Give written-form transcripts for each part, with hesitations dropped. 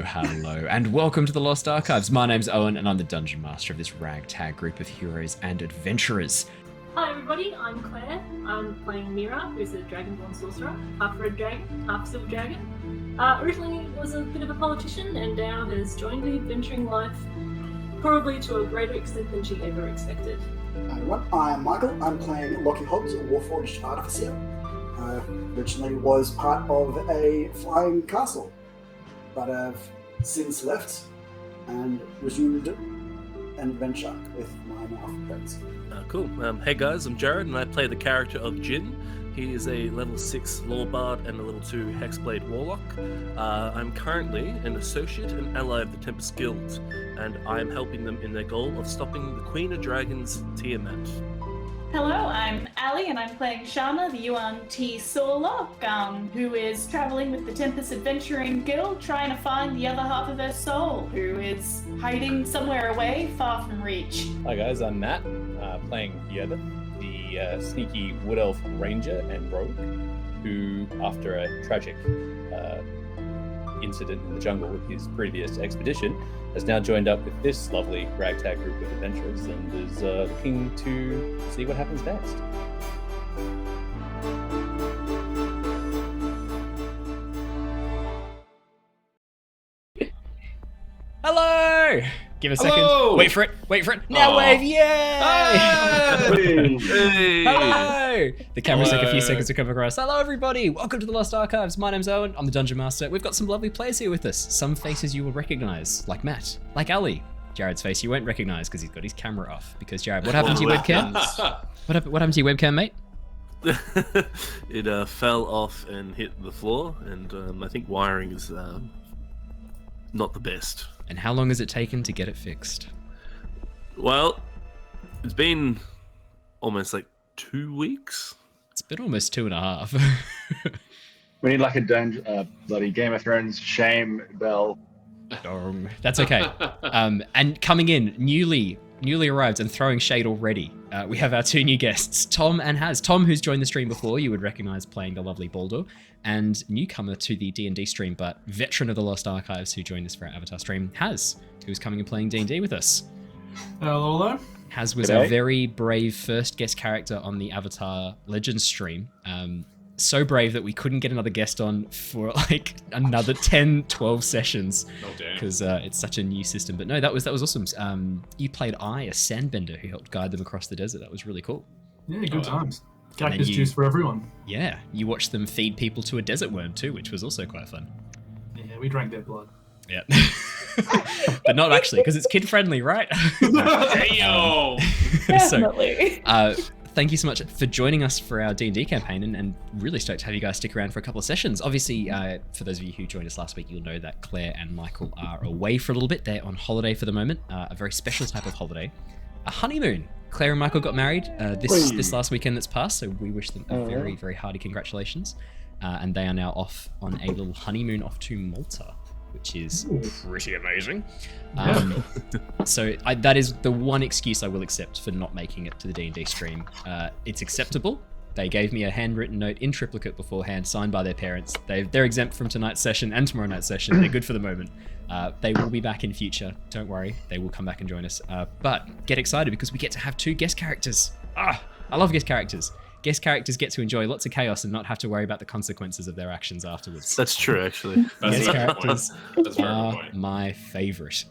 hello, and welcome to the Lost Archives. My name's Owen, and I'm the Dungeon Master of this ragtag group of heroes and adventurers. Hi everybody, I'm Claire. I'm playing Mira, who's a Dragoborn Sorcerer, half red dragon, half silver dragon. Originally was a bit of a politician, and now has joined the adventuring life, probably to a greater extent than she ever expected. I'm Michael. I'm playing Lockie Hobbs, a Warforged Artificer. Originally was part of a flying castle, but I've since left and resumed an adventure with my now friends. Cool. Hey guys, I'm Jared, and I play the character of Jin. He is a level 6 Law Bard and a level 2 Hexblade Warlock. I'm currently an associate and ally of the Tempest Guild, and I am helping them in their goal of stopping the Queen of Dragons, Tiamat. Hello, I'm Ali, and I'm playing Shana, the Yuan-Ti Sorcerer, who is traveling with the Tempest Adventuring Guild, trying to find the other half of her soul, who is hiding somewhere away, far from reach. Hi guys, I'm Matt, playing Yervith, the sneaky Wood Elf Ranger and Rogue, who, after a tragic incident in the jungle with his previous expedition, has now joined up with this lovely ragtag group of adventurers and is looking to see what happens next. Hello! Give a second. Hello! Wait for it. Now wave, yay! Hey! Hello! The cameras take a few seconds to come across. Hello everybody! Welcome to the Lost Archives. My name's Owen, I'm the Dungeon Master. We've got some lovely players here with us. Some faces you will recognize, like Matt, like Ali. Jared's face you won't recognize because he's got his camera off. Because Jared, what happened to your webcam? What happened to your webcam, mate? It fell off and hit the floor, and I think wiring is not the best. And how long has it taken to get it fixed? Well, it's been almost like 2 weeks. It's been almost 2.5. We need like a bloody Game of Thrones shame bell. That's okay. And coming in, newly arrived and throwing shade already, we have our two new guests, Tom and Haz. Tom, who's joined the stream before, you would recognize playing the lovely Boldor, and newcomer to the D&D stream, but veteran of the Lost Archives who joined us for our Avatar stream, Haz, who's coming and playing D&D with us. Hello there. Haz was a very brave first guest character on the Avatar Legends stream. So brave that we couldn't get another guest on for like another 10, 12 sessions because it's such a new system. But no, that was awesome. You played a sandbender who helped guide them across the desert. That was really cool. Yeah, good times. Cactus juice for everyone. Yeah, you watched them feed people to a desert worm too, which was also quite fun. Yeah, we drank their blood. Yeah. But not actually, because it's kid friendly, right? Definitely. So, thank you so much for joining us for our D&D campaign, and really stoked to have you guys stick around for a couple of sessions. Obviously, for those of you who joined us last week, you'll know that Claire and Michael are away for a little bit. They're on holiday for the moment, a very special type of holiday, a honeymoon. Claire and Michael got married this last weekend that's passed, so we wish them a very, very hearty congratulations. And they are now off on a little honeymoon off to Malta, which is pretty amazing. So that is the one excuse I will accept for not making it to the D&D stream. It's acceptable. They gave me a handwritten note in triplicate beforehand, signed by their parents. They're exempt from tonight's session and tomorrow night's session. They're good for the moment. They will be back in future. Don't worry. They will come back and join us. But get excited because we get to have 2 guest characters. I love guest characters. Guest characters get to enjoy lots of chaos and not have to worry about the consequences of their actions afterwards. That's true, actually. Guest characters are my favorite.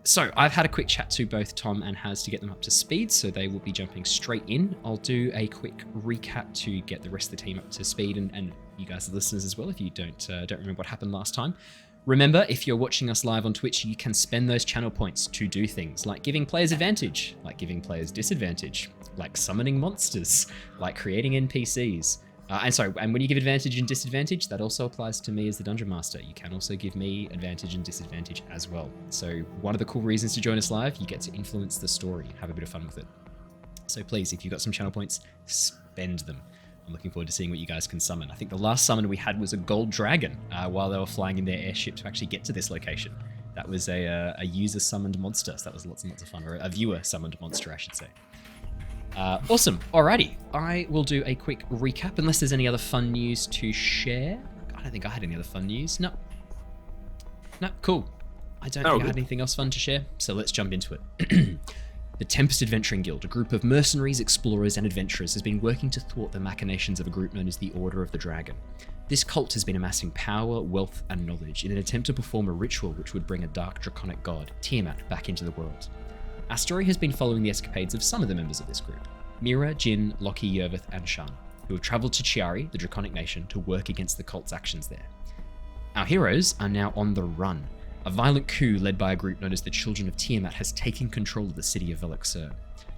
So I've had a quick chat to both Tom and Haz to get them up to speed, so they will be jumping straight in. I'll do a quick recap to get the rest of the team up to speed, and you guys, the listeners as well, if you don't remember what happened last time. Remember, if you're watching us live on Twitch, you can spend those channel points to do things like giving players advantage, like giving players disadvantage, like summoning monsters, like creating NPCs. And when you give advantage and disadvantage, that also applies to me as the Dungeon Master. You can also give me advantage and disadvantage as well. So one of the cool reasons to join us live, you get to influence the story and have a bit of fun with it. So please, if you've got some channel points, spend them. I'm looking forward to seeing what you guys can summon. I think the last summon we had was a gold dragon while they were flying in their airship to actually get to this location. That was a user-summoned monster, so that was lots and lots of fun, or a viewer-summoned monster, I should say. Awesome. Alrighty. I will do a quick recap, unless there's any other fun news to share. I don't think I had any other fun news. No. No, cool. I don't think I had anything else fun to share, so let's jump into it. The Tempest Adventuring Guild, a group of mercenaries, explorers, and adventurers, has been working to thwart the machinations of a group known as the Order of the Dragon. This cult has been amassing power, wealth, and knowledge in an attempt to perform a ritual which would bring a dark draconic god, Tiamat, back into the world. Our story has been following the escapades of some of the members of this group: Mira, Jin, Lockie, Yervith, and Shana, who have travelled to Chiari, the draconic nation, to work against the cult's actions there. Our heroes are now on the run. A violent coup led by a group known as the Children of Tiamat has taken control of the city of Velixur.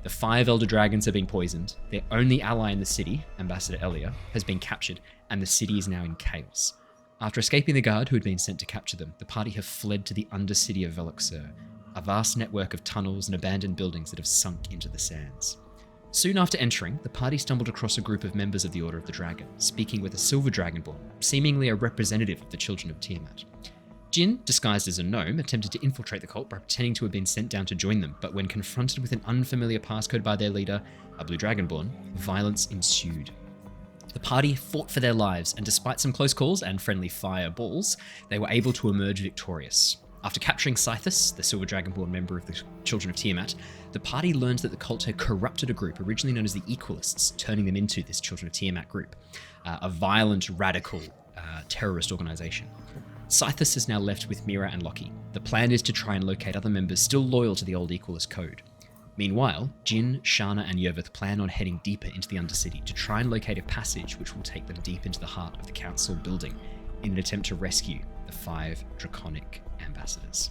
The 5 elder dragons have been poisoned, their only ally in the city, Ambassador Elia, has been captured, and the city is now in chaos. After escaping the guard who had been sent to capture them, the party have fled to the undercity of Velixur, a vast network of tunnels and abandoned buildings that have sunk into the sands. Soon after entering, the party stumbled across a group of members of the Order of the Dragon, speaking with a silver dragonborn, seemingly a representative of the Children of Tiamat. Jin, disguised as a gnome, attempted to infiltrate the cult by pretending to have been sent down to join them, but when confronted with an unfamiliar passcode by their leader, a blue dragonborn, violence ensued. The party fought for their lives, and despite some close calls and friendly fireballs, they were able to emerge victorious. After capturing Scythus, the silver dragonborn member of the Children of Tiamat, the party learned that the cult had corrupted a group originally known as the Equalists, turning them into this Children of Tiamat group, a violent, radical terrorist organization. Scythus is now left with Mira and Lockie. The plan is to try and locate other members still loyal to the old Equalist code. Meanwhile, Jin, Shana, and Yervith plan on heading deeper into the Undercity to try and locate a passage which will take them deep into the heart of the Council building in an attempt to rescue the 5 draconic ambassadors.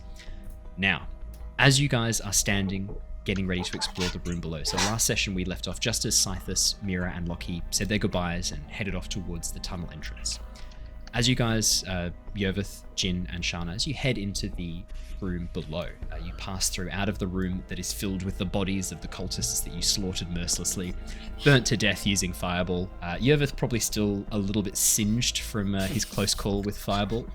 Now, as you guys are standing, getting ready to explore the room below, so last session we left off just as Scythus, Mira, and Lockie said their goodbyes and headed off towards the tunnel entrance. As you guys, Yervith, Jin, and Shana, as you head into the room below, you pass through out of the room that is filled with the bodies of the cultists that you slaughtered mercilessly, burnt to death using fireball. Yervith probably still a little bit singed from his close calls with fireball.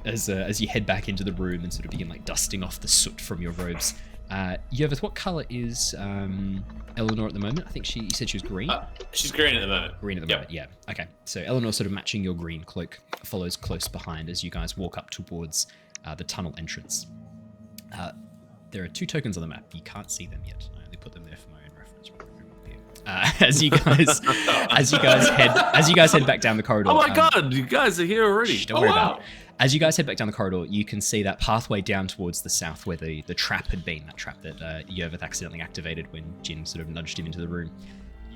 As you head back into the room and sort of begin like dusting off the soot from your robes. Yervith, what color is Eleanor at the moment? I think you said she was green. She's green at the moment. Green at the moment, yeah. Okay, so Eleanor sort of matching your green cloak follows close behind as you guys walk up towards the tunnel entrance. There are 2 tokens on the map. You can't see them yet. I only put them there for my own reference. As you guys head back down the corridor. Oh my god, you guys are here already. Don't worry about it. As you guys head back down the corridor, you can see that pathway down towards the south where the trap had been, that trap that Yervith accidentally activated when Jin sort of nudged him into the room.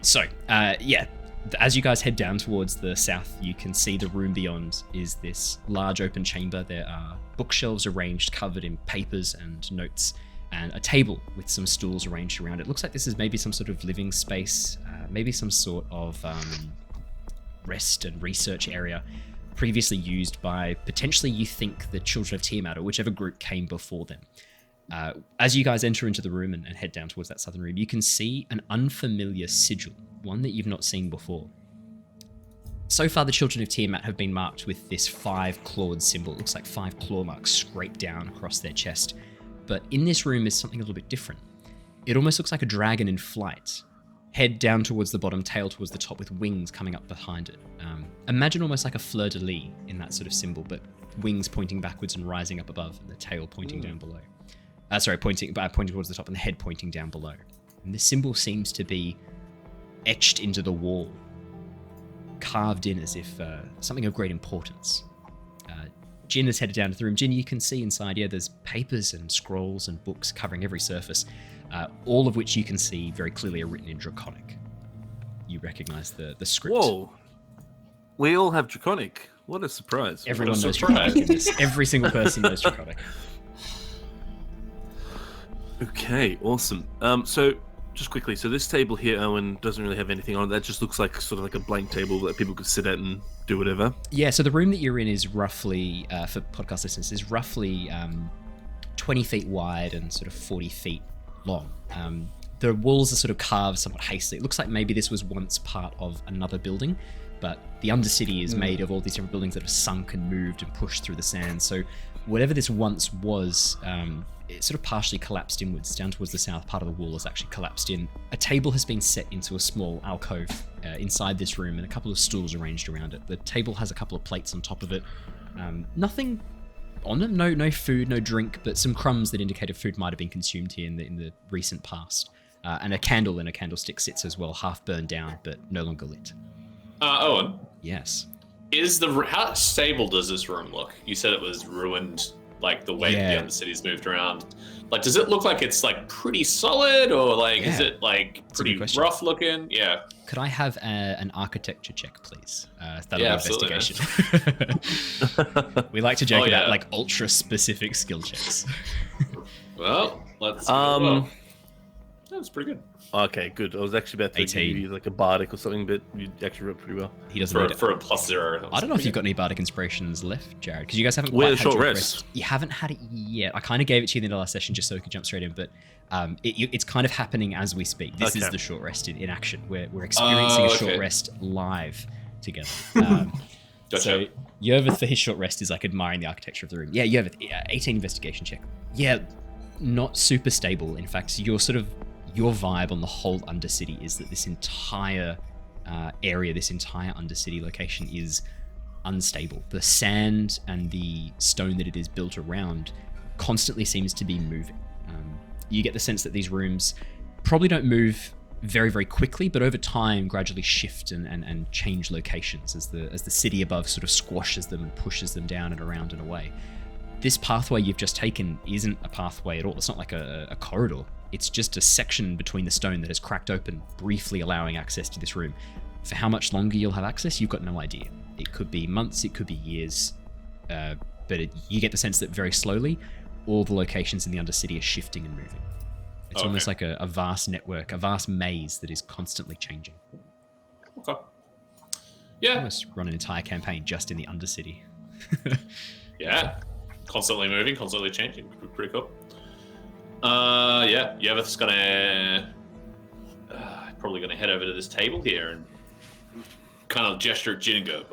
So, as you guys head down towards the south, you can see the room beyond is this large open chamber. There are bookshelves arranged, covered in papers and notes, and a table with some stools arranged around it. Looks like this is maybe some sort of living space, maybe some sort of rest and research area, previously used by, potentially you think, the Children of Tiamat or whichever group came before them. As you guys enter into the room and head down towards that southern room, you can see an unfamiliar sigil, one that you've not seen before. So far, the Children of Tiamat have been marked with this 5-clawed symbol. It looks like 5 claw marks scraped down across their chest. But in this room is something a little bit different. It almost looks like a dragon in flight. Head down towards the bottom, tail towards the top, with wings coming up behind it. Imagine almost like a fleur-de-lis in that sort of symbol, but wings pointing backwards and rising up above, and the tail pointing down below. Pointing towards the top, and the head pointing down below. And this symbol seems to be etched into the wall, carved in as if something of great importance. Jin has headed down to the room. Jin, you can see inside here, there's papers and scrolls and books covering every surface, all of which you can see very clearly are written in Draconic. You recognize the script. Whoa. We all have Draconic. What a surprise. Everyone knows Draconic in this. Every single person knows Draconic. Okay, awesome. So, just quickly, so this table here, Owen, doesn't really have anything on it. That just looks like sort of like a blank table that people could sit at and do whatever. Yeah, so the room that you're in is roughly, for podcast listeners, is roughly 20 feet wide and sort of 40 feet long. The walls are sort of carved somewhat hastily. It looks like maybe this was once part of another building, but the Undercity is made of all these different buildings that have sunk and moved and pushed through the sand. So whatever this once was, It's sort of partially collapsed inwards down towards the south. Part of the wall is actually collapsed in. A table has been set into a small alcove inside this room, and a couple of stools arranged around it. The table has a couple of plates on top of it. Nothing on them, no food, no drink, but some crumbs that indicated food might have been consumed here in the recent past. And a candle in a candlestick sits as well, half burned down, but no longer lit. Owen? Yes? How stable does this room look? You said it was ruined, like the way the Undercity's moved around. Like, does it look like it's like pretty solid, or like is it like pretty rough looking? Yeah. Could I have an architecture check, please? That'll be absolutely. investigation. We like to joke about like ultra specific skill checks. Well, let's. That was pretty good. Okay, good. I was actually about to give you like a bardic or something, but you actually wrote pretty well. He doesn't for a +0. I don't know if you've got any bardic inspirations left, Jared, because you guys haven't We're quite had short your rest. You haven't had it yet. I kind of gave it to you in the last session just so we could jump straight in, but it's kind of happening as we speak. This is the short rest in action. We're experiencing a short rest live together. So Yervith for his short rest is like admiring the architecture of the room. Yeah, Yervith, 18 investigation check. Yeah, not super stable. In fact, your vibe on the whole Undercity is that this entire area, this entire Undercity location is unstable. The sand and the stone that it is built around constantly seems to be moving. You get the sense that these rooms probably don't move very, very quickly, but over time gradually shift and change locations as the city above sort of squashes them and pushes them down and around and away. This pathway you've just taken isn't a pathway at all. It's not like a corridor. It's just a section between the stone that has cracked open, briefly allowing access to this room. For how much longer you'll have access, you've got no idea. It could be months, it could be years, but you get the sense that very slowly, all the locations in the Undercity are shifting and moving. It's almost like a vast network, a vast maze that is constantly changing. Okay. Yeah. Almost run an entire campaign just in the Undercity. Yeah. Constantly moving, constantly changing. Pretty cool. Yervith's probably gonna head over to this table here and kind of gesture at Jin and go,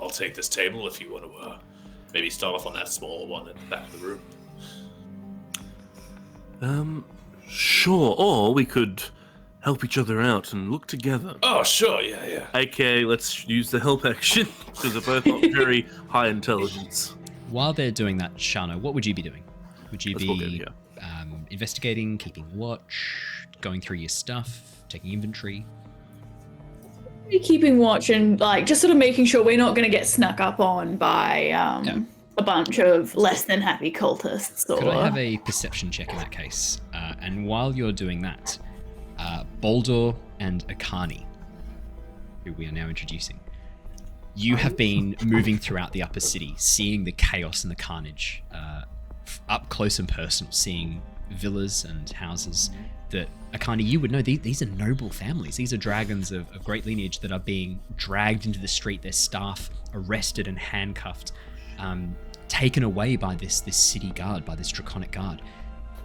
I'll take this table if you want to maybe start off on that smaller one at the back of the room. Sure, or we could help each other out and look together. Oh, sure, yeah. Okay, let's use the help action, because they're both not very high intelligence. While they're doing that, Shana, what would you be doing? Would you be yeah. Investigating, keeping watch, going through your stuff, taking inventory? Keeping watch and like just sort of making sure we're not going to get snuck up on by a bunch of less than happy cultists. Or... Could I have a perception check in that case? And while you're doing that, Boldor and Ekarni, who we are now introducing, you have been moving throughout the upper city, seeing the chaos and the carnage up close and personal, seeing villas and houses that Ekarni, you would know these are noble families. These are dragons of great lineage that are being dragged into the street, their staff arrested and handcuffed, taken away by this city guard, by this draconic guard.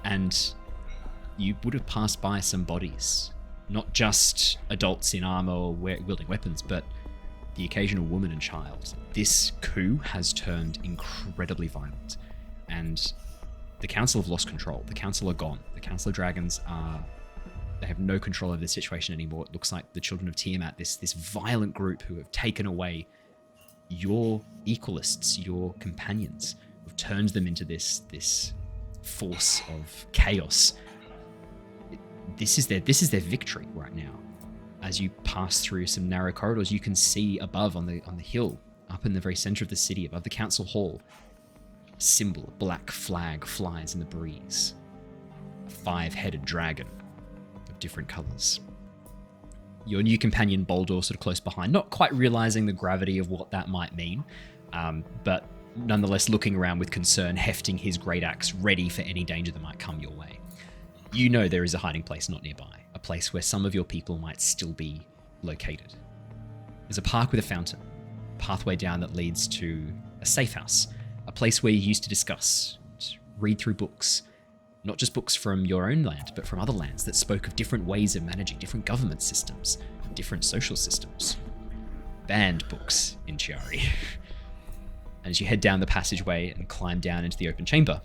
And you would have passed by some bodies, not just adults in armor or wielding weapons, but the occasional woman and child. This coup has turned incredibly violent, and the Council have lost control. The Council are gone. The Council of Dragons they have no control over the situation anymore. It looks like the Children of Tiamat, this violent group who have taken away your equalists, your companions, have turned them into this force of chaos. This is their victory right now. As you pass through some narrow corridors, you can see above on the hill, up in the very center of the city, above the council hall, a symbol, a black flag flies in the breeze. A 5-headed dragon of different colors. Your new companion Boldor sort of close behind, not quite realizing the gravity of what that might mean, but nonetheless looking around with concern, hefting his great axe, ready for any danger that might come your way. You know there is a hiding place not nearby, a place where some of your people might still be located. There's a park with a fountain, a pathway down that leads to a safe house, a place where you used to discuss, read through books, not just books from your own land, but from other lands that spoke of different ways of managing different government systems, different social systems. Banned books in Chiari. as you head down the passageway and climb down into the open chamber,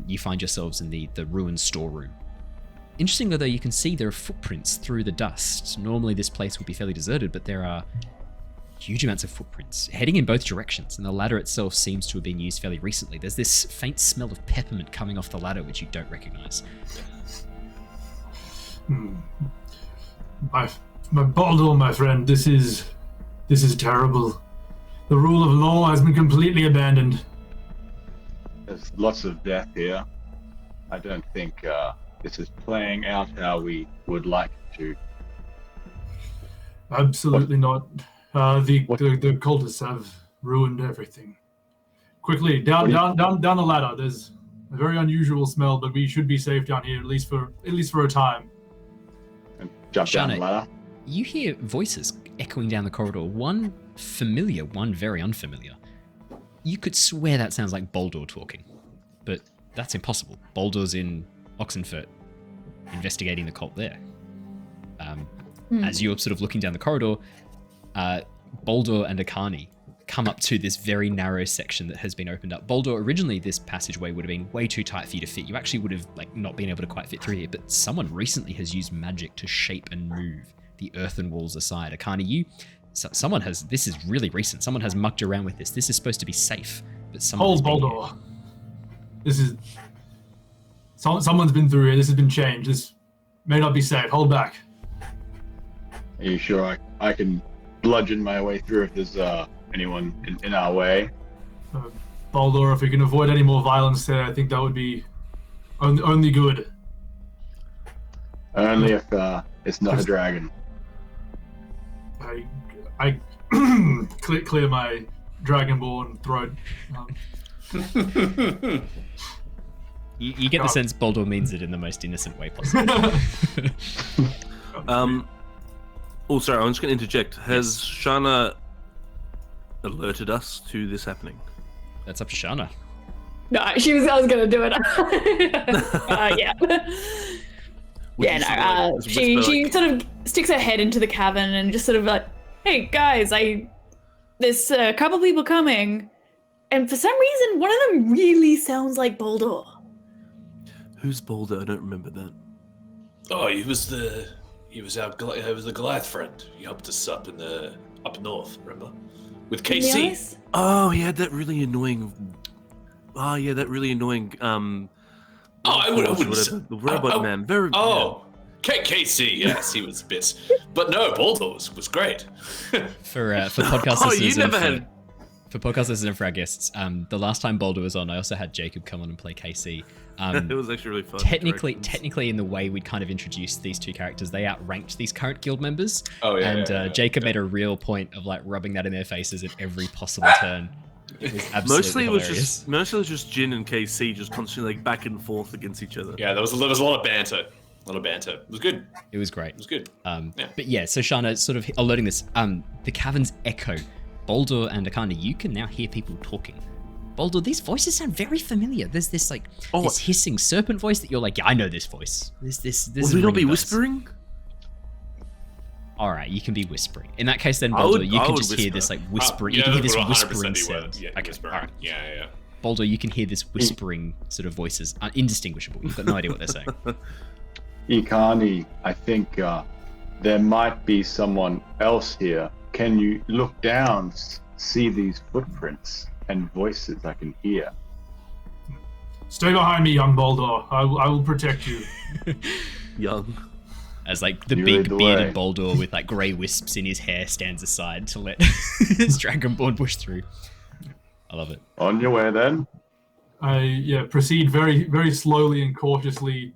you find yourselves in the ruined storeroom. Interestingly, though, you can see there are footprints through the dust. Normally this place would be fairly deserted, but there are huge amounts of footprints heading in both directions, and the ladder itself seems to have been used fairly recently. There's this faint smell of peppermint coming off the ladder, which you don't recognize. My Boldor, my friend, this is terrible. The rule of law has been completely abandoned. There's lots of death here. I don't think this is playing out how we would like it to. Absolutely not. The cultists have ruined everything. Quickly, down the ladder. There's a very unusual smell, but we should be safe down here, at least for a time. And jump down the ladder. You hear voices echoing down the corridor. One familiar, one very unfamiliar. You could swear that sounds like Boldor talking, but that's impossible. Boldor's in Oxenfurt, investigating the cult there. As you're sort of looking down the corridor, Boldor and Ekarni come up to this very narrow section that has been opened up. Boldor, originally this passageway would have been way too tight for you to fit. You actually would have not been able to quite fit through here, but someone recently has used magic to shape and move the earthen walls aside. Ekarni, this is really recent. Someone has mucked around with this. This is supposed to be safe, but Hold, Boldor. Someone's been through here. This has been changed. This may not be safe. Hold back. Are you sure I can bludgeon my way through if there's anyone in our way? Boldor, if we can avoid any more violence there, I think that would be only good. Only if it's not a dragon. I clear my dragonborn throat. You get the sense Boldor means it in the most innocent way possible. Sorry, I'm just going to interject. Has Shana alerted us to this happening? That's up to Shana. No, I was going to do it. Yeah. She sort of sticks her head into the cavern and just sort of like, hey guys, there's a couple people coming, and for some reason one of them really sounds like Boldor. Who's Boldor? I don't remember that. Oh, he was the Goliath friend. He helped us up north, remember? With KC. Yes? Oh, he had that really annoying. I would the robot man. Very. Oh, KC. Yes, he was a bit, but no, Boldor was great. For podcast listeners. For podcast listeners and for our guests, the last time Boldor was on, I also had Jacob come on and play KC. It was actually really fun. Technically, in the way we'd kind of introduced these two characters, they outranked these current guild members. Oh yeah. Jacob made a real point of rubbing that in their faces at every possible turn. It was absolutely hilarious. Mostly it was just Jin and KC just constantly back and forth against each other. Yeah, there was a lot of banter. It was good. It was great. It was good. But yeah, so Shana sort of alerting this. The caverns echo. Boldor and Ekarni, you can now hear people talking. Boldor, these voices sound very familiar. There's this this hissing serpent voice that you're like, yeah, I know this voice. This. Will we not be whispering? All right, you can be whispering. In that case, then Boldor, you can just hear this whispering. You can hear this whispering sound. Yeah, okay, whispering. Right. Yeah. Boldor, you can hear this whispering sort of voices, indistinguishable. You've got no idea what they're saying. Ekarni, I think there might be someone else here. Can you look down, see these footprints and voices I can hear? Stay behind me, young Boldor. I will protect you. Young. As the big bearded Boldor with grey wisps in his hair stands aside to let his Dragonborn push through. I love it. On your way then. I proceed very, very slowly and cautiously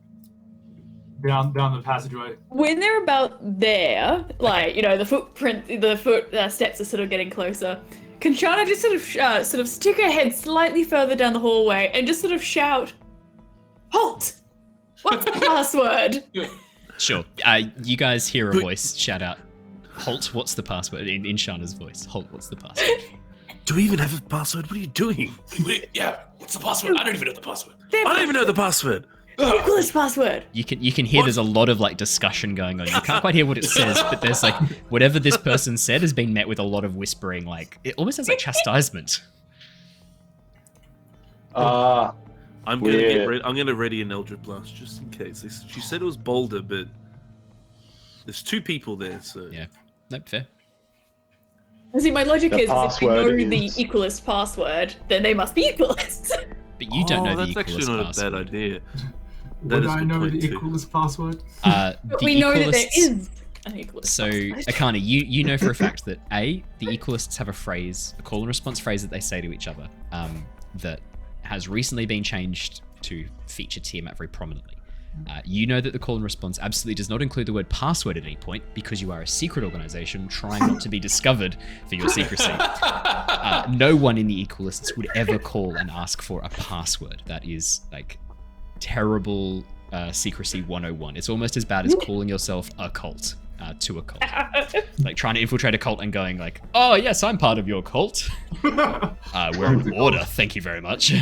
down the passageway. When they're about there, the foot steps are sort of getting closer. Can Shana just sort of stick her head slightly further down the hallway and just sort of shout, "Halt! What's the password?" Sure. You guys hear a voice shout out, "Halt! What's the password?" in Shana's voice. "Halt! What's the password?" Do we even have a password? What are you doing? Yeah. What's the password? I don't even know the password. I don't even know the password. Nicholas password. You can hear there's a lot of discussion going on. You can't quite hear what it says, but there's whatever this person said has been met with a lot of whispering. It almost sounds like chastisement. I'm gonna get ready. I'm gonna ready an Eldritch Blast just in case. She said it was Boldor, but there's 2 people there, so yeah, nope, fair. See, my logic The is if we know password the is- equalist password, then they must be equalists. But you don't know the that's actually equalist not password. a bad idea. That Would is a I good know point, the too. equalist password? But we know that there equalists- is an equalist So, password. Ekarni, you know for a fact that the equalists have a phrase, a call and response phrase that they say to each other, that has recently been changed to feature Tiamat very prominently. You know that the call and response absolutely does not include the word password at any point because you are a secret organization trying not to be discovered for your secrecy. No one in the equalists would ever call and ask for a password. That is like terrible secrecy 101. It's almost as bad as calling yourself a cult to a cult. Like trying to infiltrate a cult and going like, oh yes, I'm part of your cult. We're in order, thank you very much.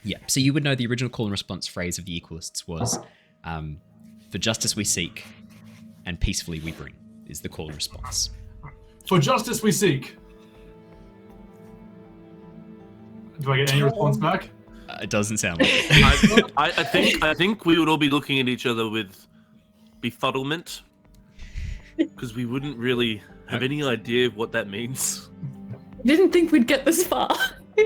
Yeah, so you would know the original call and response phrase of the equalists was, for justice we seek, and peacefully we bring, is the call and response. For justice we seek. Do I get any response back? It doesn't sound like it. I think we would all be looking at each other with befuddlement, because we wouldn't really have any idea what that means. Didn't think we'd get this far.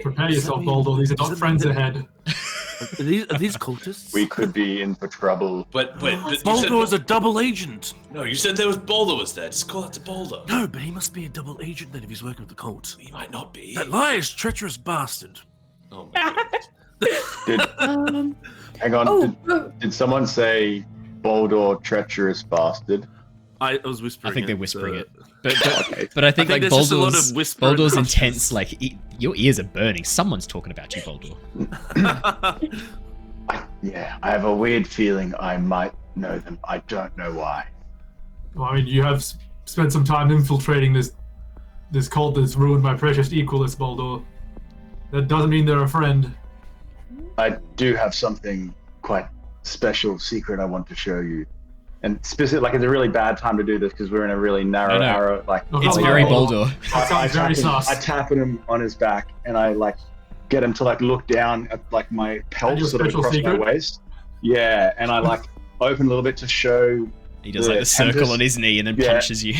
Prepare yourself, Boldor. These are not friends ahead. Are these cultists? We could be in for trouble. But Boldor is a double agent. No, you said there was Boldor was there. Just call it to Boldor. No, but he must be a double agent then if he's working with the cult. He might not be. That lies, treacherous bastard. Oh my Did, hang on. Did someone say Boldor treacherous bastard? I was whispering. I think they're it, whispering so- it. But I think like there's just a lot of whispering Boldor's crushes. intense, like your ears are burning. Someone's talking about you, Boldor. I have a weird feeling I might know them. I don't know why. Well, I mean, you have spent some time infiltrating this cult that's ruined my precious equalist, Boldor. That doesn't mean they're a friend. I do have something quite special, secret I want to show you. And specific, like it's a really bad time to do this because we're in a really narrow No. arrow. Like It's very Boldor. That sounds very sus. I tap him on his back and I like get him to like look down at like my pelt your sort of special across secret? my waist. Yeah, and I like open a little bit to show. He does like the circle Tempest. on his knee and then Yeah. punches you.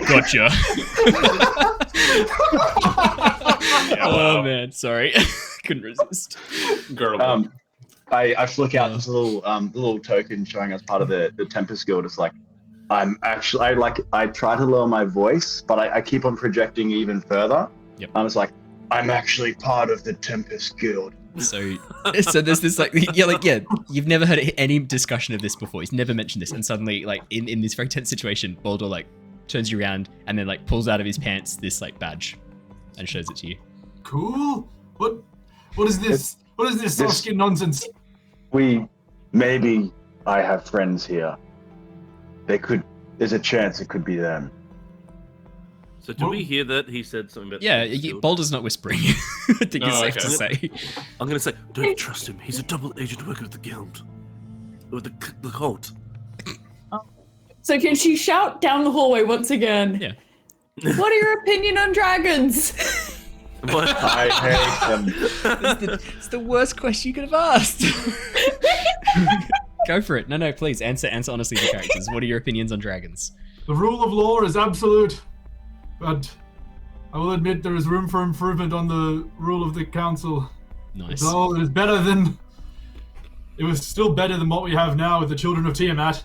Gotcha. Oh man, sorry. Couldn't resist. Girl. I flick out this little token showing us part of the Tempest Guild. It's like I try to lower my voice, but I keep on projecting even further. Yep. It's like I'm actually part of the Tempest Guild. So there's this you've never heard any discussion of this before. He's never mentioned this, and suddenly like in this very tense situation, Boldor like turns you around and then like pulls out of his pants this like badge and shows it to you. Cool. What is this? What is this This- soft skin nonsense? Maybe I have friends here. There's a chance it could be them. So did we hear that he said something about? Yeah, the guild? Boldor's not whispering. I think it's safe to say. I'm gonna say, don't trust him. He's a double agent working with the guild, with the cult. So can she shout down the hallway once again? Yeah. What are your opinion on dragons? What? I hate them. It's the worst question you could have asked. Go for it. No, please answer honestly the characters. What are your opinions on dragons? The rule of law is absolute, but I will admit there is room for improvement on the rule of the council. Nice. So it is better than. It was still better than what we have now with the Children of Tiamat.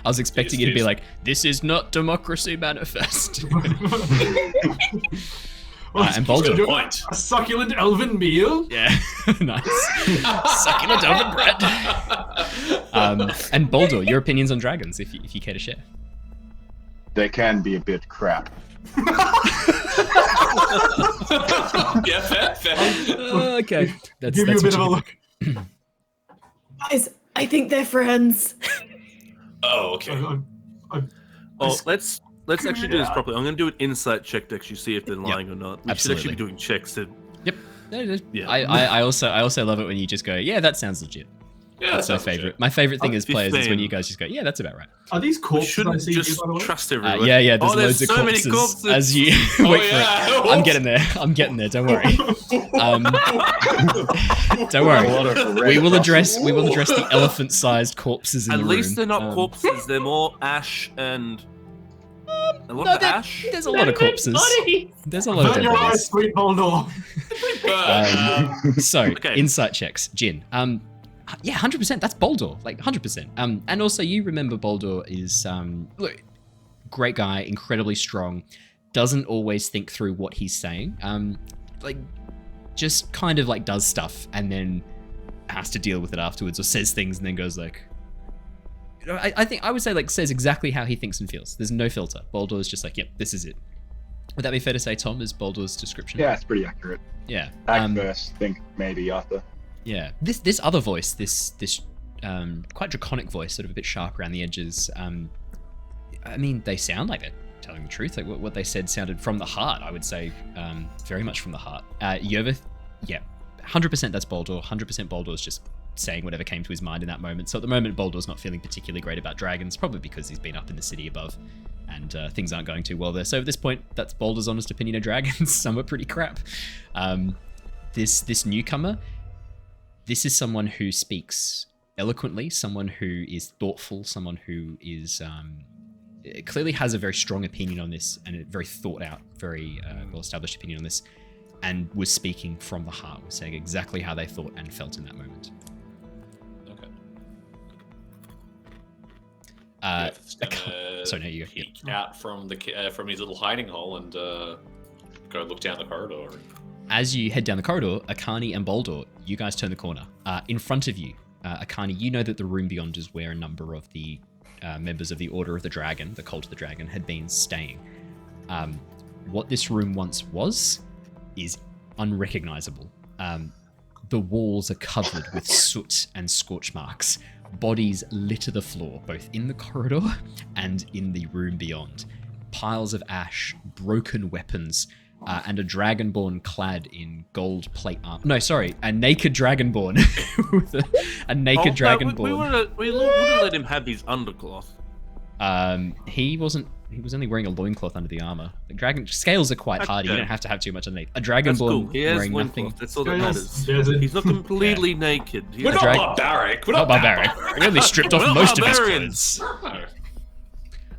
I was expecting you to be like, "This is not democracy manifest." And Boldor. Good point. A succulent elven meal. Yeah, nice. Succulent elven bread. And Boldor, your opinions on dragons, if you care to share. They can be a bit crap. Yeah, fair. Okay, that's Give you a bit of a look. Guys, I think they're friends. Oh, okay. Oh, let's actually do this properly. I'm gonna do an insight check to actually see if they're lying or not. We should absolutely. actually be doing checks to. Yep. Yeah. I also love it when you just go, yeah, that sounds legit. Yeah, that's my favorite. My favorite thing as players is when you guys just go, yeah, that's about right. Are these corpses I see? Just by the way? trust everyone. Yeah. There's there's loads of so corpses, many corpses. as you wait for it. I'm getting there. Don't worry. Don't worry. We will address the elephant-sized corpses in the room. At least they're not corpses. They're more ash and. A lot of ash. There's a lot of corpses. There's a lot of dead Your eyes, bodies. sweet Boldor. So, insight checks. Jin. Yeah, 100%. That's Boldor. Like, 100%. And also, you remember Boldor is, look, great guy, incredibly strong, doesn't always think through what he's saying. Like, just kind of, like, does stuff and then has to deal with it afterwards, or says things and then goes, like... You know, I would say, like, says exactly how he thinks and feels. There's no filter. Boldor is just like, yep, this is it. Would that be fair to say, Tom, is Boldor's description? Yeah, it's pretty accurate. Yeah. Act first, think maybe after. Yeah. This other voice, this quite draconic voice, sort of a bit sharp around the edges. I mean, they sound like they're telling the truth. Like what they said sounded from the heart, I would say, very much from the heart. Yervith, yeah, 100% that's Boldor. 100% Boldor's just saying whatever came to his mind in that moment. So at the moment, Boldor's not feeling particularly great about dragons, probably because he's been up in the city above and things aren't going too well there. So at this point, that's Boldor's honest opinion of dragons. Some are pretty crap. This newcomer, this is someone who speaks eloquently, someone who is thoughtful, someone who is clearly has a very strong opinion on this and a very thought out, very well-established opinion on this, and was speaking from the heart, was saying exactly how they thought and felt in that moment. Sorry, no, you go. Peek out from his little hiding hole and go look down the corridor. As you head down the corridor, Ekarni and Boldor, you guys turn the corner. In front of you, Ekarni, you know that the room beyond is where a number of the members of the Order of the Dragon, the Cult of the Dragon, had been staying. What this room once was is unrecognizable. The walls are covered with soot and scorch marks. Bodies litter the floor, both in the corridor and in the room beyond. Piles of ash, broken weapons, and a dragonborn clad in gold plate armor. No, sorry, a naked dragonborn. With a naked dragonborn. We wouldn't let him have his undercloth. He was only wearing a loincloth under the armor. The dragon scales are quite hardy. You don't have to have too much underneath. A dragonborn cool. wearing nothing. That's all that matters. He's not completely naked. We're not barbaric. Not barbaric. We only stripped off most of his clothes.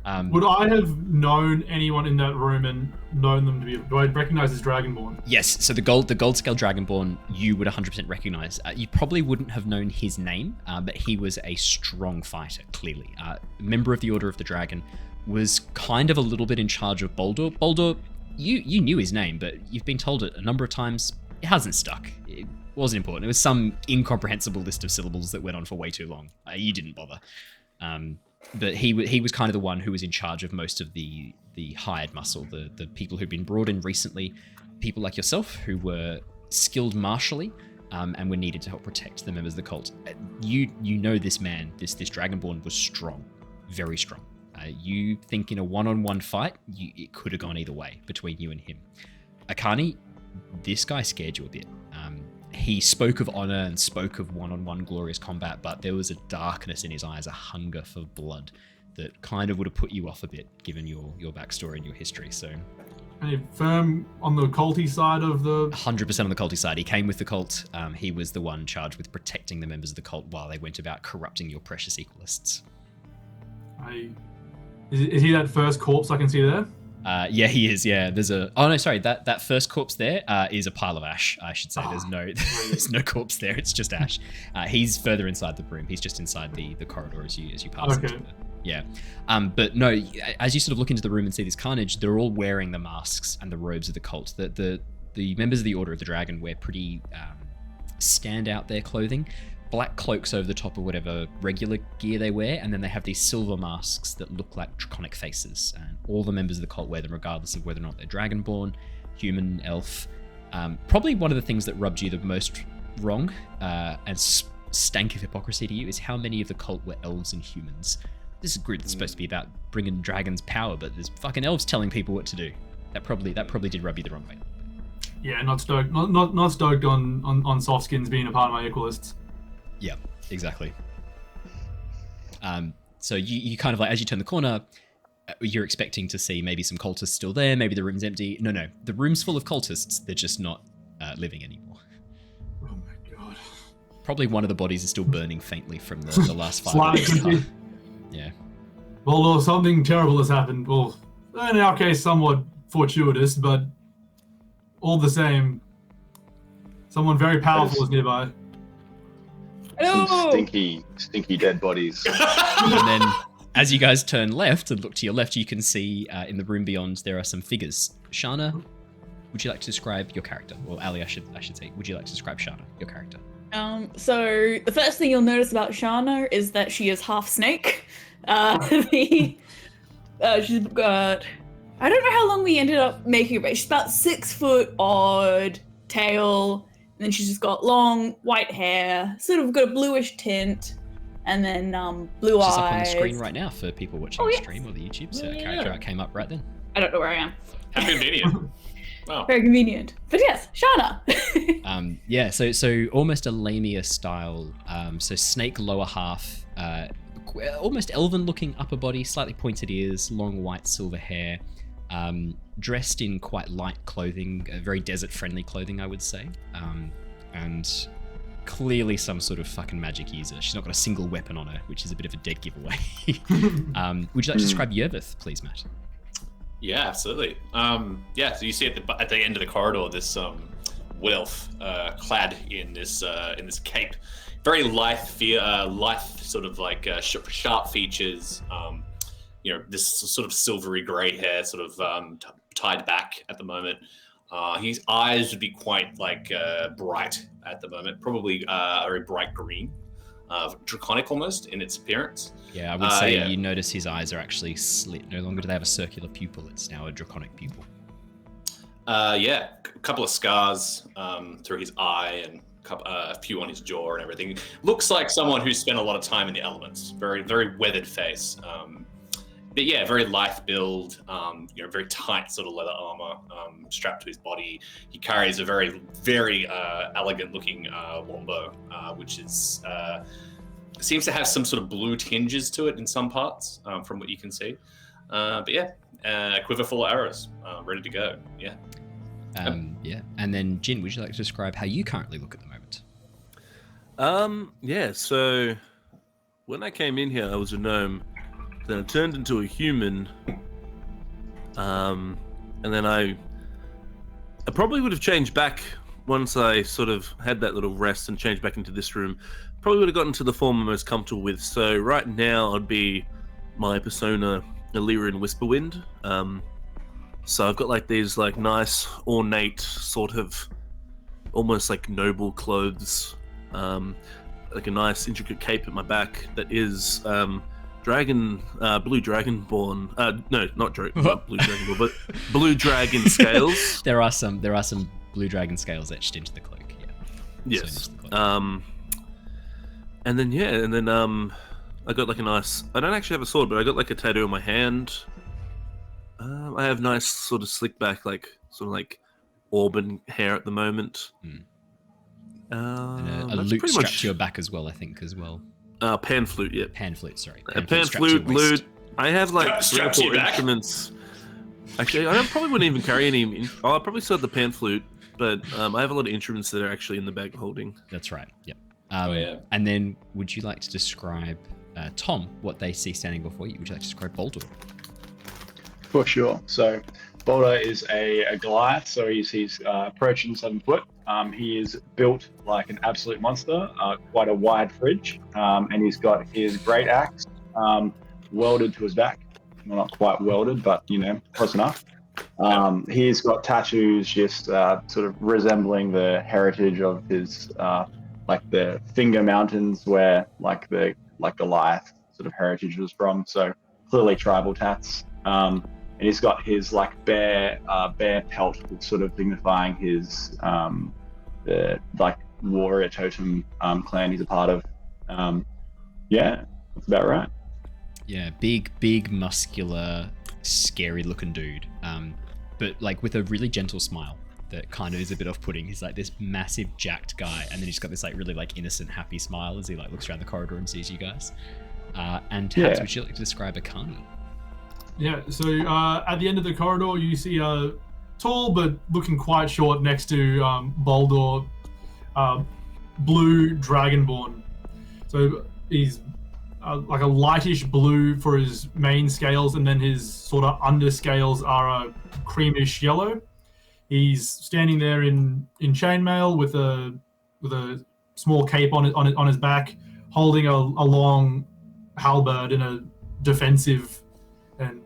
Would I have known anyone in that room and known them to be? Do I recognize as Dragonborn? Yes. So the gold scale Dragonborn, you would 100% recognize. You probably wouldn't have known his name, but he was a strong fighter. Clearly, member of the Order of the Dragon, was kind of a little bit in charge of Boldor. Boldor, you knew his name, but you've been told it a number of times. It hasn't stuck. It wasn't important. It was some incomprehensible list of syllables that went on for way too long. You didn't bother. But he was kind of the one who was in charge of most of the hired muscle, the people who'd been brought in recently, people like yourself who were skilled martially and were needed to help protect the members of the cult. You know this man, this Dragonborn was strong, very strong. You think in a one-on-one fight, it could have gone either way between you and him. Ekarni, this guy scared you a bit. He spoke of honor and spoke of one-on-one glorious combat, but there was a darkness in his eyes, a hunger for blood that kind of would have put you off a bit, given your backstory and your history. So, and firm on the culty side of the... 100% on the culty side. He came with the cult. He was the one charged with protecting the members of the cult while they went about corrupting your precious equalists. Is he that first corpse I can see there? Yeah, he is. Yeah, there's a. Oh no, sorry. That first corpse there is a pile of ash. I should say. There's no corpse there. It's just ash. He's further inside the room. He's just inside the corridor as you pass. Okay. Yeah. But no, as you sort of look into the room and see this carnage, they're all wearing the masks and the robes of the cult. The members of the Order of the Dragon wear pretty stand out their clothing. Black cloaks over the top of whatever regular gear they wear, and then they have these silver masks that look like draconic faces. And all the members of the cult wear them, regardless of whether or not they're dragonborn, human, elf. Probably one of the things that rubbed you the most wrong and stank of hypocrisy to you is how many of the cult were elves and humans. This is a group that's supposed to be about bringing dragons power, but there's fucking elves telling people what to do. That probably did rub you the wrong way. Yeah, not stoked. Not stoked on soft skins being a part of my equalists. Yeah. exactly. So you kind of like, as you turn the corner, you're expecting to see maybe some cultists still there, maybe the room's empty. No, the room's full of cultists, they're just not living anymore. Oh my god. Probably one of the bodies is still burning faintly from the last fire. Yeah. Well, something terrible has happened. Well, in our case, somewhat fortuitous, but all the same, someone very powerful is nearby. Some stinky dead bodies. And then, as you guys turn left and look to your left, you can see in the room beyond there are some figures. Shana, would you like to describe your character? Or Ali, I should say, would you like to describe Shana, your character? So the first thing you'll notice about Shana is that she is half snake. She's got, I don't know how long we ended up making her, but she's about 6 foot odd tail, and then she's just got long white hair, sort of got a bluish tint, and then blue eyes. She's up on the screen right now for people watching the stream or the YouTube, so character art came up right then. I don't know where I am. How convenient. Wow. Very convenient. But yes, Shana. So almost a Lamia style. So snake lower half, almost elven looking upper body, slightly pointed ears, long white silver hair, dressed in quite light clothing, very desert friendly clothing, I would say. And clearly some sort of fucking magic user. She's not got a single weapon on her, which is a bit of a dead giveaway. Would you like to describe Yervith, please, Matt? Yeah, absolutely. So you see at the end of the corridor this wolf clad in this cape, very lithe sort of like sharp features. This sort of silvery grey hair, sort of tied back at the moment. His eyes would be quite like bright at the moment, probably very bright green, draconic almost in its appearance. Yeah, I would say you notice his eyes are actually slit. No longer do they have a circular pupil; it's now a draconic pupil. A couple of scars through his eye and a few on his jaw and everything. Looks like someone who spent a lot of time in the elements. Very, very weathered face. But yeah, very lithe build, very tight sort of leather armor strapped to his body. He carries a very, very elegant looking longbow, which is seems to have some sort of blue tinges to it in some parts, from what you can see. But yeah, quiver full of arrows, ready to go. Yeah. And then Jin, would you like to describe how you currently look at the moment? So when I came in here, I was a gnome. Then I turned into a human, and then I probably would have changed back once I sort of had that little rest and changed back into this room. Probably would have gotten to the form I'm most comfortable with. So right now I'd be my persona, Illyrian Whisperwind. So I've got like these like nice ornate sort of almost like noble clothes, like a nice intricate cape at my back that is blue dragonborn. No, not blue dragonborn, but blue dragon scales. There are some blue dragon scales etched into the cloak. Yeah. Yes. And then I got like a nice. I don't actually have a sword, but I got like a tattoo on my hand. I have nice sort of slick back, like sort of like auburn hair at the moment. And a lute strapped to your back as well, I think, as well. Pan flute, yeah. Pan flute, sorry. Pan flute, lute. I have like 3 or 4 instruments. Actually, I probably wouldn't even carry any. I'll probably still have the pan flute, but I have a lot of instruments that are actually in the bag of holding. That's right, yep. And then would you like to describe, Tom, what they see standing before you? Would you like to describe Boldor? For sure. So Boldor is a Goliath, so he's approaching 7 foot. He is built like an absolute monster, quite a wide fridge, and he's got his great axe welded to his back. Well, not quite welded, but close enough. He's got tattoos just sort of resembling the heritage of his, like the finger mountains where like Goliath sort of heritage was from. So clearly tribal tats. And he's got his like bear pelt, sort of signifying his like warrior totem clan he's a part of. That's about right. Yeah, big, muscular, scary looking dude. But like with a really gentle smile that kind of is a bit off-putting. He's like this massive jacked guy, and then he's got this like really like innocent, happy smile as he like looks around the corridor and sees you guys. And Tabs, would you like to describe Ekarni? Yeah, so at the end of the corridor, you see a tall but looking quite short next to Boldor, blue Dragonborn. So he's like a lightish blue for his main scales, and then his sort of underscales are a creamish yellow. He's standing there in chainmail with a small cape on his back, holding a long halberd in a defensive and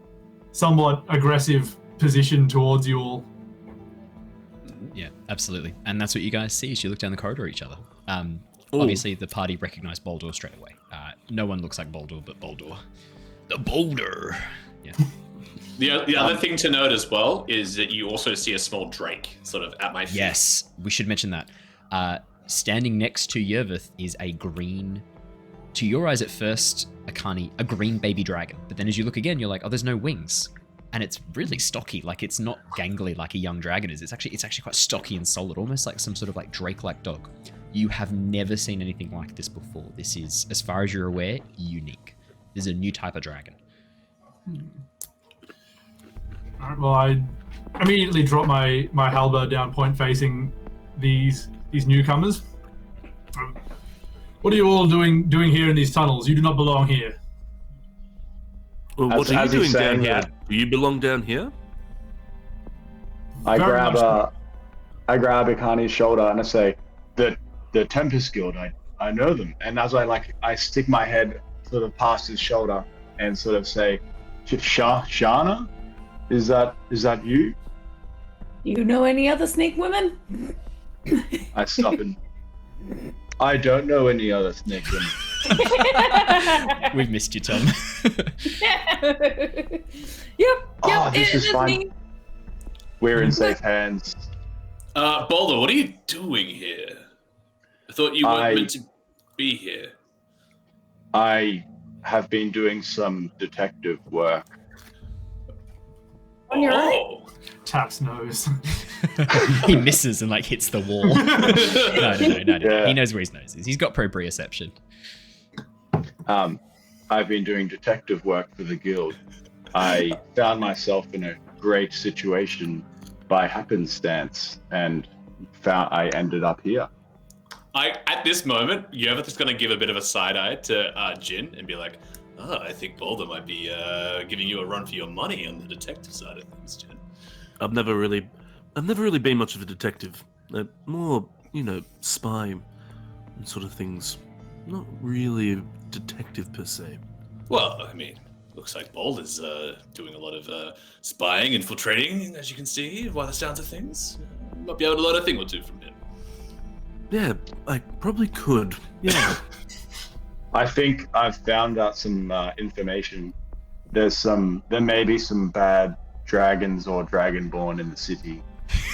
somewhat aggressive position towards you all. Yeah, absolutely. And that's what you guys see as you look down the corridor at each other. Obviously, the party recognized Boldor straight away. No one looks like Boldor, but Boldor. The Boulder! Yeah. The other thing to note as well is that you also see a small drake sort of at my feet. Yes, we should mention that. Standing next to Yervith is a green, to your eyes at first, Ekarni, a green baby dragon. But then as you look again, you're like, oh, there's no wings. And it's really stocky. Like, it's not gangly like a young dragon is. It's actually quite stocky and solid, almost like some sort of like drake-like dog. You have never seen anything like this before. This is, as far as you're aware, unique. This is a new type of dragon. All right, well, I immediately drop my halberd down, point facing these newcomers. What are you all doing here in these tunnels? You do not belong here. Well, what are you doing down here? Do you belong down here? I grab Ekarni's shoulder and I say, the Tempest Guild, I know them. And as I stick my head sort of past his shoulder and sort of say, Shana? Is that you? You know any other snake women? I stop and I don't know any other snake women. We've missed you, Tom. Yep. This is fine. Me. We're in safe hands. Boulder, what are you doing here? I thought you weren't meant to be here. I have been doing some detective work. On your own? Taps nose. He misses and like hits the wall. No. Yeah. He knows where his nose is. He's got proprioception. I've been doing detective work for the guild. I found myself in a great situation by happenstance, and I ended up here. At this moment, Yervith is going to give a bit of a side eye to Jin and be like, I think Boulder might be giving you a run for your money on the detective side of things, Jin. I've never really been much of a detective. More, spy sort of things. Not really a detective per se. Well, I mean, looks like Boulder's doing a lot of spying, infiltrating, as you can see, by the sounds of things. Might be able to learn a thing or two from him. Yeah, I probably could. Yeah. I think I've found out some information. There may be some bad dragons or dragonborn in the city.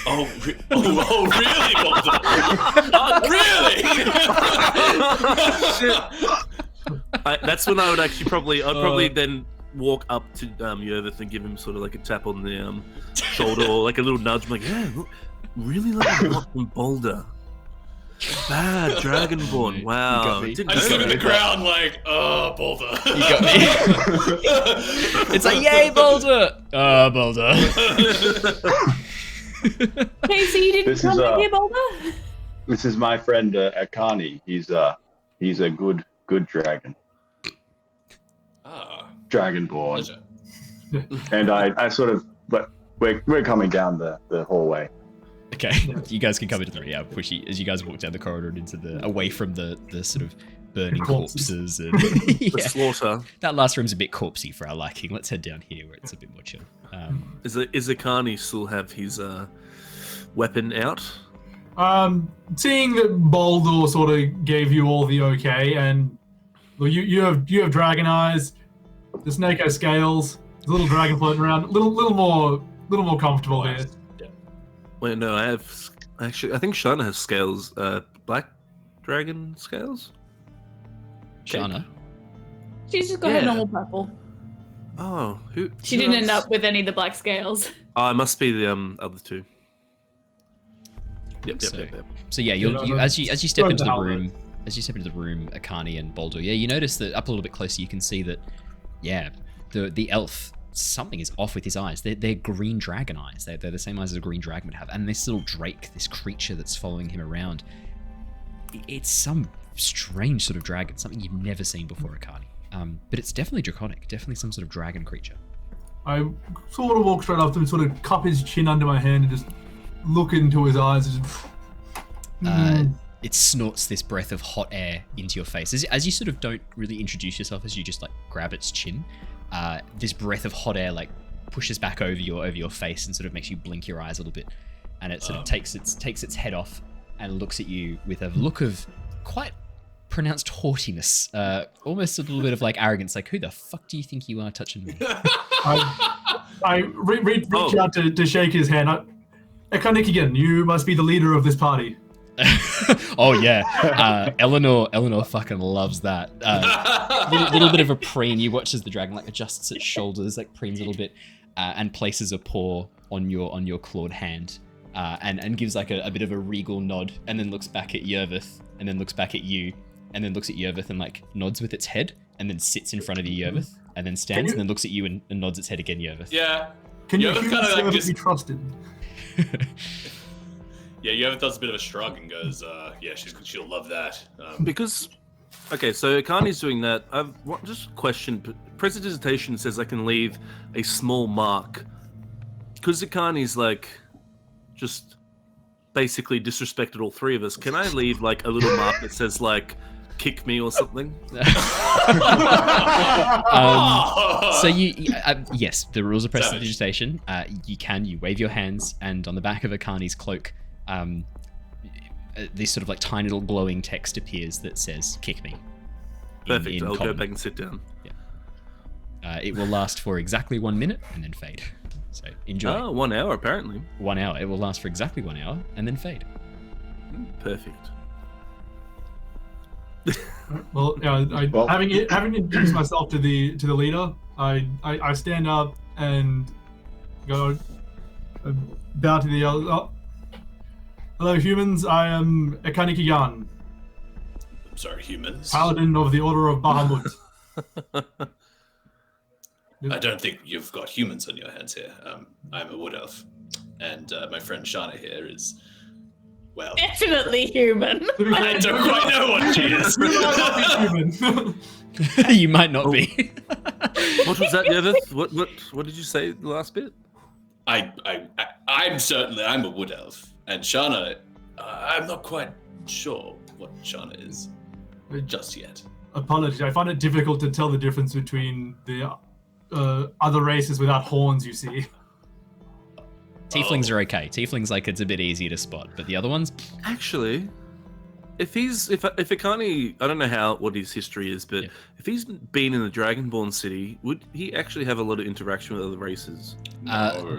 Oh, really, Boulder? Really? That's when I would actually probably then walk up to Yervith and give him sort of like a tap on the shoulder or like a little nudge. I'm like, yeah, look, really like a lot from Boulder. Bad Dragonborn. Wow. I just look at the ground like, Boulder. You got me. It's like, yay, Boulder. Boulder. Hey, so you didn't come in here, Boulder? This is my friend Ekarni. He's a good dragon. Dragonborn. And I sort of, but we're coming down the hallway. Okay, you guys can come into the pushy as you guys walk down the corridor and into the away from the sort of burning corpses and the slaughter. That last room's a bit corpsey for our liking. Let's head down here where it's a bit more chill. Is Ekarni still have his weapon out? Seeing that Boldor sort of gave you all the okay, and well, you have dragon eyes, the snake has scales, there's a little dragon floating around, little more comfortable here. Wait, no, I think Shana has scales, black dragon scales? Shana? She's just got her normal purple. Oh, who? She didn't end up with any of the black scales. Oh, it must be the other two. Yep. So yeah, as you step into the room, Ekarni and Boldor, you notice that up a little bit closer, you can see that, the elf, something is off with his eyes. They're green dragon eyes. They're the same eyes as a green dragon would have. And this little drake, this creature that's following him around, it's some strange sort of dragon, something you've never seen before, Ekarni. But it's definitely draconic, definitely some sort of dragon creature. I sort of walk straight up to him, sort of cup his chin under my hand and just look into his eyes. It snorts this breath of hot air into your face. As you sort of don't really introduce yourself, as you just like grab its chin, this breath of hot air like pushes back over your face and sort of makes you blink your eyes a little bit. And it sort of takes its head off and looks at you with a look of quite pronounced haughtiness, almost a little bit of like arrogance, like, who the fuck do you think you are touching me? I reach out to shake his hand. Ekarni again, you must be the leader of this party. Oh yeah, Eleanor fucking loves that. Little bit of a preen. You watch as the dragon like adjusts its shoulders, like preens a little bit, and places a paw on your clawed hand, and gives like a bit of a regal nod, and then looks back at Yervith, and then looks back at you, and then looks at Yervith and like nods with its head, and then sits in front of you, Yervith, and then stands, and then looks at you and nods its head again, Yervith. Yeah. Can you kind of like just be trusted? Yeah, Yervith does a bit of a shrug and goes, she'll love that. Okay, so Ekarni's doing that. I've just questioned. Prestidigitation says I can leave a small mark. Because Ekarni's like, just basically disrespected all three of us. Can I leave like a little mark that says like, kick me or something? So yes, the rules of prestidigitation. You wave your hands, and on the back of Ekarni's cloak, this sort of like tiny little glowing text appears that says "kick me." Perfect. I'll common. go back and sit down. Yeah. It will last for exactly 1 minute and then fade. So enjoy. Oh, 1 hour apparently. 1 hour. It will last for exactly 1 hour and then fade. Perfect. Well, having introduced myself to the leader, I stand up and go bow to the other. Hello, humans. I am Ekarni Kigan. I'm sorry, humans. Paladin of the Order of Bahamut. I don't think you've got humans on your hands here. I'm a wood elf, and my friend Shana here is, well, definitely human. I don't quite know what she is. You might not be. What was that, Yervith? What did you say the last bit? I'm a wood elf, and Shana, I'm not quite sure what Shana is just yet. Apologies, I find it difficult to tell the difference between the other races without horns, you see. Tieflings are okay. Tieflings, like, it's a bit easier to spot, but the other ones... Actually, if Ekarni, I don't know what his history is, but if he's been in the Dragonborn city, would he actually have a lot of interaction with other races?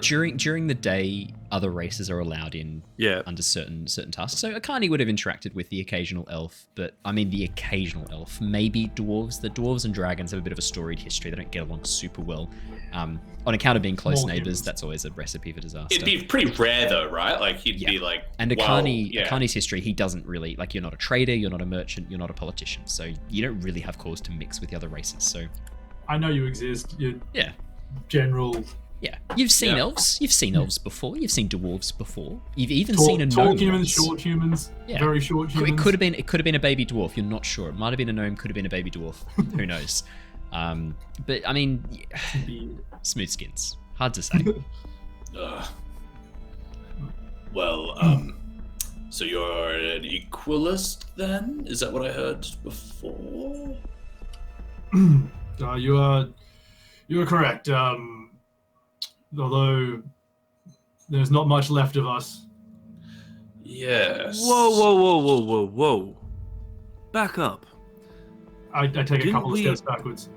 During the day, other races are allowed in under certain tasks. So Ekarni would have interacted with the occasional elf, but I mean the occasional elf. Maybe dwarves. The dwarves and dragons have a bit of a storied history. They don't get along super well. On account of being close neighbors, that's always a recipe for disaster. It'd be pretty rare though, right? Like he'd be like... And Ekarni's history, he doesn't really... Like, you're not a trader, you're not a merchant, you're not a politician. So you don't really have cause to mix with the other races, so... I know you exist. You're yeah. General... Yeah. You've seen elves. You've seen elves before. You've seen dwarves before. You've even seen a gnome. Tall humans, short humans, very short humans. It could have been a baby dwarf. You're not sure. It might have been a gnome. Could have been a baby dwarf. Who knows? But I mean, smooth skins. Hard to say. So you're an equalist then? Is that what I heard before? You are correct. Although there's not much left of us. Yes. Whoa. Back up. I take a couple of steps backwards.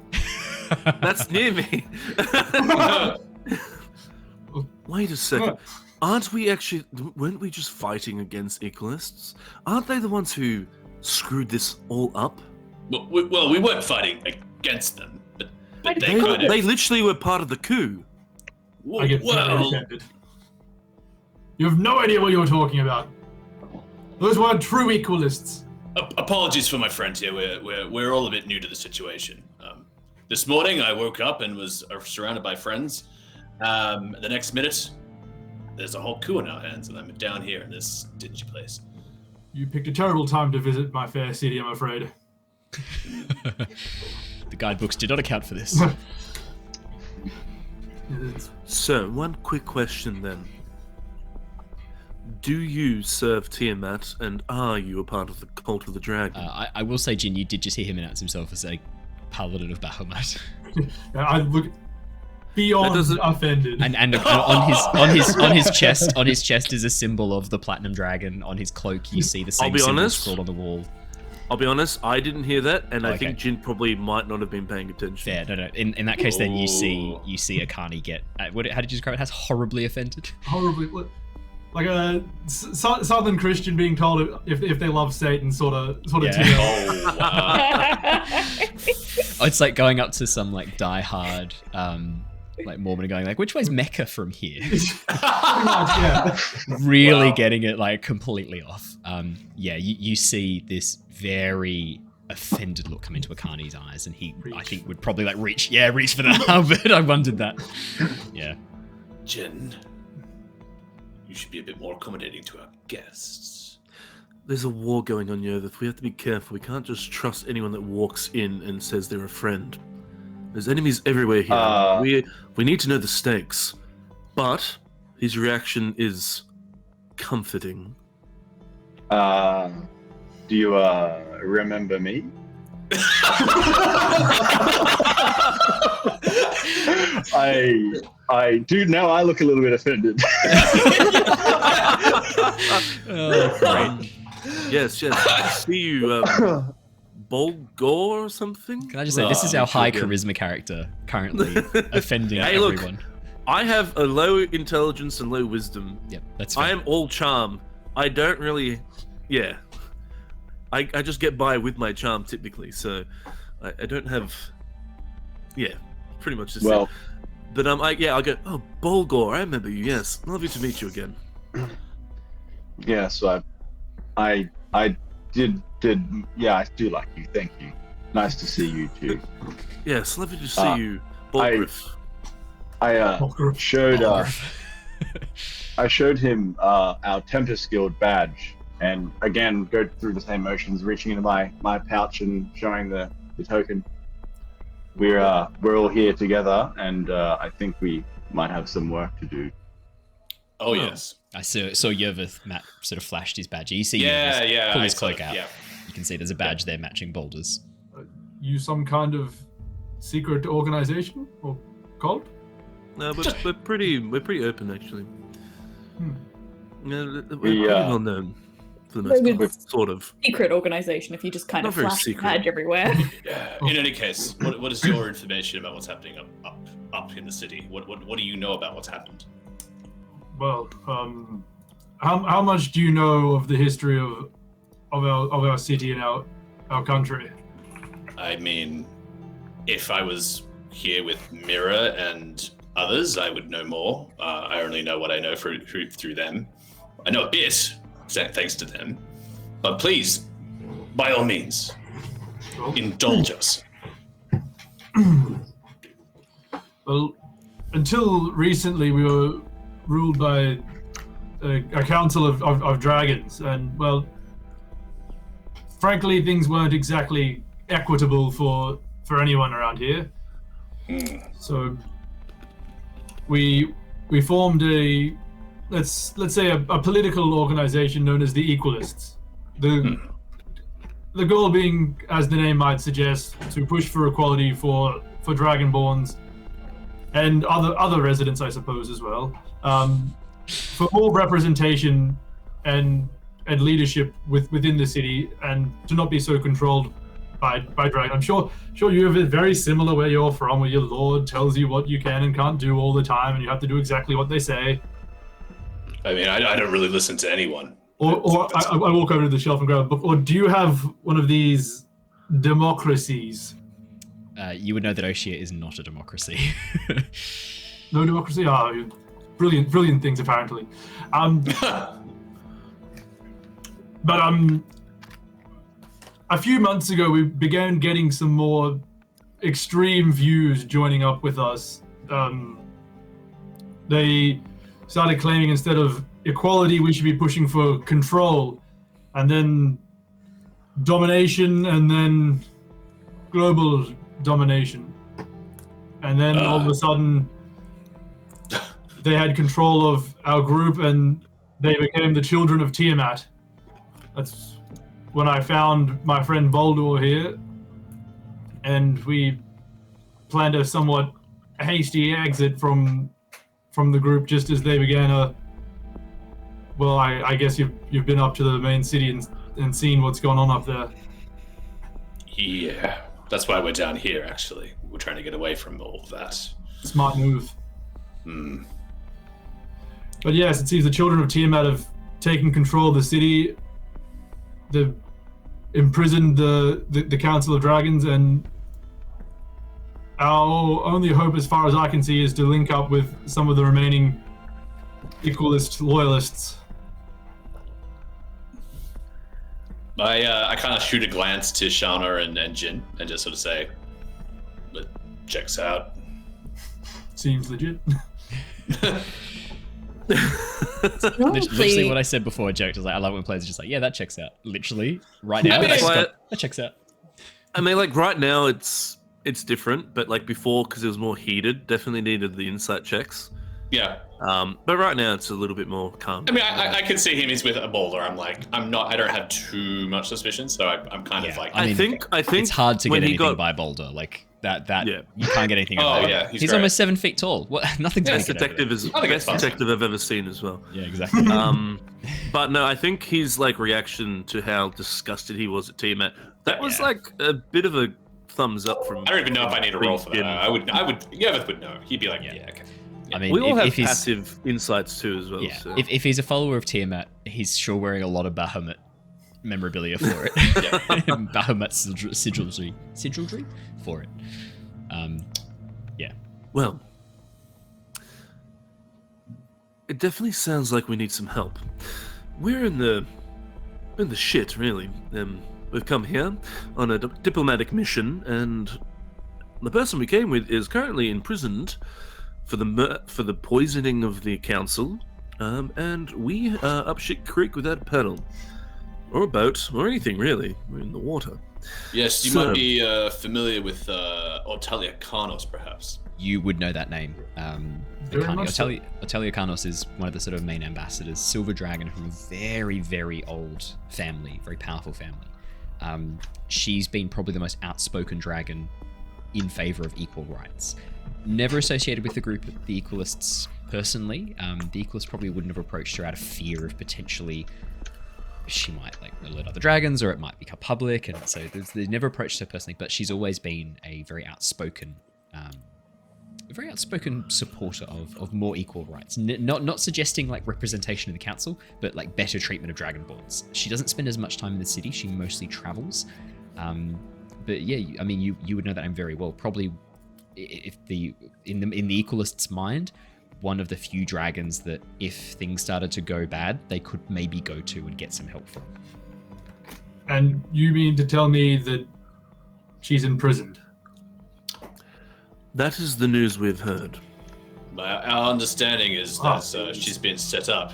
That's near me. Wait a second. Weren't we just fighting against equalists? Aren't they the ones who screwed this all up? Well, we weren't fighting against them, but they literally were part of the coup. I get very offended. You have no idea what you're talking about. Those weren't true equalists. Apologies for my friend here. We're all a bit new to the situation. This morning I woke up and was surrounded by friends. The next minute, there's a whole coup in our hands, and I'm down here in this dingy place. You picked a terrible time to visit my fair city, I'm afraid. The guidebooks did not account for this. So, one quick question then. Do you serve Tiamat, and are you a part of the Cult of the Dragon? I will say, Jin, you did just hear him announce himself as a Paladin of Bahamut. I look beyond offended. And on his chest is a symbol of the Platinum Dragon. On his cloak, you see the same symbol scrawled on the wall. I'll be honest, I didn't hear that, and I think Jin probably might not have been paying attention. Yeah, no. In that case, then you see Ekarni get. How did you describe it? Has horribly offended. Horribly, like a Southern Christian being told if they love Satan, sort of. Yeah. It's like going up to some like die-hard like Mormon and going like, which way's Mecca from here? Pretty much, yeah. Really getting it like completely off. You see this very offended look come into Ekarni's eyes, and he, I think, would probably like reach for the but I wondered that. Yeah. Jin, you should be a bit more accommodating to our guests. There's a war going on, Yervith. We have to be careful. We can't just trust anyone that walks in and says they're a friend. There's enemies everywhere here. We need to know the stakes. But his reaction is comforting. Do you remember me? I do now. I look a little bit offended. Oh, great. Yes. I see you, Boldor or something? Can I just say, this is our high charisma character currently offending everyone. Look, I have a low intelligence and low wisdom. Yep, that's fair. I am all charm. I don't really... Yeah. I just get by with my charm typically, so I don't have... Yeah, pretty much the same. But I'll go, oh, Boldor, I remember you, yes. Lovely to meet you again. Yeah, so I did, I do like you, thank you. Nice to see you too. Yes, lovely to see you, Boldor. I showed him our Tempest Guild badge, and again, go through the same motions, reaching into my pouch and showing the token. We're all here together, and I think we might have some work to do. Oh yes. I saw Yervith. Matt sort of flashed his badge. You see, pull his cloak out. Yeah. You can see there's a badge there matching Boldor's. You some kind of secret organization or cult? No, but we're pretty open actually. We're pretty well known for the most part, sort of. Secret organization if you just kind of flash the badge everywhere. Yeah. In any case, what is your information about what's happening up in the city? What do you know about what's happened? Well, how much do you know of the history of our city and our country? I mean, if I was here with Mira and others, I would know more. I only know what I know through them. I know a bit, thanks to them. But please, by all means, indulge us. Well, until recently, we were ruled by a council of dragons, and well, frankly, things weren't exactly equitable for anyone around here. So we formed a let's say a political organization known as the Equalists. The goal being, as the name might suggest, to push for equality for Dragonborns and other residents, I suppose, as well. For more representation and leadership within the city, and to not be so controlled by dragon. I'm sure you have it very similar where you're from, where your lord tells you what you can and can't do all the time, and you have to do exactly what they say. I mean, I don't really listen to anyone. Or I walk over to the shelf and grab a book. Or do you have one of these democracies? You would know that Oshia is not a democracy. No democracy? Brilliant things, apparently. But a few months ago, we began getting some more extreme views joining up with us. They started claiming instead of equality, we should be pushing for control, and then domination, and then global domination. And then all of a sudden, they had control of our group, and they became the children of Tiamat. That's when I found my friend Boldor here, and we planned a somewhat hasty exit from the group just as they began a... Well, I guess you've been up to the main city and seen what's going on up there. Yeah, that's why we're down here, actually. We're trying to get away from all of that. Smart move. Hmm. But yes, it seems the children of Tiamat have taken control of the city. They've imprisoned the Council of Dragons, and our only hope, as far as I can see, is to link up with some of the remaining equalist loyalists. I kind of shoot a glance to Shana and Jin and just sort of say, "It checks out." Seems legit. Literally what I said before, joked. I was like, I love when players are just like, yeah, that checks out. Literally, right now, that checks out. I mean, like, right now, it's different, but, like, before, because it was more heated, definitely needed the insight checks. Yeah. But right now, it's a little bit more calm. I mean, I can see him. He's with a Boulder. I'm like, I don't have too much suspicion, so I'm kind of like... I think it's hard to get anything by Boulder. Like, that you can't get anything. He's almost 7 feet tall. What? Nothing's best detective is the best detective I've ever seen as well. Yeah, exactly. But no, I think his like reaction to how disgusted he was at Tiamat, that was like a bit of a thumbs up from. I don't even know if I need a roll for that. I would. Yervith would know. He'd be like, yeah, okay. I mean, we all have passive insights too as well. Yeah. So. If he's a follower of Tiamat, he's sure wearing a lot of Bahamut memorabilia for it. Bahamut sigildry for it. Yeah. Well, it definitely sounds like we need some help. We're in the shit, really. We've come here on a diplomatic mission, and the person we came with is currently imprisoned for the poisoning of the council, and we are up shit creek without a paddle. Or a boat, or anything really. We're in the water. Yes, you might be familiar with Otelia Karnos, perhaps. You would know that name. Otelia Karnos is one of the sort of main ambassadors. Silver Dragon from a very, very old family, very powerful family. She's been probably the most outspoken dragon in favor of equal rights. Never associated with the group of the Equalists personally. The Equalists probably wouldn't have approached her out of fear of potentially... she might like alert other dragons, or it might become public, and so they never approached her personally. But she's always been a very outspoken supporter of more equal rights. Not suggesting like representation of the council, but like better treatment of dragonborns. She doesn't spend as much time in the city. She mostly travels. But yeah, I mean, you would know that name very well. Probably, if in the Equalists' mind, one of the few dragons that if things started to go bad, they could maybe go to and get some help from. And you mean to tell me that she's imprisoned? That is the news we've heard. Our understanding is that she's been set up.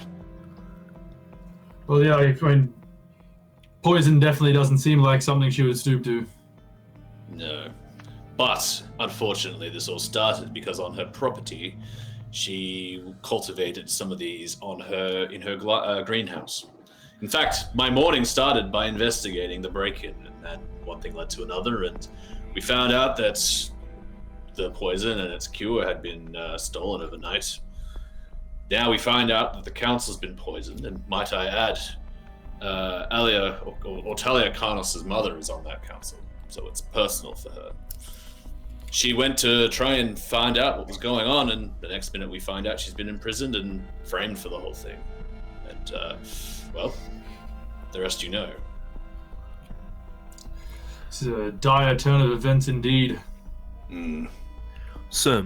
Well, yeah, I mean, poison definitely doesn't seem like something she would stoop to. No. But, unfortunately, this all started because on her property, she cultivated some of these in her greenhouse. In fact, my morning started by investigating the break-in, and then one thing led to another, and we found out that the poison and its cure had been stolen overnight. Now we find out that the council's been poisoned, and might I add, Otelia Karnos' mother is on that council, so it's personal for her. She went to try and find out what was going on, and the next minute we find out she's been imprisoned and framed for the whole thing. And, well, the rest you know. This is a dire turn of events indeed. So,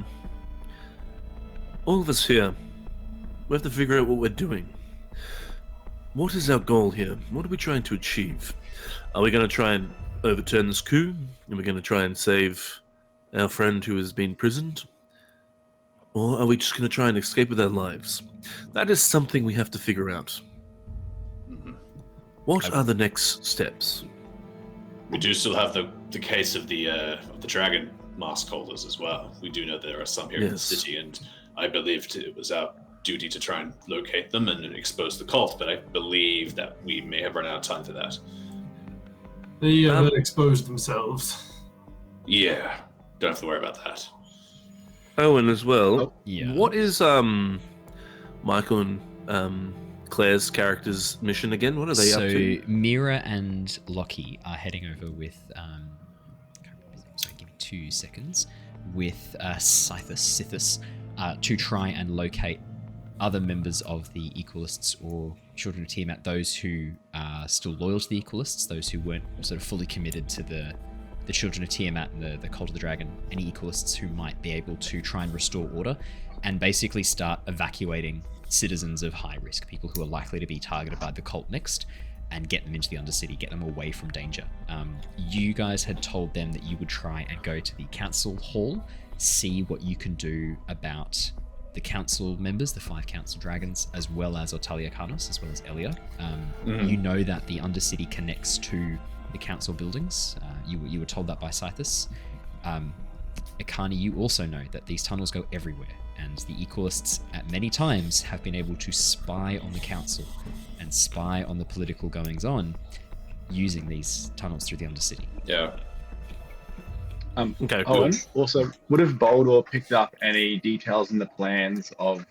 all of us here, we have to figure out what we're doing. What is our goal here? What are we trying to achieve? Are we going to try and overturn this coup? Are we going to try and save our friend who has been imprisoned? Or are we just going to try and escape with our lives? That is something we have to figure out. What are the next steps? We do still have the case of the dragon mask holders as well. We do know there are some here in the city, and I believed it was our duty to try and locate them and expose the cult, but I believe that we may have run out of time for that. They exposed themselves. Yeah, don't have to worry about that. Owen as well. Yeah. What is Michael and Claire's character's mission again? What are they up to? So Mira and Lockie are heading over with sorry, give me 2 seconds. With Sithis to try and locate other members of the Equalists or Children of Tiamat, those who are still loyal to the Equalists, those who weren't sort of fully committed to the Children of Tiamat and the Cult of the Dragon, any Equalists who might be able to try and restore order and basically start evacuating citizens of high risk, people who are likely to be targeted by the cult next, and get them into the Undercity, get them away from danger. You guys had told them that you would try and go to the council hall, see what you can do about the council members, the 5 council dragons, as well as Otalia Karnos, as well as Elia. You know that the Undercity connects to the council buildings. You were told that by Sithis. Ekarni, you also know that these tunnels go everywhere, and the Equalists at many times have been able to spy on the council and spy on the political goings-on using these tunnels through the Undercity. Yeah. Okay, Owen, also, would have Boldor picked up any details in the plans of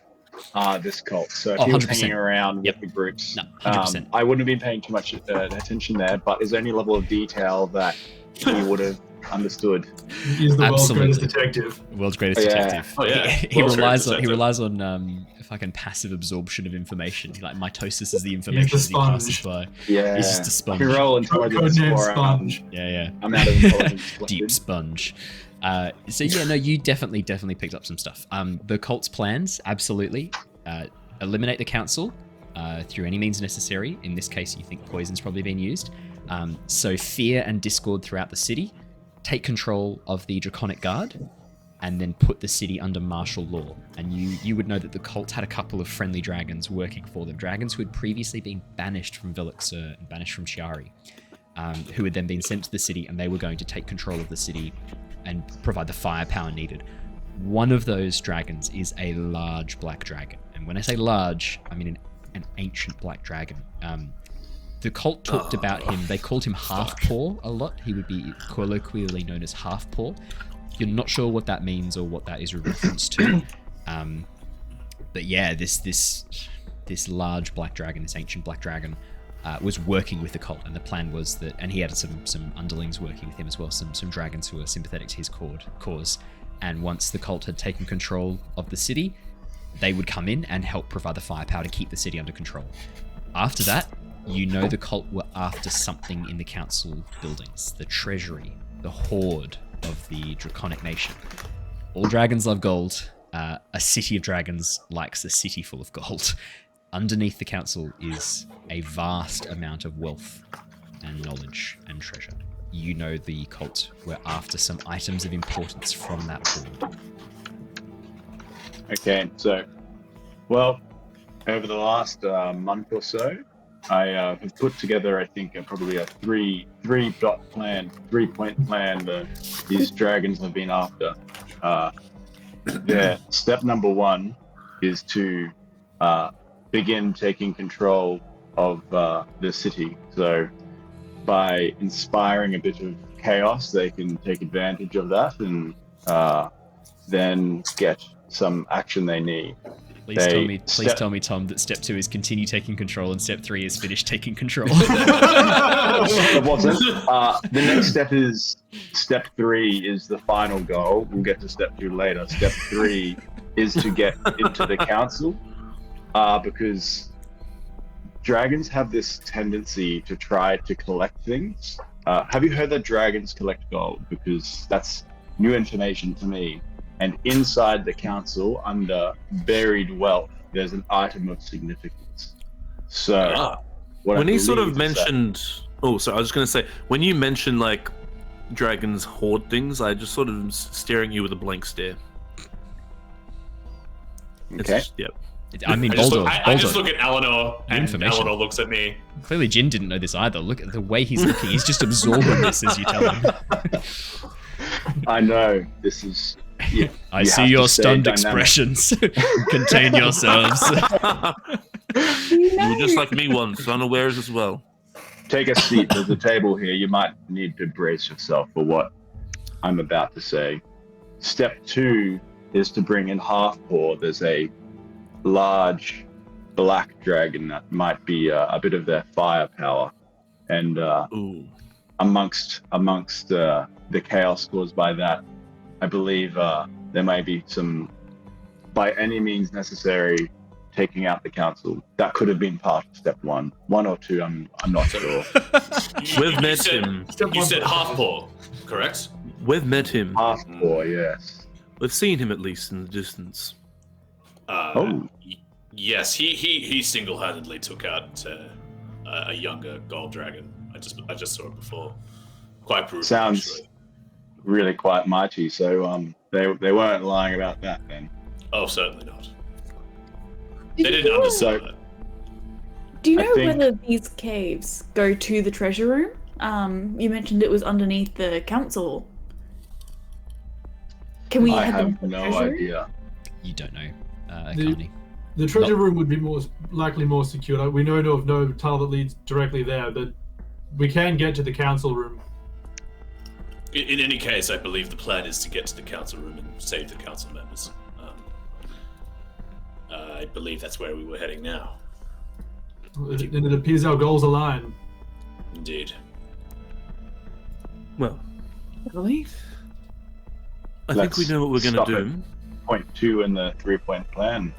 this cult? So if he was 100%. hanging around with the groups, No, 100%. I wouldn't have been paying too much attention there, but is there any level of detail that he would have understood? He's the world's Absolutely. greatest detective. World's greatest detective. Oh, yeah. He World's relies greatest on detective. fucking passive absorption of information. Like mitosis is the information He's as the he passes sponge. by. Yeah. He's just a sponge. I can roll intelligence Codename for sponge. Yeah. I'm out of intelligence. Deep sponge. So yeah, no, you definitely picked up some stuff. The cult's plans, absolutely. Eliminate the council through any means necessary. In this case, you think poison's probably been used. So fear and discord throughout the city. Take control of the Draconic Guard, and then put the city under martial law. And you would know that the cult had a couple of friendly dragons working for them. Dragons who had previously been banished from Velixur and banished from Shiari, who had then been sent to the city, and they were going to take control of the city and provide the firepower needed. One of those dragons is a large black dragon. And when I say large, I mean an ancient black dragon. The cult talked about him. They called him Half-Paw a lot. He would be colloquially known as Half-Paw. You're not sure what that means or what that is a reference to. But yeah, this large black dragon, this ancient black dragon, was working with the cult, and the plan was that, and he had some underlings working with him as well, some dragons who were sympathetic to his cause. And once the cult had taken control of the city, they would come in and help provide the firepower to keep the city under control. After that, you know the cult were after something in the council buildings, the treasury, the hoard of the Draconic Nation. All dragons love gold. A city of dragons likes a city full of gold. Underneath the council is a vast amount of wealth and knowledge and treasure. You know the cult were after some items of importance from that hoard. Okay, so, well, over the last month or so, I have put together, I think, probably a three-point plan that these dragons have been after. Step number 1 is to begin taking control of the city. So by inspiring a bit of chaos, they can take advantage of that and then get some action they need. Please tell me, Tom, that step 2 is continue taking control and step 3 is finish taking control. It wasn't. The next step is step 3 is the final goal. We'll get to step 2 later. Step 3 is to get into the council, because dragons have this tendency to try to collect things. Have you heard that dragons collect gold? Because that's new information to me. And inside the council, under buried wealth, there's an item of significance. So When he sort of mentioned, oh, sorry, I was just gonna say, when you mentioned like dragons hoard things, I just sort of am staring at you with a blank stare. Okay. Yep. I mean, I just look at Eleanor, and information. Eleanor looks at me. Clearly, Jin didn't know this either. Look at the way he's looking. He's just absorbing this as you tell him. I know this is. Yeah, I see your stunned expressions. Contain yourselves. You were just like me once, unawares as well. Take a seat. There's a table here. You might need to brace yourself for what I'm about to say. Step 2 is to bring in half-paw. There's a large black dragon that might be a bit of their firepower, and amongst the chaos caused by that, I believe there may be some, by any means necessary, taking out the council. That could have been part of step 1 or 2. I'm not sure. We've met him. You said half-paw, correct? We've met him. Half-paw, yes. We've seen him at least in the distance. Yes, he single-handedly took out a younger gold dragon. I just saw it before. Quite brutal. Sounds actually. Really quite mighty. So they weren't lying about that then. Oh, certainly not. They didn't understand it. Do you know whether these caves go to the treasure room? You mentioned it was underneath the council. Can we head them to the treasure room? idea. You don't know, Ekarni. The treasure room would be likely more secure. Like, we know of no tunnel that leads directly there, but we can get to the council room. In any case, I believe the plan is to get to the council room and save the council members. I believe that's where we were heading now. And it appears our goals align. Indeed. Well, really? I think we know what we're going to do. Point 2 in the 3-point plan.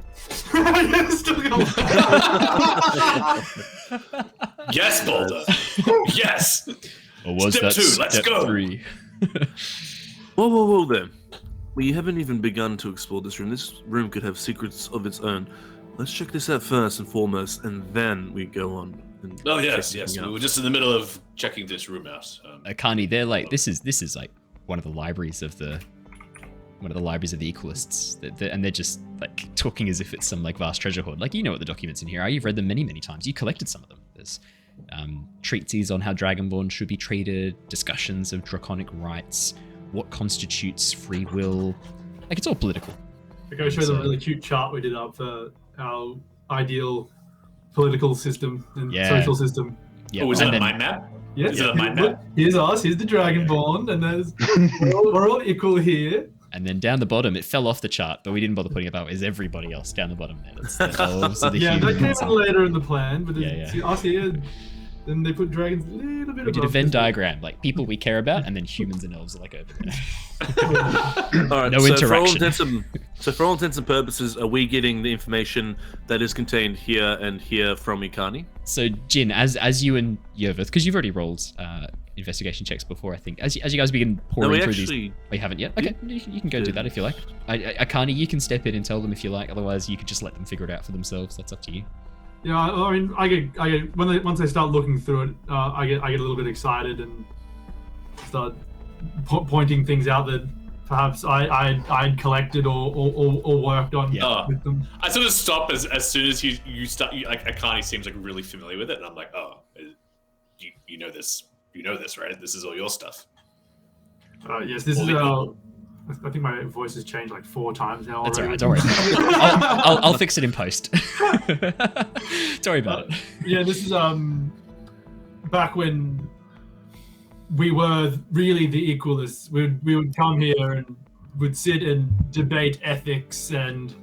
Yes, Boulder. Yes. Or was Step that 2, let's step go. 3? Whoa there. We haven't even begun to explore this room. This room could have secrets of its own. Let's check this out first and foremost, and then we go on. And Oh yes. We were just in the middle of checking this room out. Ekarni, they're like, this is like one of the libraries of the Equalists, and they're just like talking as if it's some like vast treasure hoard. Like, you know what the documents in here are. You've read them many times. You collected some of them. There's treatises on how Dragonborn should be treated, discussions of draconic rights, what constitutes free will. Like, it's all political. I go show them a really cute chart we did up for our ideal political system and social system. Yeah. Oh, is that a mind map? Yeah. Is it a mind map? Here's us. Here's the Dragonborn, and there's we're all equal here. And then down the bottom, it fell off the chart, but we didn't bother putting it up. Is everybody else down the bottom there? That's the elves and the that came humans. in later in the plan, but Yeah. us here. Then they put dragons a little bit We did a above Venn this. diagram, like people we care about, and then humans and elves are like over there. All right, No interaction. So for all intents and purposes, are we getting the information that is contained here and here from Ekarni? So Jin, as you and Yervith, because you've already rolled investigation checks before, I think. As you guys begin pouring through these, oh, you haven't yet. Okay, you can go do that if you like. Ekarni, you can step in and tell them if you like. Otherwise, you could just let them figure it out for themselves. That's up to you. Yeah, I mean, I get once they start looking through it, I get a little bit excited and start pointing things out that perhaps I'd collected or worked on with them. I sort of stop as soon as you start. Like, Ekarni seems like really familiar with it, and I'm like, oh, you know this, right? This is all your stuff. Yes, this is our. I think my voice has changed like 4 times now. That's already. alright, don't worry. I'll fix it in post. Don't worry about it. Yeah, this is back when we were really the Equalists. We would come here and would sit and debate ethics and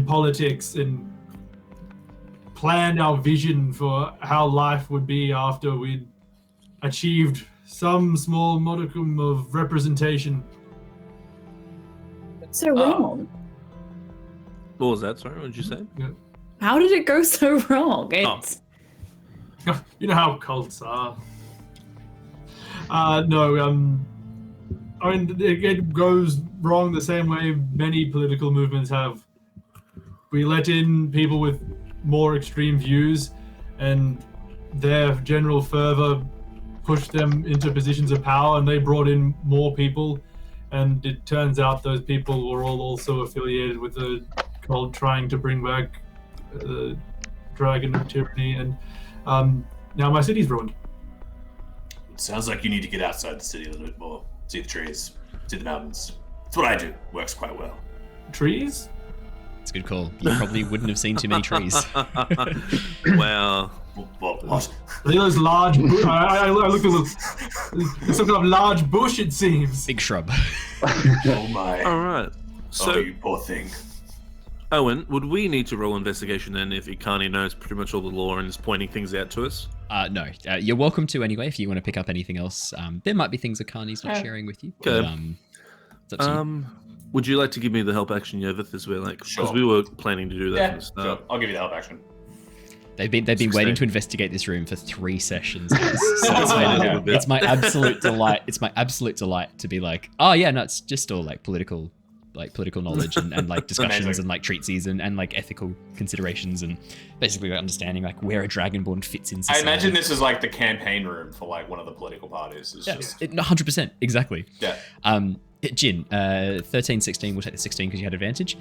politics and plan our vision for how life would be after we'd achieved some small modicum of representation. So wrong. What was that? Sorry, what did you say? Yeah. How did it go so wrong? It's You know how cults are. No, I mean, it goes wrong the same way many political movements have. We let in people with more extreme views, and their general fervor pushed them into positions of power, and they brought in more people. And it turns out those people were all also affiliated with the cult trying to bring back the Dragon of Tyranny, and now my city's ruined. It sounds like you need to get outside the city a little bit more. See the trees, see the mountains. That's what I do. Works quite well. Trees? It's a good call. You probably wouldn't have seen too many trees. Wow. What? Are they those large I looked at it's some kind of large bush, it seems. Big shrub. Oh my. All right. So, you poor thing. Owen, would we need to roll investigation then if Ekarni knows pretty much all the lore and is pointing things out to us? No. You're welcome to anyway if you want to pick up anything else. There might be things Ekarni's not sharing with you. Okay. But, it's up to you. Would you like to give me the help action, Yervith, as we're like, because Sure. we were planning to do that from the start. Sure. I'll give you the help action. They've been waiting to investigate this room for 3 sessions. So it's my absolute delight. It's my absolute delight to be like, oh yeah, no, it's just all like political knowledge and like discussions and like treatises and like ethical considerations and basically like understanding like where a Dragonborn fits in society. I imagine this is like the campaign room for like one of the political parties. It's just 100%, exactly. Yeah. Jin, 13, 16, we'll take the 16 because you had advantage.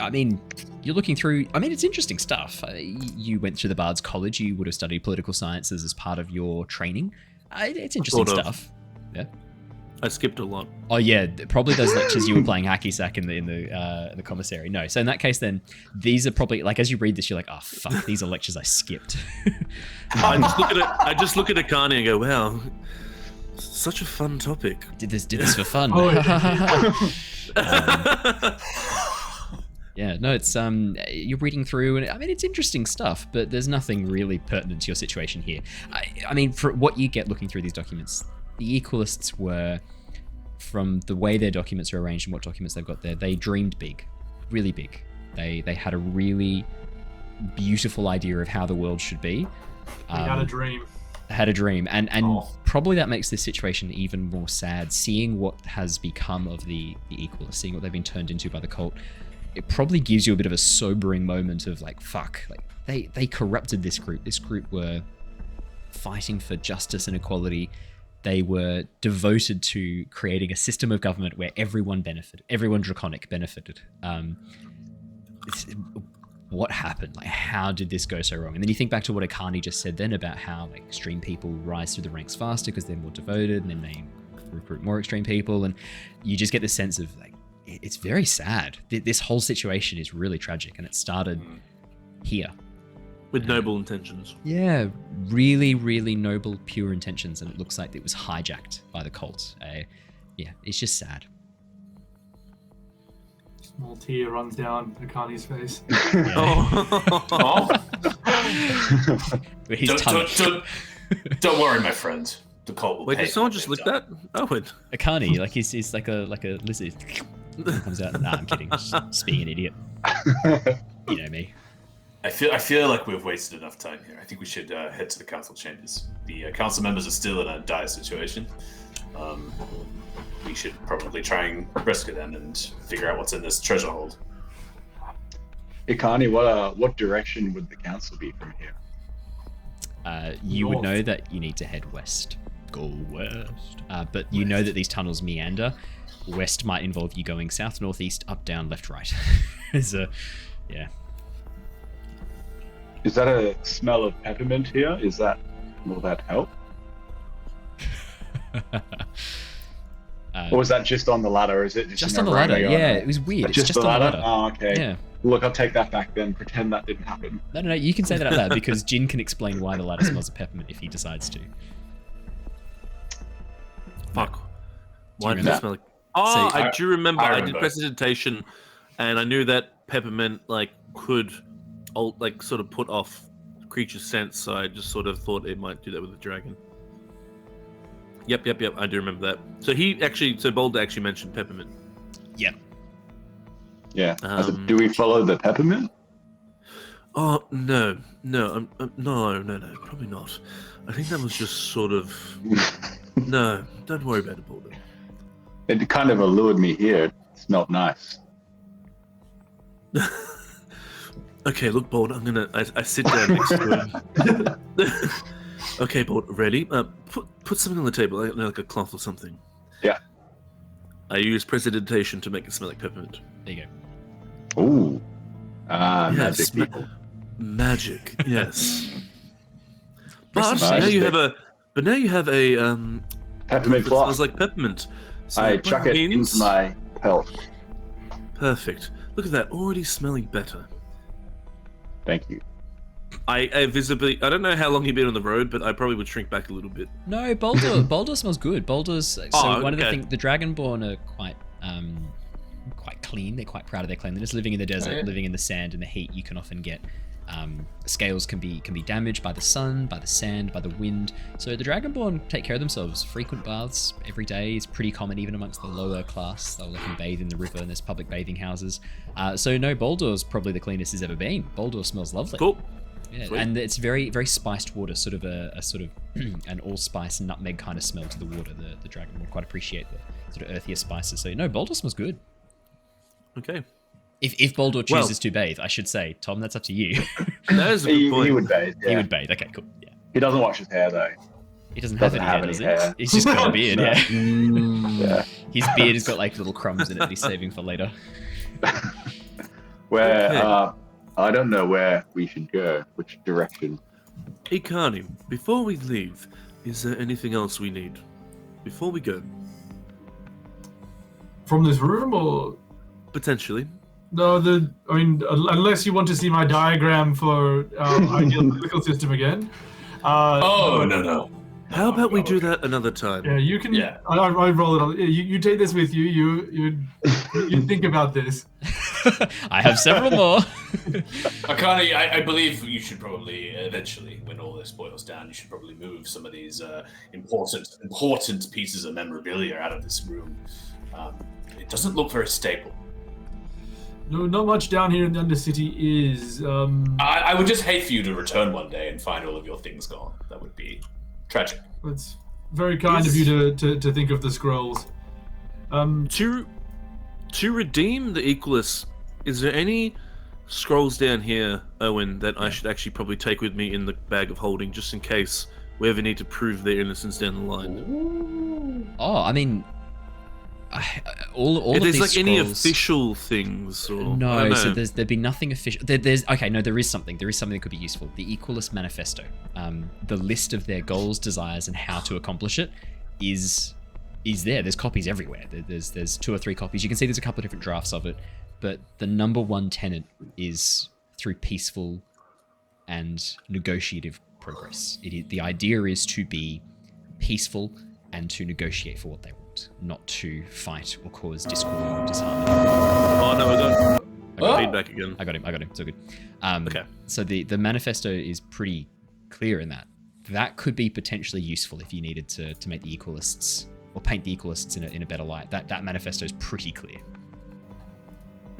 I mean, you're looking through, I mean, it's interesting stuff. You went through the Bard's College, you would have studied political sciences as part of your training. It's interesting stuff. Yeah. I skipped a lot. Oh yeah, probably those lectures you were playing hacky sack in the commissary. No, so in that case, then these are probably like as you read this, you're like, oh fuck, these are lectures I skipped. I just look at Ekarni and go, wow, such a fun topic. Did this for fun. Yeah, no, it's you're reading through, and I mean it's interesting stuff, but there's nothing really pertinent to your situation here. I mean, for what you get looking through these documents, the Equalists were, from the way their documents are arranged and what documents they've got there, they dreamed big, really big. They had a really beautiful idea of how the world should be. They had a dream. Had a dream, and probably that makes this situation even more sad. Seeing what has become of the Equalists, seeing what they've been turned into by the cult, it probably gives you a bit of a sobering moment of like, fuck, like they corrupted this group. This group were fighting for justice and equality. They were devoted to creating a system of government where everyone benefited, everyone draconic benefited. What happened? Like, how did this go so wrong? And then you think back to what Ekarni just said then about how like extreme people rise through the ranks faster because they're more devoted, and then they recruit more extreme people, and you just get the sense of like, it's very sad. This whole situation is really tragic, and it started here. With noble intentions. Yeah, really, really noble, pure intentions, and it looks like it was hijacked by the cult. Yeah, it's just sad. Small tear runs down Ekarni's face. Don't worry, my friend. The cult will Wait, pay did someone just lick that? Owen. Ekarni, like he's like a lizard. Comes out. Nah, I'm kidding. Just being an idiot. You know me. I feel like we've wasted enough time here. I think we should head to the council chambers. The council members are still in a dire situation. We should probably try and rescue them and figure out what's in this treasure hold. Ekarni, what direction would the council be from here? You would know that you need to head west. Go west. But you know that these tunnels meander. West might involve you going south, northeast, up, down, left, right. Yeah. Is that a smell of peppermint here? Will that help? Or was that just on the ladder? Or is it just on the ladder? Yeah, it was weird. Just the ladder? Oh, okay. Yeah. Look, I'll take that back then. Pretend that didn't happen. No, you can say that out loud because Jin can explain why the ladder smells of peppermint if he decides to. Fuck. Why does it smell like... Oh, I do remember. I did prestidigitation, and I knew that peppermint could sort of put off creatures' sense, so I just sort of thought it might do that with the dragon. Yep. I do remember that. So Boldor actually mentioned peppermint. Yeah. Yeah. Do we follow the peppermint? Oh no, probably not. I think that was just sort of. No, don't worry about it, Boldor. It kind of allured me here. It smelled nice. Okay, look, Bold. I sit down next to him. Okay, but ready? Put something on the table, like a cloth or something. Yeah. I use prestidigitation to make it smell like peppermint. There you go. Ooh. Yes, magic people. Magic, yes. But now you have a peppermint that cloth. smells like peppermint. So I that chuck it means- into my pelt. Perfect. Look at that, already smelling better. Thank you. I visibly, I don't know how long you've been on the road, but I probably would shrink back a little bit. No, Boldor smells good. Boldor's one of the okay. things, the Dragonborn are quite clean. They're quite proud of their cleanliness. Living in the desert, living in the sand and the heat, you can often get scales can be damaged by the sun, by the sand, by the wind. So the Dragonborn take care of themselves. Frequent baths every day is pretty common, even amongst the lower class. They'll let them bathe in the river, and there's public bathing houses. So no, Boldor's probably the cleanest it's ever been. Boldor smells lovely. Cool. Yeah, Sweet. and it's very, very spiced water, sort of a sort of an allspice nutmeg kind of smell to the water. The dragon would quite appreciate the sort of earthier spices. So no, Boldor smells good. Okay. If Boldor chooses to bathe, I should say, Tom, that's up to you. That is a good point. He would bathe. Yeah. He would bathe. Okay, cool. Yeah. He doesn't wash his hair though. He doesn't have any hair, does he? hair. He's just got a beard. Yeah. Yeah. His beard has got like little crumbs in it that he's saving for later. Where Okay. I don't know where we should go. Which direction? Ekarni, before we leave, is there anything else we need? Before we go, From this room, or potentially. no? I mean, unless you want to see my diagram for ideal political system again. Oh, no. How about we do that another time? Yeah, you can. Yeah. I roll it on. You take this with you. You think about this. I have several more. Ekarni, I believe you should probably eventually, when all this boils down, you should probably move some of these important pieces of memorabilia out of this room. It doesn't look very stable. No, not much down here in the Undercity is. I would just hate for you to return one day and find all of your things gone. That would be tragic. It's very kind of you to think of the scrolls. To redeem the Equalist, is there any scrolls down here, Owen, that I should actually probably take with me in the bag of holding, just in case we ever need to prove their innocence down the line? Oh, I mean, all if of there's these like any scrolls- official things, or I No, don't so know. there'd be nothing official. There is something. There is something that could be useful. The Equalist Manifesto, the list of their goals, desires, and how to accomplish it, is there. There's copies everywhere. There's 2 or 3 copies. You can see there's a couple of different drafts of it, but the number one tenet is through peaceful and negotiative progress. The idea is to be peaceful and to negotiate for what they want, not to fight or cause discord or disharmony. Oh no, I got Okay. feedback again. I got him. It's all good. Okay. So the manifesto is pretty clear in that. That could be potentially useful if you needed to make the Equalists or paint the Equalists in a better light. That manifesto is pretty clear.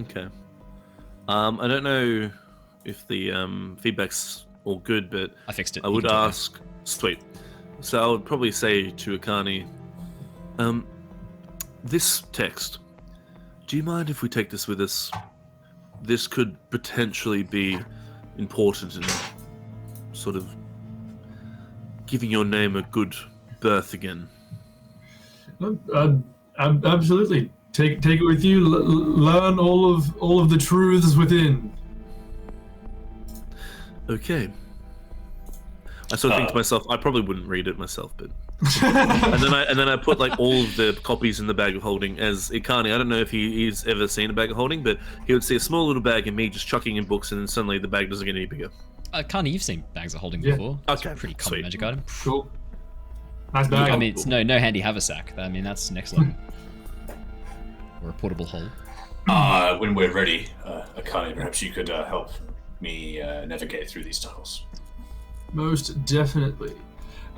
Okay. I don't know if the feedback's all good, but I fixed it. I You would can take that. ask. Sweet. So I would probably say to Ekarni, this text. Do you mind if we take this with us? This could potentially be important in sort of giving your name a good birth again. Absolutely. Take it with you. Learn all of the truths within. Okay. I sort of think to myself, I probably wouldn't read it myself, but and then I put like all of the copies in the bag of holding. As Ekarni, I don't know if he's ever seen a bag of holding, but he would see a small little bag and me just chucking in books, and then suddenly the bag doesn't get any bigger. Carney, you've seen bags of holding Yeah. before. It's Okay, a pretty common sweet. magic item. Cool. Nice bag. I mean, it's no handy haversack. I mean, that's next level. Or a portable hole. When we're ready, Ekarni, perhaps you could help me navigate through these tunnels. Most definitely.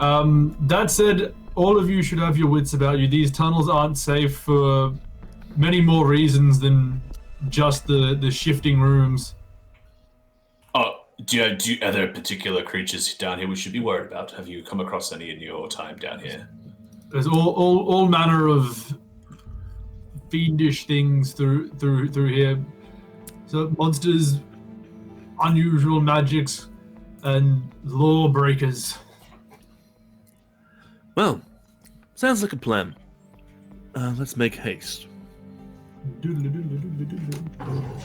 That said, all of you should have your wits about you. These tunnels aren't safe for many more reasons than just the shifting rooms. Oh, are there particular creatures down here we should be worried about? Have you come across any in your time down here? There's all manner of fiendish things through here. So monsters, unusual magics, and law breakers. Well, sounds like a plan. Let's make haste.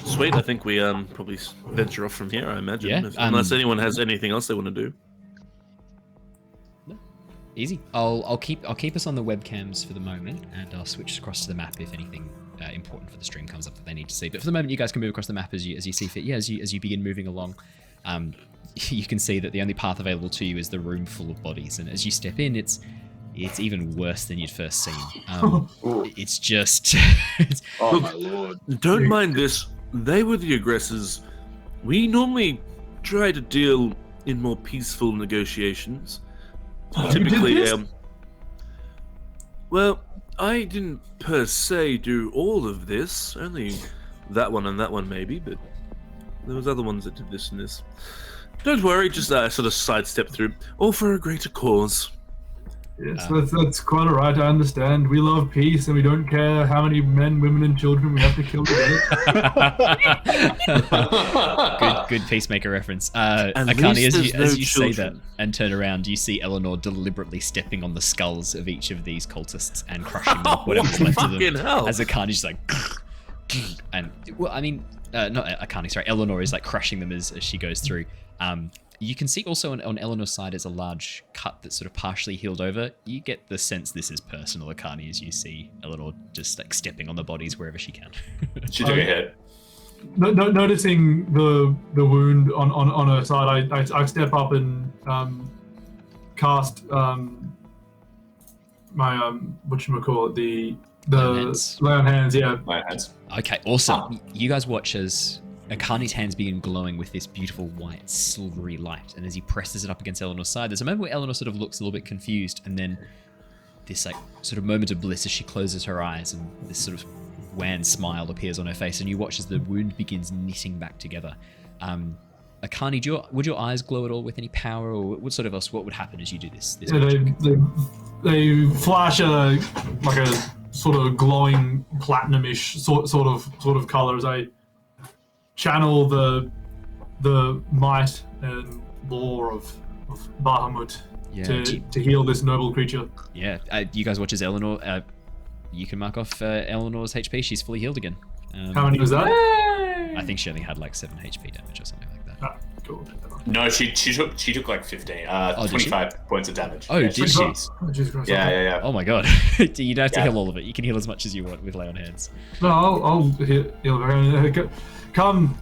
Sweet, I think we probably venture off from here, I imagine. Yeah, Unless anyone has anything else they want to do. Easy. I'll keep us on the webcams for the moment, and I'll switch across to the map if anything important for the stream comes up that they need to see. But for the moment, you guys can move across the map as you see fit. Yeah, as you begin moving along, you can see that the only path available to you is the room full of bodies, and as you step in, it's even worse than you'd first seen. It's just... Oh my lord. Don't mind this. They were the aggressors. We normally try to deal in more peaceful negotiations. Typically, well, I didn't per se do all of this. Only that one and that one maybe, but there was other ones that did this and this. Don't worry, just sort of sidestep through. All for a greater cause. Yes, that's quite alright, I understand. We love peace and we don't care how many men, women and children we have to kill together. Good peacemaker reference. Ekarni, as you say that and turn around, you see Eleanor deliberately stepping on the skulls of each of these cultists and crushing them, whatever's left of them. Hell. As Ekarni's just like... and, well, I mean, not Ekarni, sorry, Eleanor is like crushing them as she goes through. You can see also on Eleanor's side is a large cut that's sort of partially healed over. You get the sense this is personal, Ekarni, as you see Eleanor just like stepping on the bodies wherever she can. She took a hit. Noticing the wound on her side, I step up and cast my whatchamacallit, the lay on hands, yeah. Lay on hands. Okay, awesome. You guys watch as Ekarni's hands begin glowing with this beautiful white silvery light, and as he presses it up against Eleanor's side, there's a moment where Eleanor sort of looks a little bit confused, and then this like sort of moment of bliss as she closes her eyes, and this sort of wan smile appears on her face, and you watch as the wound begins knitting back together. Ekarni, would your eyes glow at all with any power, or what sort of else? What would happen as you do this? Yeah, they flash like a sort of glowing platinum-ish sort of color as I channel the might and lore of Bahamut to heal this noble creature. Yeah, you guys watch as Eleanor. You can mark off Eleanor's HP. She's fully healed again. How many was that? I think she only had like 7 HP damage or something like that. Ah, cool. No, she took like 15, 25 points of damage. Oh, yeah, did she? Yeah. Oh my god. You don't have to heal all of it. You can heal as much as you want with lay on hands. No, I'll heal her. Come,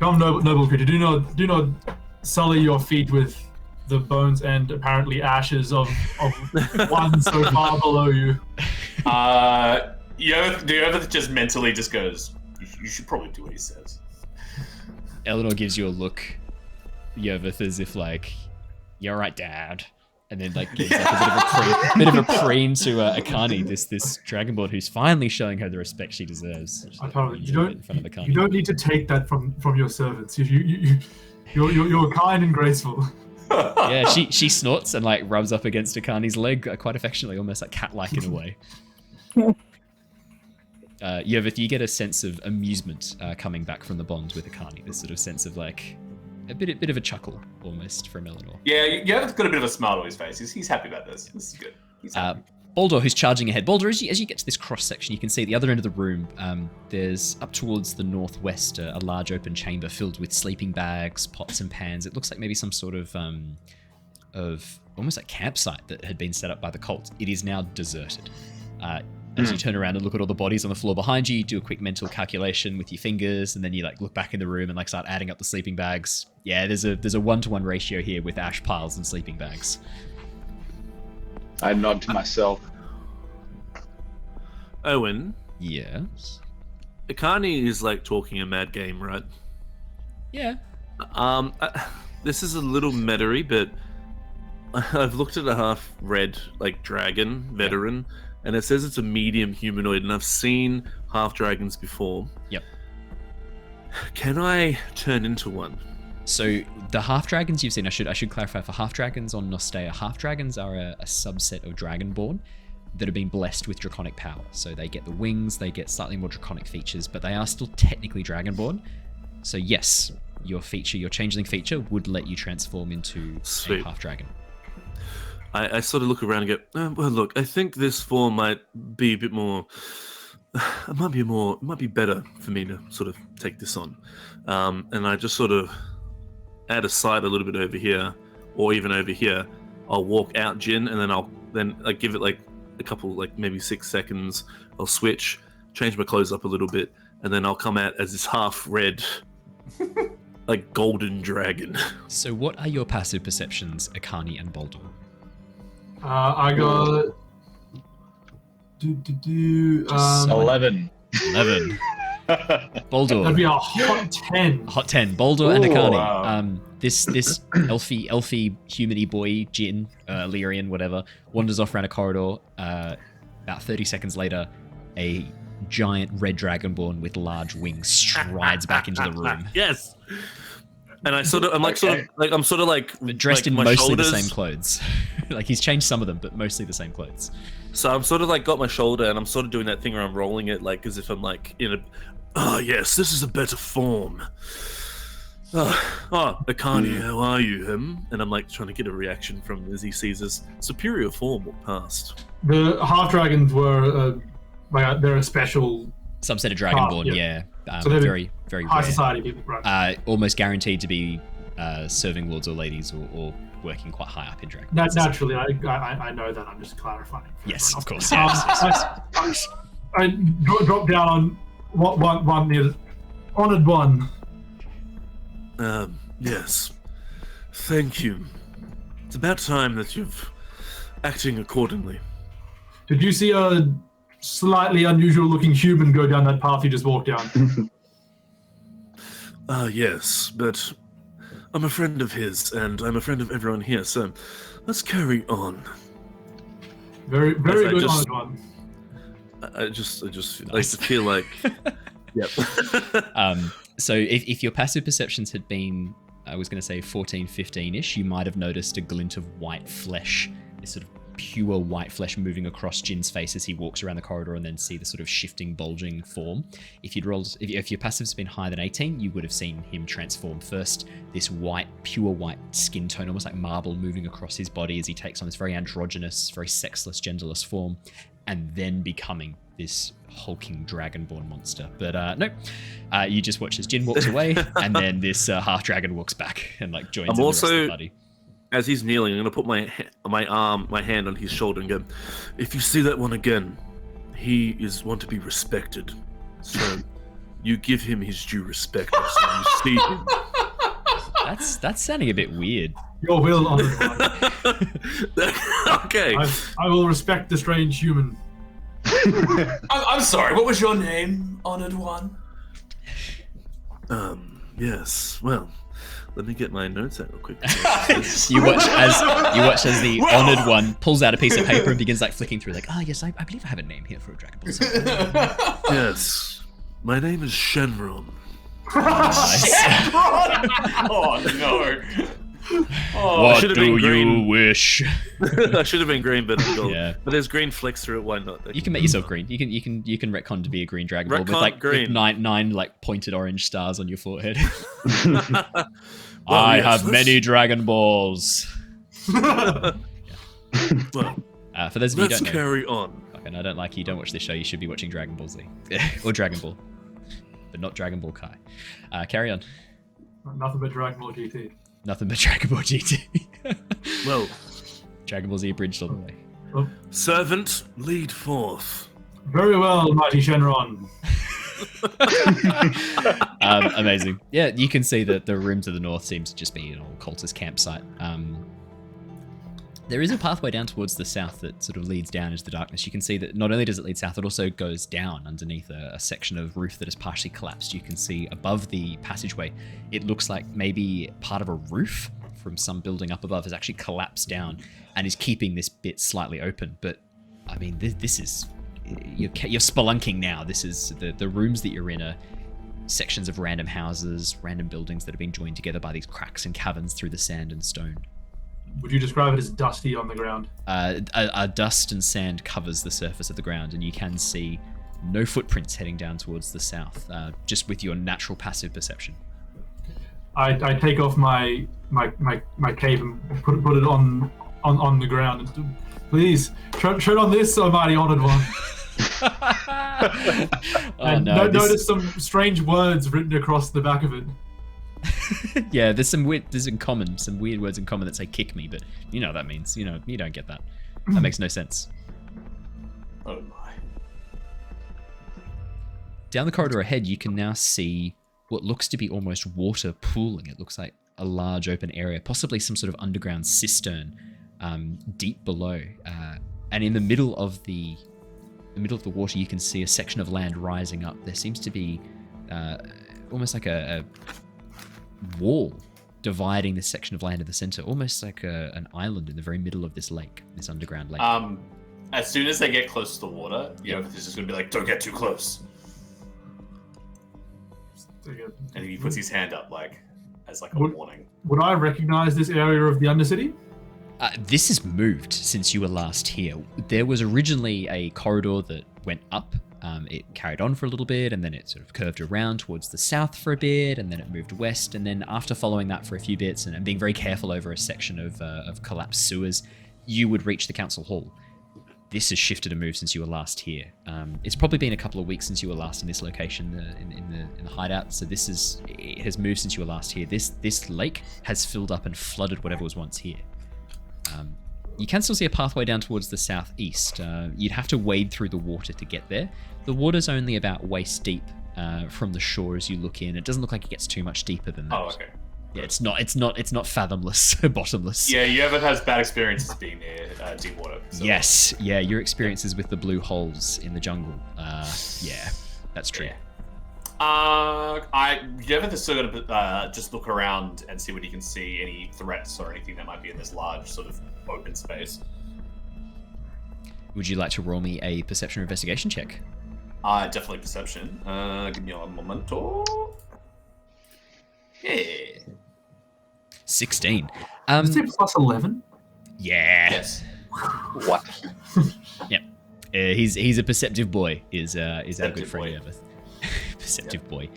noble creature. Do not sully your feet with the bones and apparently ashes of one so far below you. Yervith just mentally just goes, you should probably do what he says. Eleanor gives you a look, Yervith, as if like, you're right, Dad. And then like gives like a bit of a preen to Ekarni, this Dragonborn who's finally showing her the respect she deserves. You don't need to take that from your servants. You're kind and graceful. Yeah, she snorts and like rubs up against Ekarni's leg quite affectionately, almost like cat-like in a way. Yervith, you get a sense of amusement coming back from the bond with Ekarni. This sort of sense of like a bit of a chuckle almost from Eleanor. Yeah, Yervith's got a bit of a smile on his face. He's happy about this. This is good. He's happy. Boldor, who's charging ahead. Boldor, as you get to this cross section, you can see at the other end of the room, there's up towards the northwest a large open chamber filled with sleeping bags, pots and pans. It looks like maybe some sort of almost like campsite that had been set up by the cult. It is now deserted. As you turn around and look at all the bodies on the floor behind you, do a quick mental calculation with your fingers, and then you like look back in the room and like start adding up the sleeping bags. Yeah, there's a 1-to-1 ratio here with ash piles and sleeping bags. I nod to myself. Owen? Yes? Ekarni is like talking a mad game, right? Yeah. This is a little meta-y, but I've looked at a half-red like dragon veteran, and it says it's a medium humanoid, and I've seen half-dragons before. Yep. Can I turn into one? So the half-dragons you've seen, I should clarify, for half-dragons on Nostea, half-dragons are a subset of Dragonborn that have been blessed with draconic power. So they get the wings, they get slightly more draconic features, but they are still technically Dragonborn. So yes, your changeling feature would let you transform into a half-dragon. I sort of look around and go, well, look, I think this form might be a bit more. It might be better for me to sort of take this on. And I just sort of add a side a little bit over here, or even over here. I'll walk out Jin, and then I'll give it like a couple, like maybe 6 seconds. I'll switch, change my clothes up a little bit, and then I'll come out as this half red, like golden dragon. So what are your passive perceptions, Ekarni and Boldor? I got 11. 11. Boldor. That'd be a hot 10. Hot 10. Boldor and Ekarni. Wow. This elfy humany boy, Jin, Lyrian, whatever, wanders off around a corridor. About 30 seconds later, a giant red dragonborn with large wings strides back into the room. Yes. And I'm sort of But dressed like in my mostly shoulders. the same clothes. Like he's changed some of them, but mostly the same clothes. So I'm sort of like got my shoulder, and I'm sort of doing that thing where I'm rolling it, like as if I'm like in a. Oh yes, this is a better form. Ekarni, how are you, him? And I'm like trying to get a reaction from as he sees his superior form walk past. The half dragons were they're a special Subset of Dragonborn, yeah. So they're very, very high rare. society people, right? Almost guaranteed to be serving lords or ladies or working quite high up in Dragon. Naturally, I know that. I'm just clarifying. Yes, of course. I dropped down on one near honored one. Yes. Thank you. It's about time that you've acting accordingly. Did you see a slightly unusual looking human go down that path you just walked down? Yes, but I'm a friend of his, and I'm a friend of everyone here, so let's carry on. Very good honored one. I just like to feel like... Yep. So if your passive perceptions had been, I was going to say 14, 15-ish, you might have noticed a glint of white flesh, this sort of pure white flesh moving across Jin's face as he walks around the corridor, and then see the sort of shifting, bulging form. If your passive's been higher than 18, you would have seen him transform first. This white, pure white skin tone, almost like marble, moving across his body as he takes on this very androgynous, very sexless, genderless form, and then becoming this hulking dragonborn monster. But no, you just watch as Jin walks away, and then this half dragon walks back and like joins in the rest of the party. As he's kneeling, I'm gonna put my hand on his shoulder and go, if you see that one again, he is one to be respected. So you give him his due respect so you see him. That's sounding a bit weird. Your will, honored one. Okay. I will respect the strange human. I'm sorry, what was your name, honored one? Yes, well, let me get my notes out real quick. You watch as the honored one pulls out a piece of paper and begins like flicking through, like, yes, I believe I have a name here for a Dragon Ball. Yes, my name is Shenron. Oh no. What do you wish? I should have been green, but gold. Yeah. But there's green flicks through it. Why not? You can make yourself green. You can retcon to be a green Dragon Ball with like green. With nine like pointed orange stars on your forehead. Well, I yes, have many Dragon Balls. Well, for those of you who let's don't know, carry on. fucking I don't like you. Don't watch this show. You should be watching Dragon Ball Z or Dragon Ball, but not Dragon Ball Kai. Carry on. Nothing but Dragon Ball GT. Nothing but Dragon Ball GT. Well, Dragon Ball Z abridged all the way. Oh, servant, lead forth. very well, mighty Shenron. Amazing. Yeah, you can see that the room to the north seems to just be an old cultist campsite. There is a pathway down towards the south that sort of leads down into the darkness. You can see that not only does it lead south, it also goes down underneath a section of roof that is partially collapsed. You can see above the passageway, it looks like maybe part of a roof from some building up above has actually collapsed down and is keeping this bit slightly open. But I mean, this is... You're spelunking now. This is the rooms that you're in are sections of random houses, random buildings that have been joined together by these cracks and caverns through the sand and stone. Would you describe it as dusty on the ground? A dust and sand covers the surface of the ground, and you can see no footprints heading down towards the south, just with your natural passive perception. I take off my cape and put it on on the ground. Please tread on this, oh mighty honored one. Notice some strange words written across the back of it. Yeah, there's some weird words in common that say "kick me," but you know what that means. You don't get that. That makes no sense. Oh my. Down the corridor ahead, you can now see what looks to be almost water pooling. It looks like a large open area, possibly some sort of underground cistern deep below. And in the middle of the water, you can see a section of land rising up. There seems to be almost like a wall dividing this section of land in the center, almost like an island in the very middle of this lake, this underground lake. As soon as they get close to the water, Yervith is just going to be like, don't get too close. And he puts his hand up as a warning. Would I recognize this area of the Undercity? This has moved since you were last here. There was originally a corridor that went up. It carried on for a little bit, and then it sort of curved around towards the south for a bit, and then it moved west. And then after following that for a few bits and being very careful over a section of collapsed sewers, you would reach the council hall. This has shifted and moved since you were last here. It's probably been a couple of weeks since you were last in this location in the hideout. So it has moved since you were last here. This lake has filled up and flooded whatever was once here. You can still see a pathway down towards the southeast. You'd have to wade through the water to get there. The water's only about waist deep from the shore as you look in. It doesn't look like it gets too much deeper than that. Oh, okay. Yeah, it's not fathomless, bottomless. Yeah, Yervith has bad experiences being near deep water. So. Yes, yeah, your experiences with the blue holes in the jungle. Yeah, that's true. Yeah. Yervith is still gonna just look around and see what he can see, any threats or anything that might be in this large sort of open space. Would you like to roll me a perception or investigation check? Definitely perception. Give me a momento. Yeah. 16. Is it plus 11? Yeah. Yes. What? Yep. He's a perceptive boy. Is our good friend Yervith. Perceptive boy.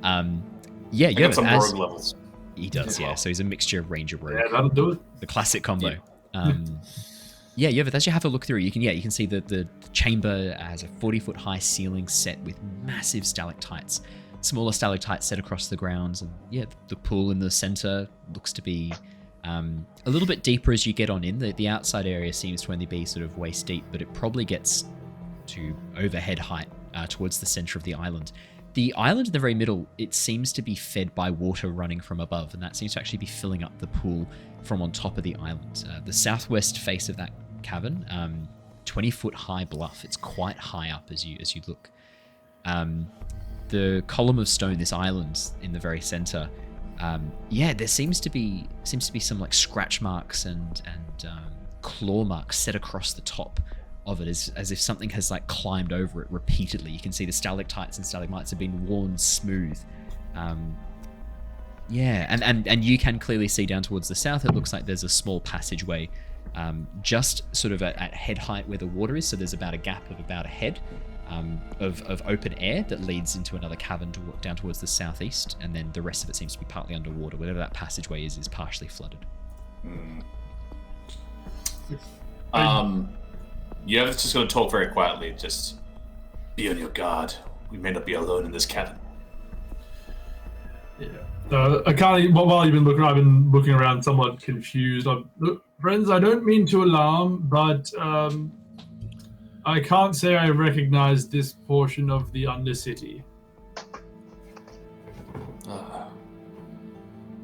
Yeah, Yervith some rogue levels. He does, yeah. So he's a mixture of ranger rogue. Yeah, that'll do it. The classic combo. Yeah, Yervith, as you have a look through, you can see the chamber has a 40-foot high ceiling set with massive stalactites. Smaller stalactites set across the grounds, and yeah, the pool in the center looks to be a little bit deeper as you get on in. The outside area seems to only be sort of waist deep, but it probably gets to overhead height towards the center of the island. The island in the very middle, it seems to be fed by water running from above, and that seems to actually be filling up the pool from on top of the island. The southwest face of that cavern, 20-foot high bluff. It's quite high up as you look. The column of stone, this island in the very center, there seems to be some like scratch marks and claw marks set across the top of it, as if something has like climbed over it repeatedly. You can see the stalactites and stalagmites have been worn smooth. And you can clearly see down towards the south, it looks like there's a small passageway just sort of at head height where the water is. So there's about a gap of about a head of open air that leads into another cavern down towards the southeast, and then the rest of it seems to be partly underwater. Whatever that passageway is partially flooded. You're just going to talk very quietly. Just be on your guard. We may not be alone in this cabin. Yeah. Ekarni, while you've been looking, I've been looking around somewhat confused. Look, friends, I don't mean to alarm, but I can't say I recognize this portion of the Undercity.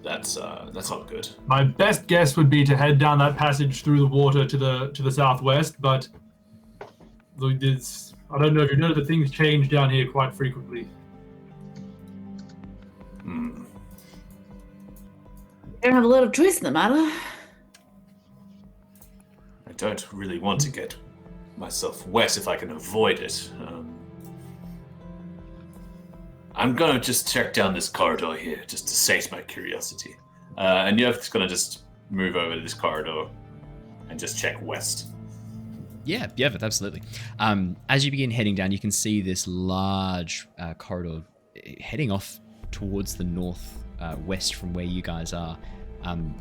That's not good. My best guess would be to head down that passage through the water to the southwest, but I don't know if you know that things change down here quite frequently. You don't have a lot of choice in the matter. I don't really want to get myself wet if I can avoid it. I'm gonna just check down this corridor here just to sate my curiosity. And you're just gonna just move over to this corridor and just check west. Yeah, absolutely. As you begin heading down, you can see this large corridor heading off towards the north west from where you guys are.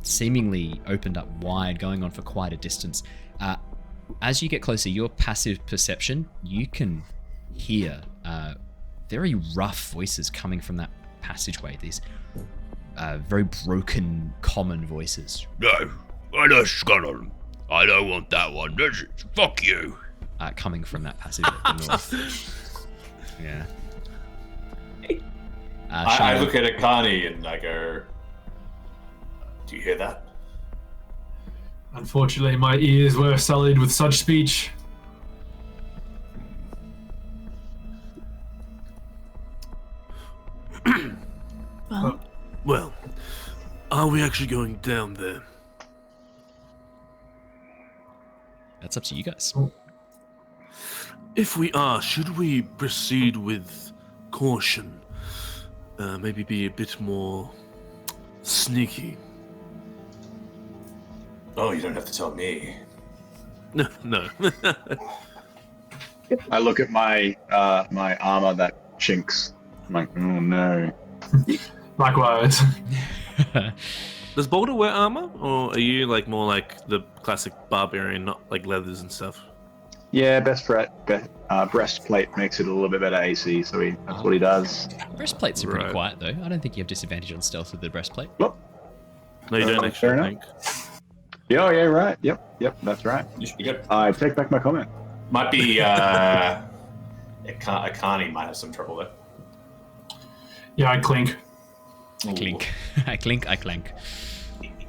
seemingly opened up wide, going on for quite a distance. As you get closer, your passive perception, you can hear very rough voices coming from that passageway. These very broken, common voices. No, I don't scuttle. I don't want that one. Fuck you. Coming from that passage at the north. Yeah. I look at Ekarni and I go, do you hear that? Unfortunately, my ears were sullied with such speech. Well, are we actually going down there? That's up to you guys. If we are, should we proceed with caution? Maybe be a bit more sneaky. Oh, you don't have to tell me. No. I look at my my armor that chinks. I'm like, oh no. Likewise. Does Boldor wear armor, or are you like more like the classic barbarian, not like leathers and stuff? Yeah, breastplate makes it a little bit better AC, so that's what he does. Breastplates are pretty quiet though. I don't think you have disadvantage on stealth with the breastplate. Well, no, you don't actually think. Yeah, right. Yep, that's right. You should be good. I take back my comment. Might be Ekarni might have some trouble there. Yeah, I clink. I clink. I clank.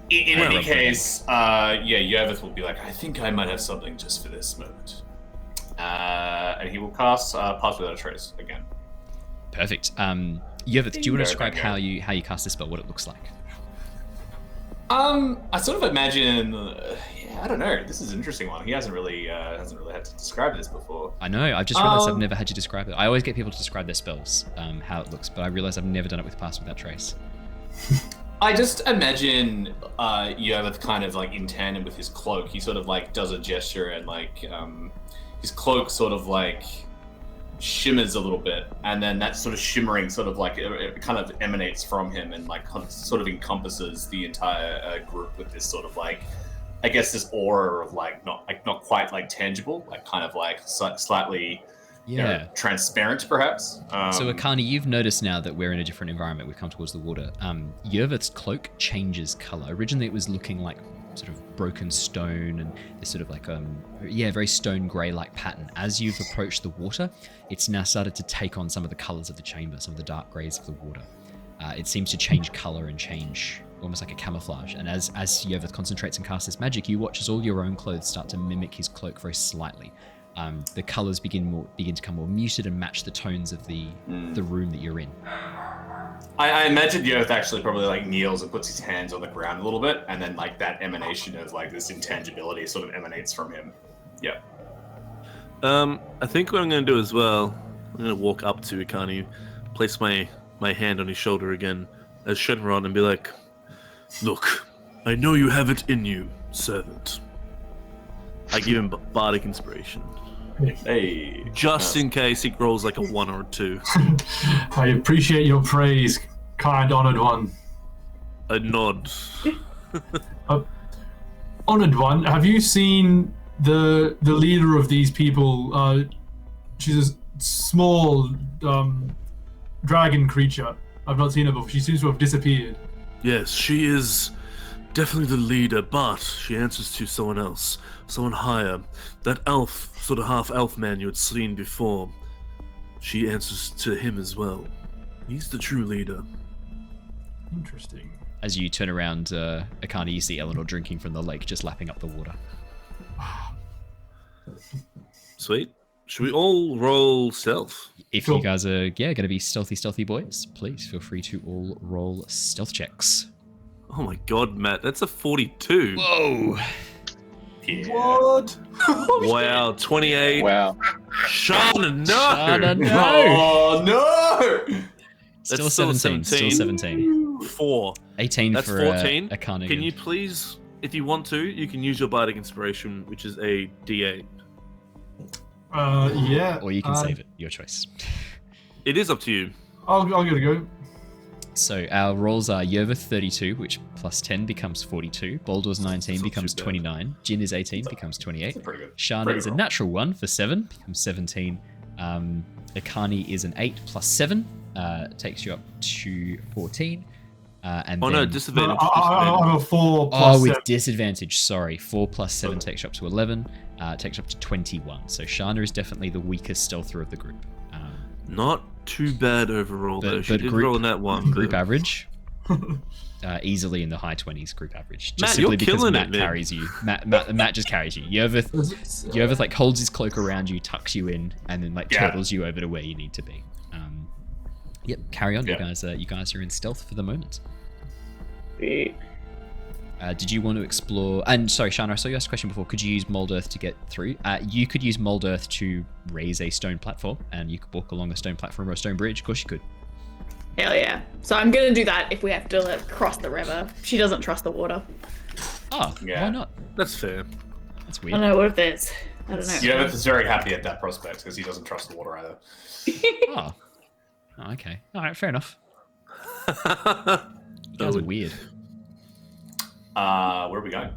In any case, Yervith will be like, I think I might have something just for this moment. And he will cast Pass Without a Trace again. Perfect. Yervith, do you want to describe how you cast this spell, what it looks like? I sort of imagine. I don't know. This is an interesting one. He hasn't really had to describe this before. I know. I've just realized I've never had you describe it. I always get people to describe their spells, how it looks, but I realize I've never done it with Pass Without Trace. I just imagine Yervith kind of like in tandem with his cloak. He sort of like does a gesture and like his cloak sort of like shimmers a little bit, and then that sort of shimmering sort of like it kind of emanates from him and like sort of encompasses the entire group with this sort of like, I guess, this aura of like not quite like tangible, like kind of like slightly transparent perhaps. So Ekarni, you've noticed now that we're in a different environment. We've come towards the water. Yervith's cloak changes color. Originally it was looking like sort of broken stone and this sort of like very stone gray like pattern. As you've approached the water, it's now started to take on some of the colors of the chamber, some of the dark grays of the water. It seems to change color and change almost like a camouflage. And as Yervith concentrates and casts this magic, you watch as all your own clothes start to mimic his cloak very slightly. The colors begin to become more muted and match the tones of the room that you're in. I imagine Yervith actually probably like kneels and puts his hands on the ground a little bit, and then like that emanation of like this intangibility sort of emanates from him. Yeah. I think what I'm going to do as well, I'm going to walk up to Ekarni, place my hand on his shoulder again as Shenron, and be like, look, I know you have it in you, servant. I give him bardic inspiration. Hey. Just in case he rolls like a 1 or a 2. I appreciate your praise, kind honored one. A nod. Honored one, have you seen the leader of these people? She's a small dragon creature. I've not seen her before. She seems to have disappeared. Yes, she is definitely the leader, but she answers to someone else. Someone higher. That elf, sort of half-elf man you had seen before. She answers to him as well. He's the true leader. Interesting. As you turn around, Ekarni, you see Eleanor drinking from the lake, just lapping up the water. Sweet. Should we all roll stealth? If you guys are going to be stealthy boys, please feel free to all roll stealth checks. Oh my god, Matt, that's a 42. Whoa! Yeah. What? Wow, 28. Wow. Shana, no! Shana, no! Oh no! Still 17. Still 17. 4. 18 That's for 14. Ekarni. Can you please, if you want to, you can use your bardic inspiration, which is a D8. Yeah. Or you can save it. Your choice. Oh, It is up to you. I'll give it a go. So our rolls are Yervith 32, which plus 10 becomes 42. Boldor's 19 becomes 29. Jin is 18, becomes 28. Shana is a natural 1 for 7, becomes 17. Ekarni is an 8 plus 7, takes you up to 14. And no, disadvantage. I'm a 4 plus 7. with disadvantage, sorry. 4 plus 7 takes you up to 11, takes you up to 21. So Shana is definitely the weakest stealther of the group. Not too bad overall, though. She did group, roll in that one. Group average, easily in the high 20s group average. Just Matt, simply you're because killing Matt it, man. carries you. Matt just carries you. Yervith like holds his cloak around you, tucks you in, and then like turtles you over to where you need to be. Yep, carry on. Yeah. You guys are in stealth for the moment. Did you want to explore? And sorry, Shana, I saw you asked a question before. Could you use mold earth to get through? You could use mold earth to raise a stone platform, and you could walk along a stone platform or a stone bridge. Of course, you could. Hell yeah. So I'm gonna do that if we have to like, cross the river. She doesn't trust the water. Oh, why not? That's fair. That's I weird. don't know what if there's. I don't know. Yervith is very happy at that prospect because he doesn't trust the water either. Oh, okay. All right, fair enough. You guys are weird. Where are we going?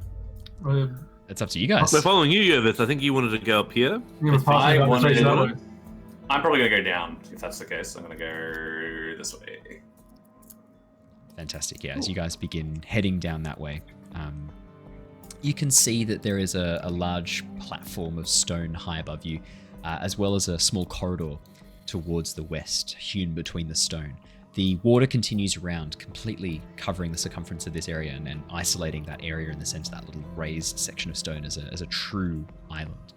It's up to you guys. We're following you, Yervith. I think you wanted to go up here. I'm probably going to go down, if that's the case. I'm going to go this way. Fantastic. Yeah, as you guys begin heading down that way, you can see that there is a large platform of stone high above you, as well as a small corridor towards the west, hewn between the stone. The water continues around, completely covering the circumference of this area and isolating that area in the center, that little raised section of stone as a true island.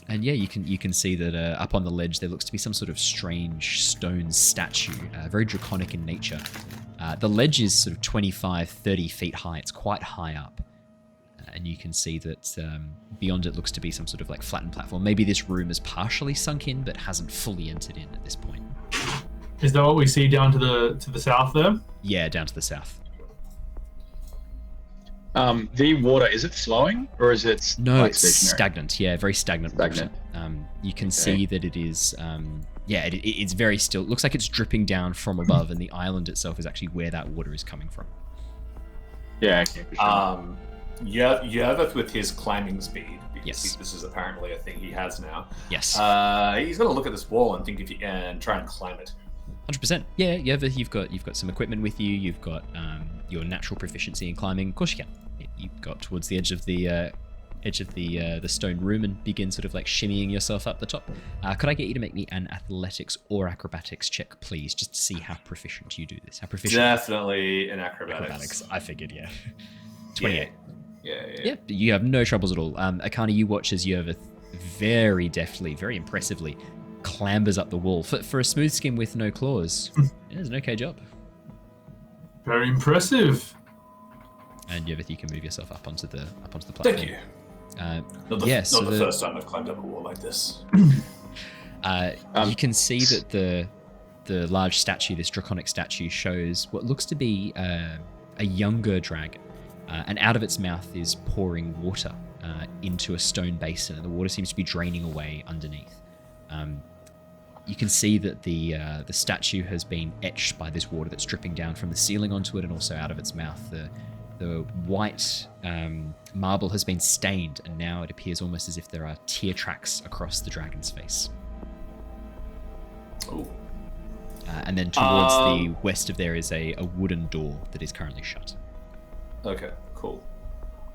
And yeah, you can see that up on the ledge there looks to be some sort of strange stone statue, very draconic in nature. The ledge is sort of 25, 30 feet high. It's quite high up. And you can see that beyond it looks to be some sort of like flattened platform. Maybe this room is partially sunk in, but hasn't fully entered in at this point. Is that what we see down to the south there? Yeah, down to the south. The water, is it flowing or is it it's stationary? stagnant. Yeah, very stagnant. Water. You can see that it is. It's very still. It looks like it's dripping down from above, and the island itself is actually where that water is coming from. Yeah. Okay. For sure. Yervith with his climbing speed, because Yes. this is apparently a thing he has now. Yes. He's going to look at this wall and think and try and climb it. 100%. Yeah, you've got some equipment with you. You've got your natural proficiency in climbing. Of course you can. You got towards the edge of the stone room and begin sort of like shimmying yourself up the top. Could I get you to make me an athletics or acrobatics check, please, just to see how proficient you do this? How proficient? Definitely an acrobatics. I figured, yeah. 28. Yeah. You have no troubles at all. Ekarni, you watch as Yervith very deftly, very impressively clambers up the wall. For a smooth skin with no claws, it's an okay job. Very impressive. And Yervith, you can move yourself up onto the platform. Thank you. Not the the first time I've climbed up a wall like this. You can see that the large statue, this draconic statue, shows what looks to be a younger dragon. And out of its mouth is pouring water into a stone basin, and the water seems to be draining away underneath. You can see that the statue has been etched by this water that's dripping down from the ceiling onto it, and also out of its mouth. The white marble has been stained, and now it appears almost as if there are tear tracks across the dragon's face. Oh. And then towards the west of there is a wooden door that is currently shut. Okay, cool.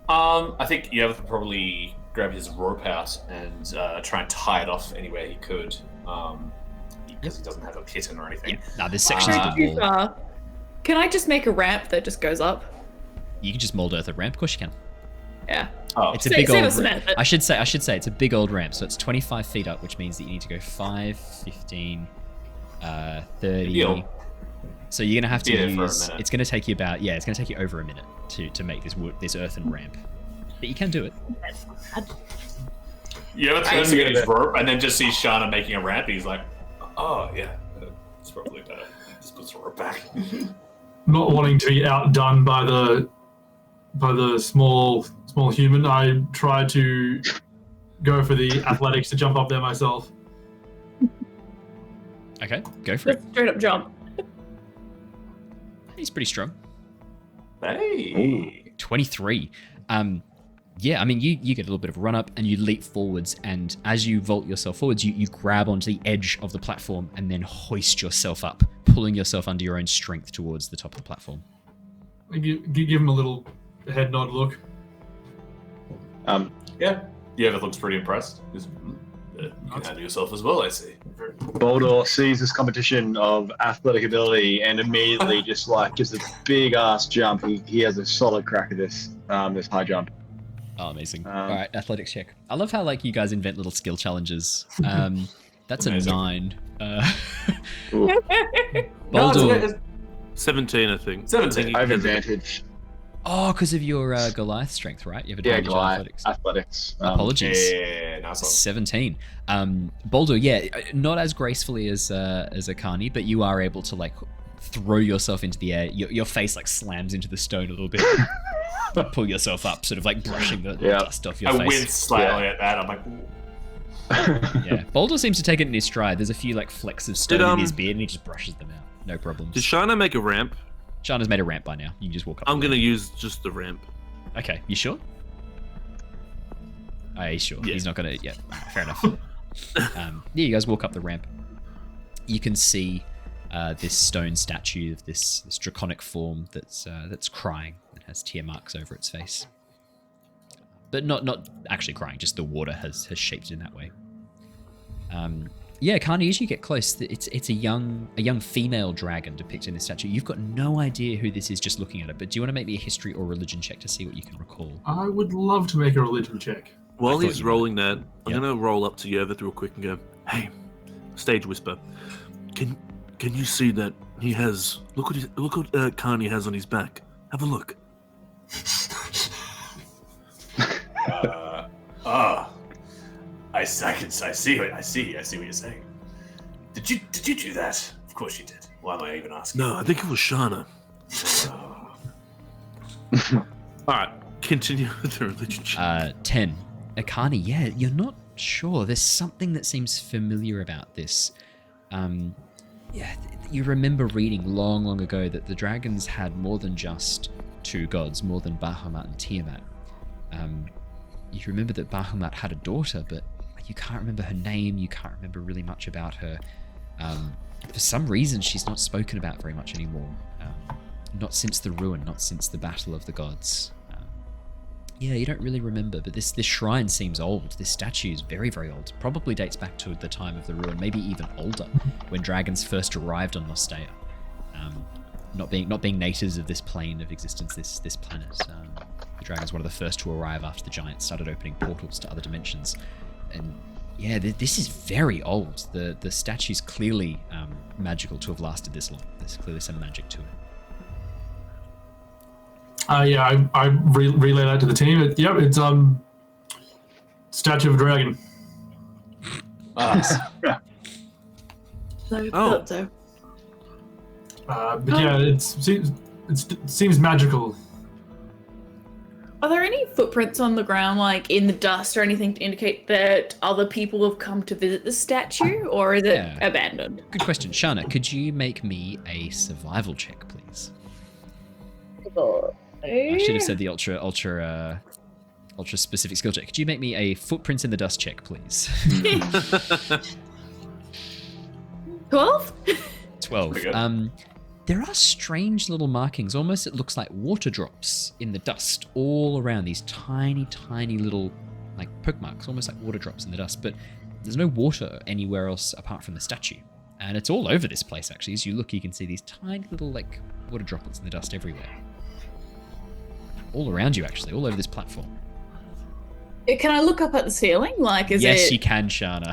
I think Yervith would probably grab his rope out and try and tie it off anywhere he could, because he doesn't have a kitten or anything. Now this section of the wall. Can I just make a ramp that just goes up? You can just mold earth a ramp. Of course you can. Yeah. It's a big old ramp. I should say it's a big old ramp. So it's 25 feet up, which means that you need to go 5, 15, 30. So you're gonna have to use. It's gonna take you about it's gonna take you over a minute to make this earthen ramp, but you can do it. Yervith turns to get his rope and then just sees Shana making a ramp. He's like, "Oh yeah, it's probably better. Just puts the rope back." Not wanting to be outdone by the small human, I try to go for the athletics to jump up there myself. Okay, go for it. Straight up jump. He's pretty strong. Hey. 23. Yeah, I mean, you get a little bit of a run up and you leap forwards, and as you vault yourself forwards, you grab onto the edge of the platform and then hoist yourself up, pulling yourself under your own strength towards the top of the platform. Give him a little head nod look. Yeah. Yervith looks pretty impressed. You can handle yourself as well, I see. Boldor sees this competition of athletic ability and immediately just like gives a big ass jump. He has a solid crack at this this high jump. Oh, amazing. All right, athletics check. I love how like you guys invent little skill challenges. That's amazing. A 9. Boldor. 17, I think. 17. I have advantage. Oh, because of your Goliath strength, right? You have advantage on athletics. Apologies. Yeah, nice one. 17. Boldor, yeah, not as gracefully as Ekarni, but you are able to like throw yourself into the air. Your face like slams into the stone a little bit. Pull yourself up, sort of like brushing the dust off your face. I wince slightly at that. I'm like, ooh. Yeah, Boldor seems to take it in his stride. There's a few like flecks of stone in his beard, and he just brushes them out. No problems. Did Shana make a ramp? Shana's made a ramp by now. You can just walk up. I'm gonna use just the ramp. Okay, you sure? Oh, he's sure. Yeah. He's not gonna. Yeah, fair enough. Yeah, you guys walk up the ramp. You can see this stone statue of this draconic form that's crying and has tear marks over its face, but not actually crying. Just the water has shaped it in that way. Yeah, Ekarni, as you get close, it's a young female dragon depicted in this statue. You've got no idea who this is just looking at it, but do you want to make me a history or religion check to see what you can recall? I would love to make a religion check. While he's rolling that, I'm gonna roll up to Yervith real quick and go, "Hey, stage whisper, can you see that he has look what Ekarni has on his back? Have a look." I see what you're saying. Did you do that? Of course you did. Why am I even asking? No, I think it was Shana. All right, continue with the religion check. 10. Ekarni, yeah, you're not sure. There's something that seems familiar about this. Yeah, you remember reading long ago that the dragons had more than just two gods, more than Bahamut and Tiamat. You remember that Bahamut had a daughter, but you can't remember her name, you can't remember really much about her. For some reason, she's not spoken about very much anymore. Not since the ruin, not since the Battle of the Gods. Yeah, you don't really remember, but this shrine seems old. This statue is very, very old. Probably dates back to the time of the ruin, maybe even older, when dragons first arrived on Nostea. Not being natives of this plane of existence, this planet. The dragons were one of the first to arrive after the giants started opening portals to other dimensions. And yeah, this is very old. The statue's clearly magical to have lasted this long. There's clearly some magic to it. Yeah, I relay that to the team. It's statue of a dragon. So. But yeah, it seems magical. Are there any footprints on the ground, like in the dust or anything, to indicate that other people have come to visit the statue, or is it abandoned? Good question. Shana, could you make me a survival check, please? I should have said the ultra specific skill check. Could you make me a footprints in the dust check, please? 12? 12. There are strange little markings. Almost it looks like water drops in the dust all around, these tiny, tiny little like poke marks, almost like water drops in the dust. But there's no water anywhere else apart from the statue. And it's all over this place, actually. As you look, you can see these tiny little like water droplets in the dust everywhere. All around you, actually, all over this platform. Can I look up at the ceiling? Yes, you can, Shana.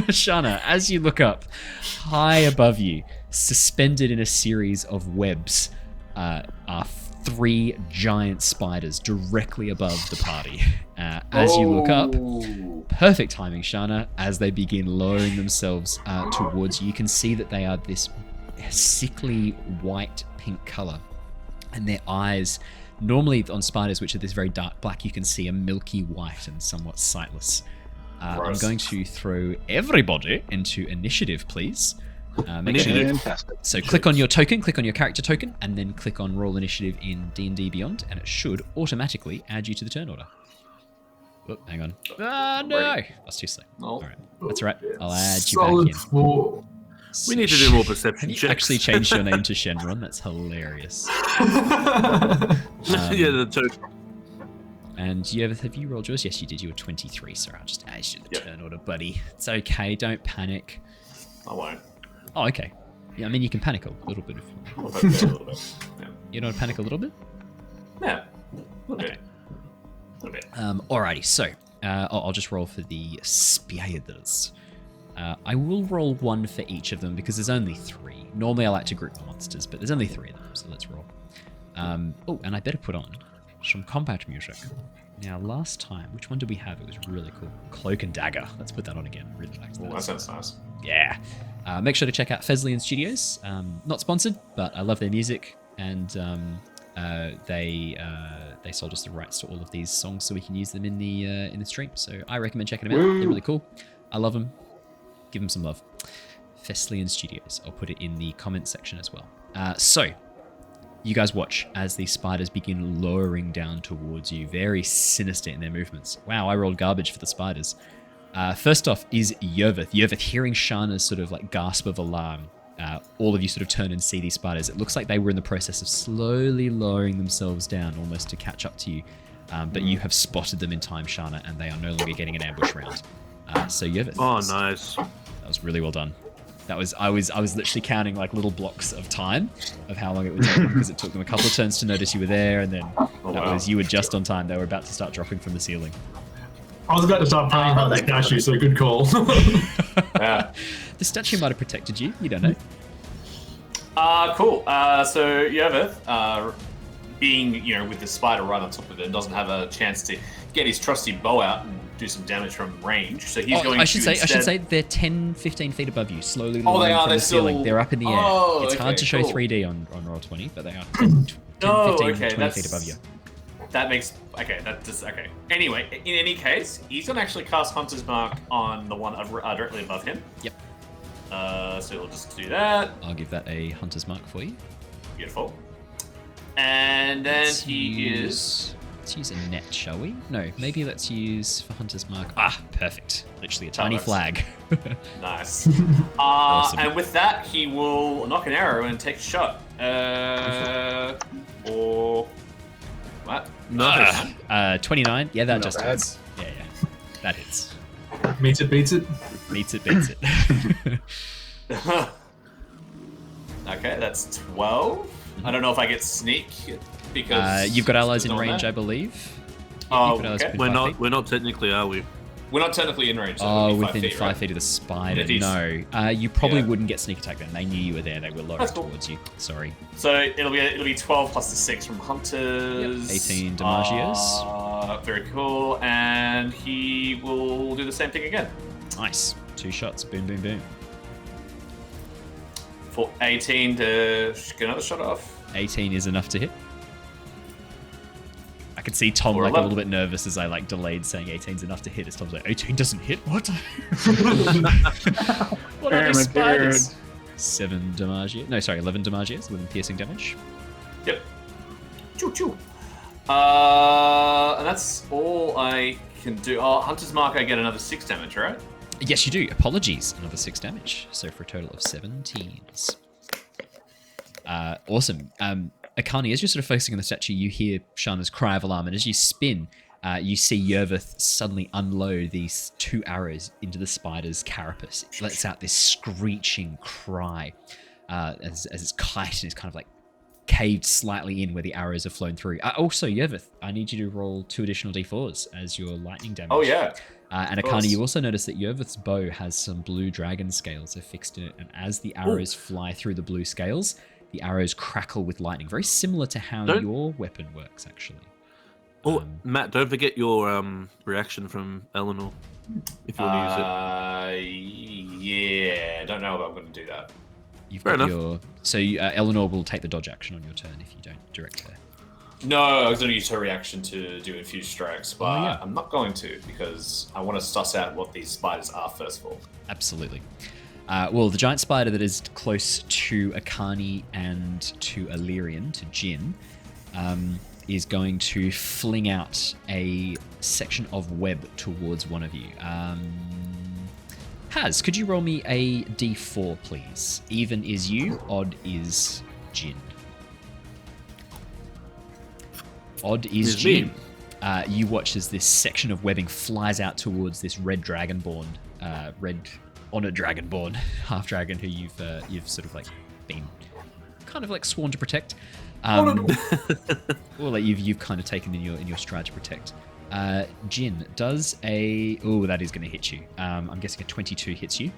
Shana, as you look up, high above you, suspended in a series of webs, are 3 giant spiders directly above the party. As you look up, perfect timing, Shana, as they begin lowering themselves towards you. You can see that they are this sickly white-pink color, and their eyes... Normally on spiders, which are this very dark black, you can see a milky white and somewhat sightless. I'm going to throw everybody into initiative, please. Make sure so click on your token, click on your character token, and then click on Roll Initiative in D&D Beyond, and it should automatically add you to the turn order. Oh, hang on. Ah, no! That's too slow. All right. That's all right. I'll add you back in. We need to do more perception checks. checks. Actually changed your name to Shenron. That's hilarious. Yeah, the token. And have you rolled yours? Yes, you did. You were 23, so I'll just add you to the turn order, buddy. It's okay. Don't panic. I won't. Oh, okay. Yeah, I mean, you can panic a little bit if you want. A little bit. Yeah. You know how to panic a little bit? Yeah. A little bit. Alrighty, so I'll just roll for the spiders. I will roll one for each of them because there's only 3. Normally I like to group the monsters, but there's only 3 of them, so let's roll. Oh, and I better put on some combat music. Now, last time, which one did we have? It was really cool. Cloak and Dagger. Let's put that on again. Really like that. That sounds nice. Yeah. Make sure to check out Feslian Studios. Not sponsored, but I love their music, and they sold us the rights to all of these songs so we can use them in the stream. So I recommend checking them out. They're really cool. I love them. Give them some love. Feslian Studios. I'll put it in the comments section as well. So you guys watch as these spiders begin lowering down towards you, very sinister in their movements. Wow, I rolled garbage for the spiders. First off is Yervith. Yervith, hearing Shana's sort of like gasp of alarm, all of you sort of turn and see these spiders. It looks like they were in the process of slowly lowering themselves down, almost to catch up to you. But you have spotted them in time, Shana, and they are no longer getting an ambush round. So Yervith. Oh, nice. That was really well done. I was literally counting like little blocks of time of how long it would take because it took them a couple of turns to notice you were there, and then you were just on time. They were about to start dropping from the ceiling. I was about to start praying about the statue, so good call. Yeah. The statue might have protected you. You don't know. Cool. So Yervith, being with the spider right on top of it, doesn't have a chance to get his trusty bow out and do some damage from range. So he's going. I should say they're 10, 15 feet above you, slowly lowering from the ceiling. They're up in the air. It's hard to show 3D on Roll20, but they are 10, 15, 20 feet above you. That makes okay. Anyway, in any case, he's gonna actually cast Hunter's Mark on the one directly above him. Yep. So we'll just do that. I'll give that a Hunter's Mark for you. Beautiful. And then Let's use a net, shall we? No, maybe let's use for Hunter's Mark. Ah, perfect. Literally a tiny flag. Nice. Awesome. And with that, he will knock an arrow and take a shot. Or what? Nice. 29. Yeah, that just hits. Yeah. That hits. Meets it, beats it. Meets it, beats it. Okay, that's 12. I don't know if I get sneak because you've got allies in range, I believe. Okay. We're not technically, are we? We're not technically in range. So within 5 feet of the spider. No, you probably wouldn't get sneak attack then. They knew you were there. They were lowering towards you. Sorry. So it'll be 12 plus the 6 from hunters. 18 damages. Very cool. And he will do the same thing again. Nice. 2 shots. Boom, boom, boom. For 18 to get another shot off. 18 is enough to hit. I could see Tom like a little bit nervous as I delayed saying 18's enough to hit. As Tom's like, 18 doesn't hit? What? What are these spiders? 7 damage. No, sorry, 11 damages with piercing damage. Yep. Choo choo. And that's all I can do. Oh, Hunter's Mark, I get another 6 damage, right? Yes, you do. Apologies. Another 6 damage. So for a total of 17s. Awesome. Ekarni, as you're sort of focusing on the statue, you hear Shana's cry of alarm, and as you spin, you see Yervith suddenly unload these 2 arrows into the spider's carapace. It lets out this screeching cry as its chitin is kind of caved slightly in where the arrows have flown through. Also, Yervith, I need you to roll 2 additional d4s as your lightning damage. Oh, yeah. And Ekarni, you also notice that Yervith's bow has some blue dragon scales affixed in it, and as the arrows fly through the blue scales, the arrows crackle with lightning, very similar to how your weapon works, actually. Oh, Matt, don't forget your reaction from Eleanor, if you want to use it. Yeah, I don't know if I'm going to do that. You've got your... So Eleanor will take the dodge action on your turn if you don't direct her. No, I was going to use her reaction to do infused strikes, but I'm not going to because I want to suss out what these spiders are first of all. Absolutely. Well, the giant spider that is close to Ekarni and to Illyrian, to Jin, is going to fling out a section of web towards one of you. Haz, could you roll me a d4, please? Even is you, odd is Jin. Odd is Jin. You watch as this section of webbing flies out towards this red dragonborn, red honored dragonborn half dragon who you've sort of like been kind of like sworn to protect. Well, like you've kind of taken in your stride to protect. Jin does a that is going to hit you. I'm guessing a 22 hits you.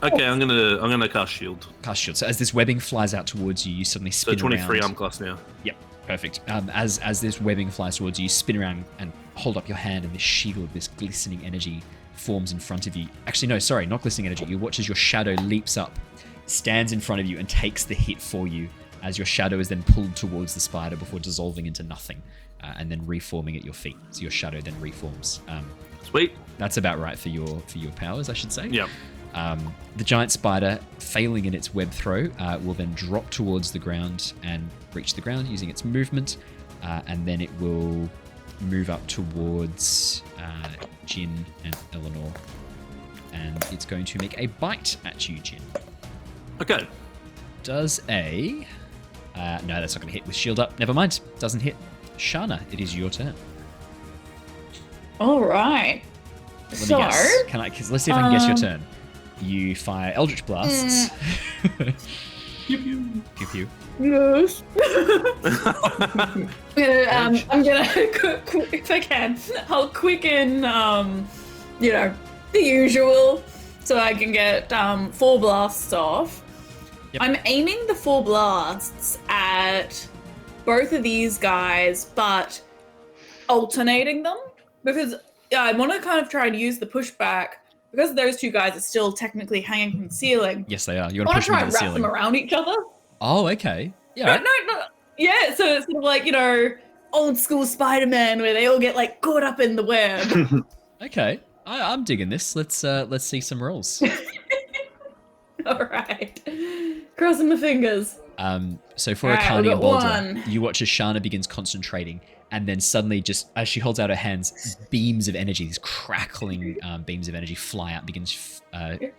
Okay, I'm gonna cast shield. Cast shield. So as this webbing flies out towards you, you suddenly spin around. So 23 arm class now. Yep, perfect. As this webbing flies towards you, you spin around and hold up your hand, and this shield, this glistening energy, forms in front of you. Actually, no, sorry, not glistening energy. You watch as your shadow leaps up, stands in front of you, and takes the hit for you. As your shadow is then pulled towards the spider before dissolving into nothing, and then reforming at your feet. So your shadow then reforms. Sweet. That's about right for your powers, I should say. Yeah. The giant spider, failing in its web throw, will then drop towards the ground and reach the ground using its movement, and then it will move up towards Jin and Eleanor, and it's going to make a bite at you, Jin. Okay. Does a... no, that's not going to hit with shield up. Never mind. Doesn't hit. Shana, it is your turn. All right. Let's see if I can guess your turn. You fire Eldritch Blasts. Pew pew. Pew pew. Yes. I'm gonna if I can, I'll quicken, the usual, so I can get 4 blasts off. Yep. I'm aiming the 4 blasts at both of these guys, but alternating them, because I want to kind of try and use the pushback, because those 2 guys are still technically hanging from the ceiling. Yes, they are. You want to push them to the ceiling. I want to try and wrap them around each other. Oh, okay. Yeah. No. Yeah, so it's sort of like, old school Spider-Man where they all get like caught up in the web. Okay. I'm digging this. Let's see some rolls. All right. Crossing my fingers. So for Ekarni and Boldor, you watch as Shana begins concentrating, and then suddenly, just as she holds out her hands, beams of energy, these crackling beams of energy fly out, begins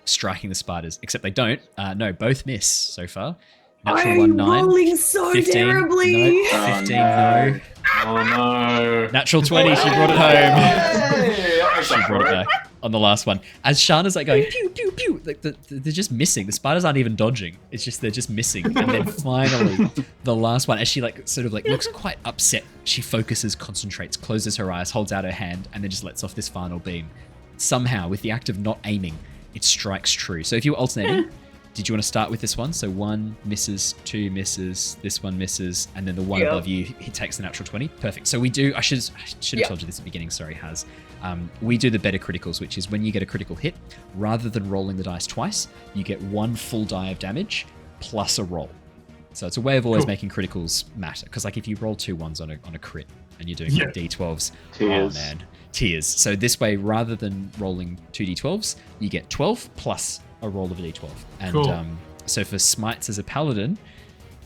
striking the spiders. Except they don't. No, both miss so far. Natural 1, 9. Rolling so 15, terribly. No, 15, no. Oh no. Natural 20, she brought it home. She brought it back on the last one. As Shana's like going pew pew pew, like they're just missing. The spiders aren't even dodging. It's just they're just missing. And then finally, the last one, as she sort of looks quite upset, she focuses, concentrates, closes her eyes, holds out her hand, and then just lets off this final beam. Somehow, with the act of not aiming, it strikes true. So if you were alternating, did you want to start with this one? So 1 misses, 2 misses, this one misses, and then the one above you, he takes the natural 20. Perfect. So we do, I should have told you this at the beginning, sorry, Haz. We do the better criticals, which is when you get a critical hit, rather than rolling the dice twice, you get 1 full die of damage plus a roll. So it's a way of always making criticals matter. Because if you roll 2 1s on a crit and you're doing D12s, tears. Oh man, tears. So this way, rather than rolling 2 D12s, you get 12 plus a roll of a D12. And so for smites as a paladin,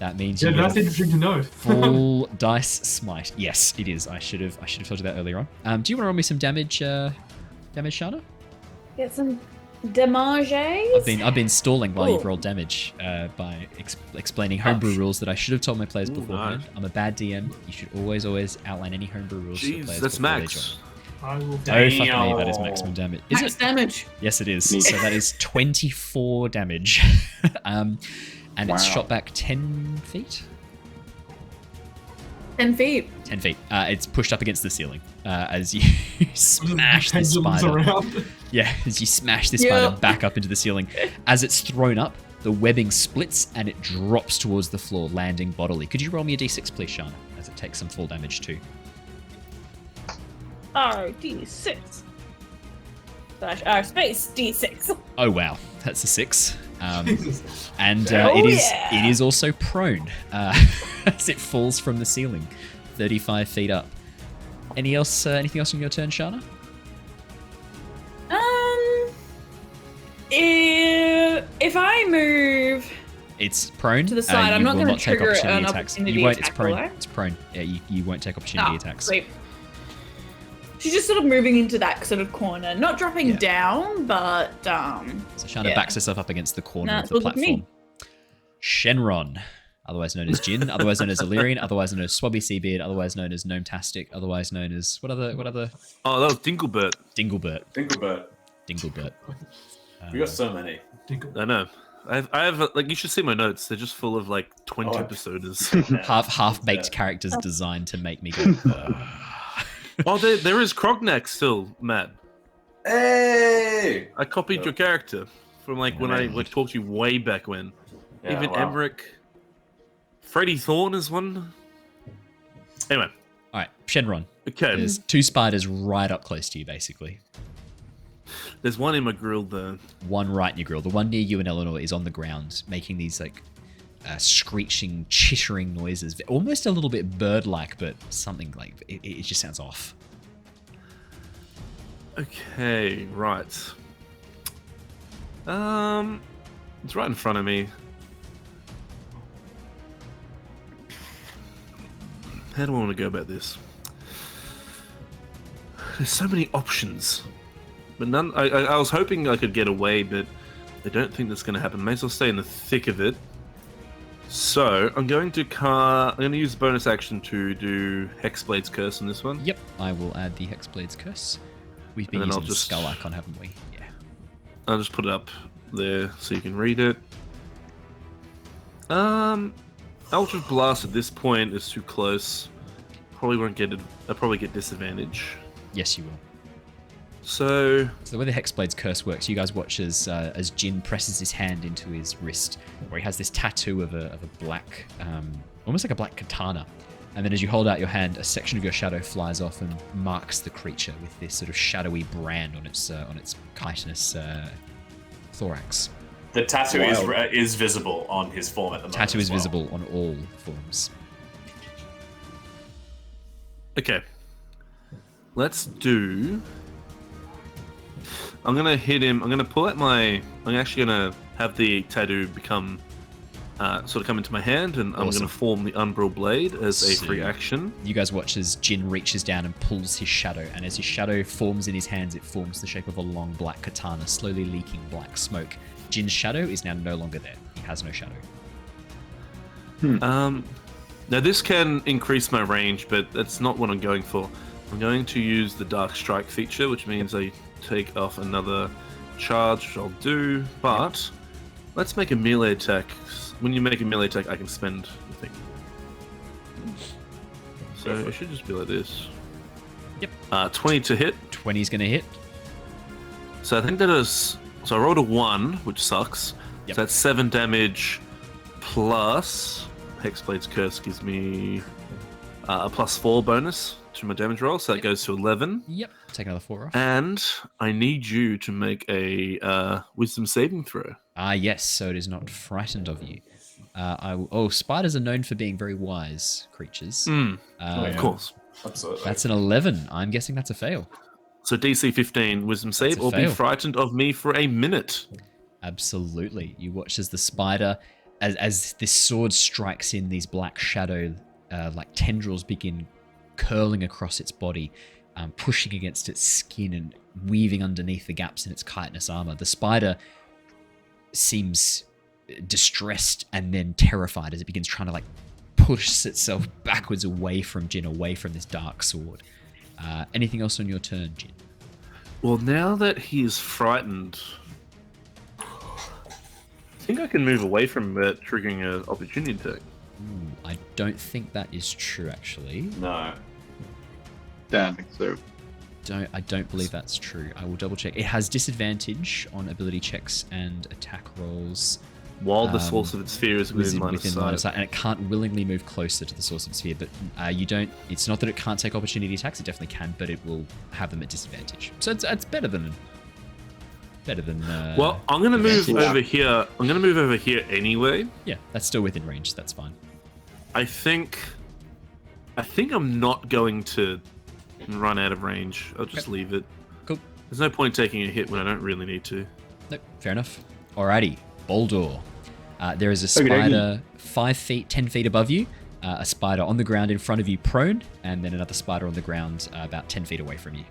that means you that's interesting to note. Full dice smite. Yes, it is. I should have told you that earlier on. Do you want to roll me some damage, Shana? Get some damage. I've been stalling while you've rolled damage by explaining homebrew rules that I should have told my players beforehand. Nice. I'm a bad DM. You should always outline any homebrew rules for players that's before max. they join. I will. Oh, fuck me, that is maximum damage. Is Max it? damage. Yes, it is. So that is 24 damage. And it's shot back 10 feet? 10 feet. 10 feet. It's pushed up against the ceiling as you smash this spider. Yeah, as you smash this spider back up into the ceiling. As it's thrown up, the webbing splits and it drops towards the floor, landing bodily. Could you roll me a d6, please, Shana, as it takes some full damage too? D6. Space D6. Oh wow, that's a 6. And it is also prone as it falls from the ceiling, 35 feet up. Anything else on your turn, Shana? If I move, it's prone to the side. I'm not going to trigger an attacks. opportunity You won't. attack. It's prone. Will I? It's prone. Yeah, you won't take opportunity attacks. Sweet. She's just sort of moving into that sort of corner, not dropping down, but So Shana backs herself up against the corner of the look at me. platform. Shenron, otherwise known as Jin, otherwise known as Illyrian, otherwise known as Swabby Seabeard, otherwise known as Gnome-tastic, otherwise known as what other? Oh, that was Dinglebert. Dinglebert. We got so many. I know. I have like you should see my notes. They're just full of like 20 episodes. half-baked characters designed to make me go. Oh, there is Krognak still, Matt. Hey! I copied your character from like when I talked to you way back when. Yeah, Even wow. Emmerich. Freddie Thorne is one. Anyway. All right, Shenron. Okay. There's 2 spiders right up close to you, basically. There's one in my grill there. One right in your grill. The one near you and Eleanor is on the ground, making these like screeching, chittering noises. Almost a little bit bird-like, but something like it just sounds off. Okay, right. It's right in front of me. How do I want to go about this? There's so many options, but none. I was hoping I could get away, but I don't think that's going to happen. May as well stay in the thick of it. So I'm going to use bonus action to do Hexblade's Curse on this one. Yep, I will add the Hexblade's Curse. We've been using the skull icon, haven't we? Yeah. I'll just put it up there so you can read it. Eldritch Blast at this point is too close. Probably won't get it. I'll probably get disadvantage. Yes, you will. So the way the Hexblade's Curse works, you guys watch as Jin presses his hand into his wrist, where he has this tattoo of a black, almost like a black katana. And then as you hold out your hand, a section of your shadow flies off and marks the creature with this sort of shadowy brand on its chitinous thorax. The tattoo is visible on his form at the moment. Tattoo is visible on all forms. Okay. Let's do... I'm going to hit him. I'm going to pull out my... I'm actually going to have the tattoo become... sort of come into my hand, and I'm going to form the Umbral Blade as a free action. You guys watch as Jin reaches down and pulls his shadow, and as his shadow forms in his hands, it forms the shape of a long black katana, slowly leaking black smoke. Jin's shadow is now no longer there. He has no shadow. Now this can increase my range, but that's not what I'm going for. I'm going to use the Dark Strike feature, which means I take off another charge, which I'll do, but let's make a melee attack. When you make a melee attack, I can spend the thing. So it should just be like this. Yep. 20 to hit. 20 is going to hit. So I think that is... So I rolled a 1, which sucks. Yep. So that's 7 damage plus... Hexblade's Curse gives me a +4 bonus to my damage roll, so that goes to 11. Yep. Take another 4 off. And I need you to make a Wisdom saving throw. Yes, so it is not frightened of you. Spiders are known for being very wise creatures. Of course. Absolutely. That's an 11. I'm guessing that's a fail. So DC 15 Wisdom save, or be frightened of me for a minute. Absolutely. You watch as the spider, as this sword strikes in, these black shadow, like tendrils begin curling across its body, pushing against its skin and weaving underneath the gaps in its chitinous armor. The spider seems distressed and then terrified as it begins trying to push itself backwards away from Jin, away from this dark sword. Anything else on your turn, Jin? Well, now that he's frightened, I think I can move away from it, triggering an opportunity attack. I don't think that is true, actually. No. Don't think so. I don't believe that's true. I will double check. It has disadvantage on ability checks and attack rolls. While the source of its sphere is within line of sight. And it can't willingly move closer to the source of its sphere, but you don't... It's not that it can't take opportunity attacks, it definitely can, but it will have them at disadvantage. So it's better than... well, I'm going to move over here. I'm going to move over here anyway. Yeah, that's still within range. That's fine. I think I'm not going to run out of range. I'll just leave it. Cool. There's no point taking a hit when I don't really need to. Nope, fair enough. Alrighty. Boldor. There is a spider 5 feet, 10 feet above you, a spider on the ground in front of you prone, and then another spider on the ground about 10 feet away from you.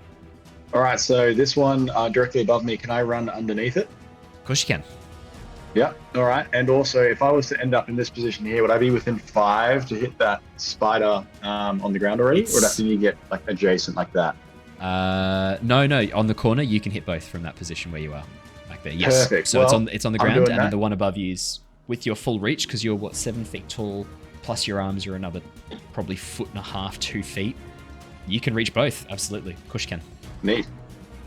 All right, so this one directly above me, can I run underneath it? Of course you can. Yeah, all right. And also, if I was to end up in this position here, would I be within 5 to hit that spider on the ground already? Or would I have to get like adjacent like that? No, on the corner, you can hit both from that position where you are. Like there, yes. Perfect. So Well, it's on the I'm ground, doing and then that. the one above you is with your full reach, because you're, 7 feet tall, plus your arms are another probably 1.5 feet, 2 feet. You can reach both, absolutely. Of course you can. Neat.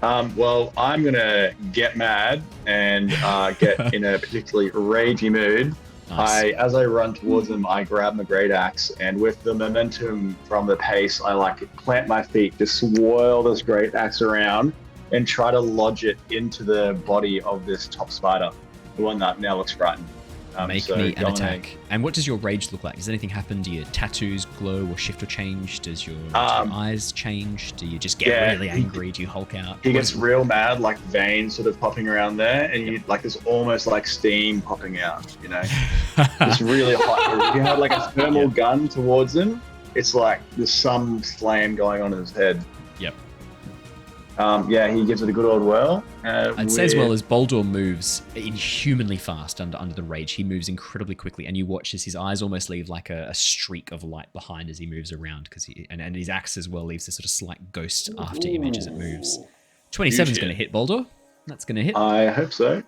Well, I'm going to get mad and get in a particularly ragey mood. Nice. As I run towards them, I grab my great axe, and with the momentum from the pace, I plant my feet, just swirl this great axe around, and try to lodge it into the body of this top spider, the one that now looks frightened. Make me an attack. And what does your rage look like? Does anything happen? Do your tattoos glow or shift or change? Does your eyes change? Do you just get really angry? Do you Hulk out? He gets real mad, like veins sort of popping around there, and you there's almost like steam popping out, It's really hot. If you had like a thermal gun towards him, it's like there's some flame going on in his head. Yep. He gives it a good old whirl. I'd say as well as Boldor moves inhumanly fast under the rage. He moves incredibly quickly, and you watch as his eyes almost leave like a streak of light behind as he moves around, and his axe as well leaves a sort of slight ghost after image as it moves. 27 is going to hit Boldor. That's going to hit. I hope so.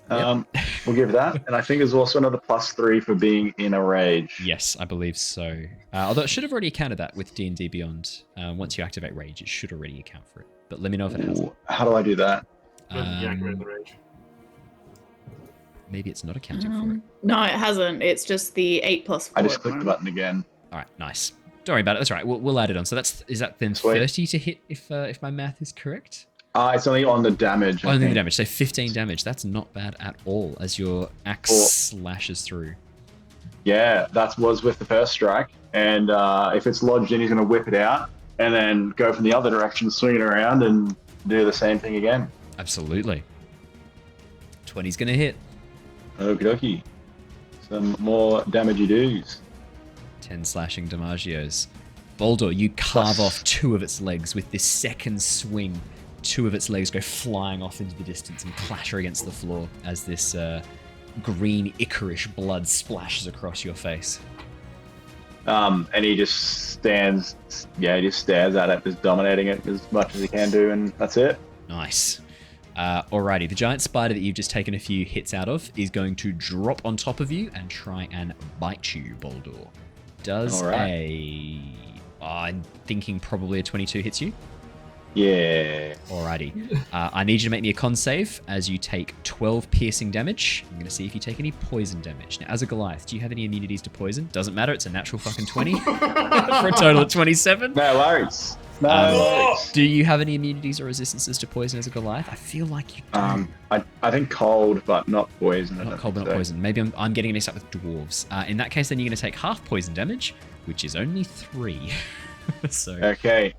We'll give that. And I think there's also another +3 for being in a rage. Yes, I believe so. Although it should have already accounted that with D&D Beyond. Once you activate rage, it should already account for it. But let me know if it hasn't. How do I do that? Maybe it's not accounting for it. No, it hasn't. It's just the 8+4. I just clicked the button again. All right, nice. Don't worry about it. That's all right. We'll add it on. So is that then Sweet. 30 to hit if my math is correct? It's only on the damage. Only the damage. So 15 damage. That's not bad at all as your axe slashes through. Yeah, that was with the first strike. And if it's lodged in, he's going to whip it out and then go from the other direction, swing it around, and do the same thing again. Absolutely. 20's going to hit. Okie dokie. Some more damagey doos. 10 slashing damagios. Boldor, you carve off 2 of its legs with this second swing. 2 of its legs go flying off into the distance and clatter against the floor as this green ichorish blood splashes across your face. And he just stands, he just stares at it, just dominating it as much as he can do, and that's it. Nice. Alrighty, the giant spider that you've just taken a few hits out of is going to drop on top of you and try and bite you, Boldor. Does I'm thinking probably a 22 hits you? Yeah. Alrighty. I need you to make me a con save as you take 12 piercing damage. I'm going to see if you take any poison damage. Now, as a Goliath, do you have any immunities to poison? Doesn't matter. It's a natural fucking 20 for a total of 27. No worries. No worries. Do you have any immunities or resistances to poison as a Goliath? I feel like you do. I think cold, but not poison. Not cold, but not poison. Maybe I'm getting mixed up with dwarves. In that case, then you're going to take half poison damage, which is only 3. So okay.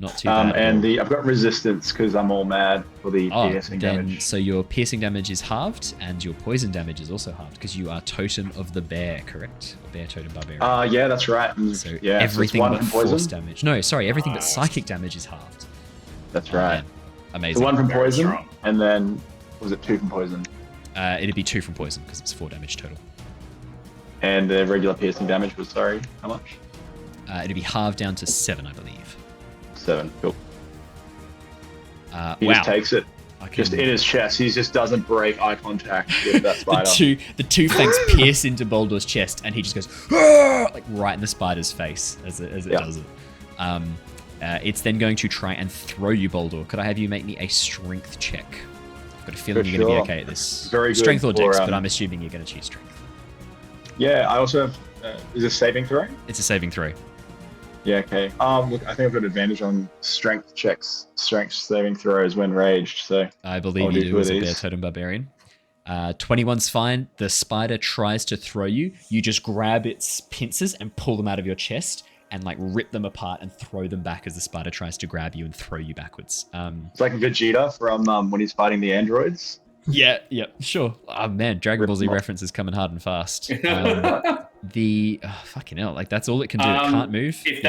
Not too bad. And I've got resistance because I'm all mad for the piercing damage. So your piercing damage is halved, and your poison damage is also halved because you are Totem of the Bear, correct? Bear Totem Barbarian. Yeah, that's right. So yeah, everything so but force damage. No, sorry, everything but psychic damage is halved. That's right. Man. Amazing. So 1 from poison, and then was it 2 from poison? It'd be 2 from poison because it's 4 damage total. And the regular piercing damage was, sorry, how much? It'd be halved down to 7, I believe. 7, cool. He wow. just takes it. Just in his chest. He just doesn't break eye contact with that spider. the two fangs pierce into Boldor's chest, and he just goes like right in the spider's face as it does it. It's then going to try and throw you, Boldor. Could I have you make me a strength check? I've got a feeling you're going to be okay at this. Very good. Strength or dex, but I'm assuming you're going to choose strength. Yeah, I also have. Is it saving throw? It's a saving throw. Yeah, okay. Look, I think I've got advantage on strength checks, strength saving throws when raged, so... I believe you do as a Bear Totem Barbarian. 21's fine. The spider tries to throw you. You just grab its pincers and pull them out of your chest and like rip them apart and throw them back as the spider tries to grab you and throw you backwards. It's like Vegeta from when he's fighting the androids. Yeah, sure. Oh man, Dragon Ball Z references coming hard and fast. Fucking hell, like that's all it can do. It can't move. If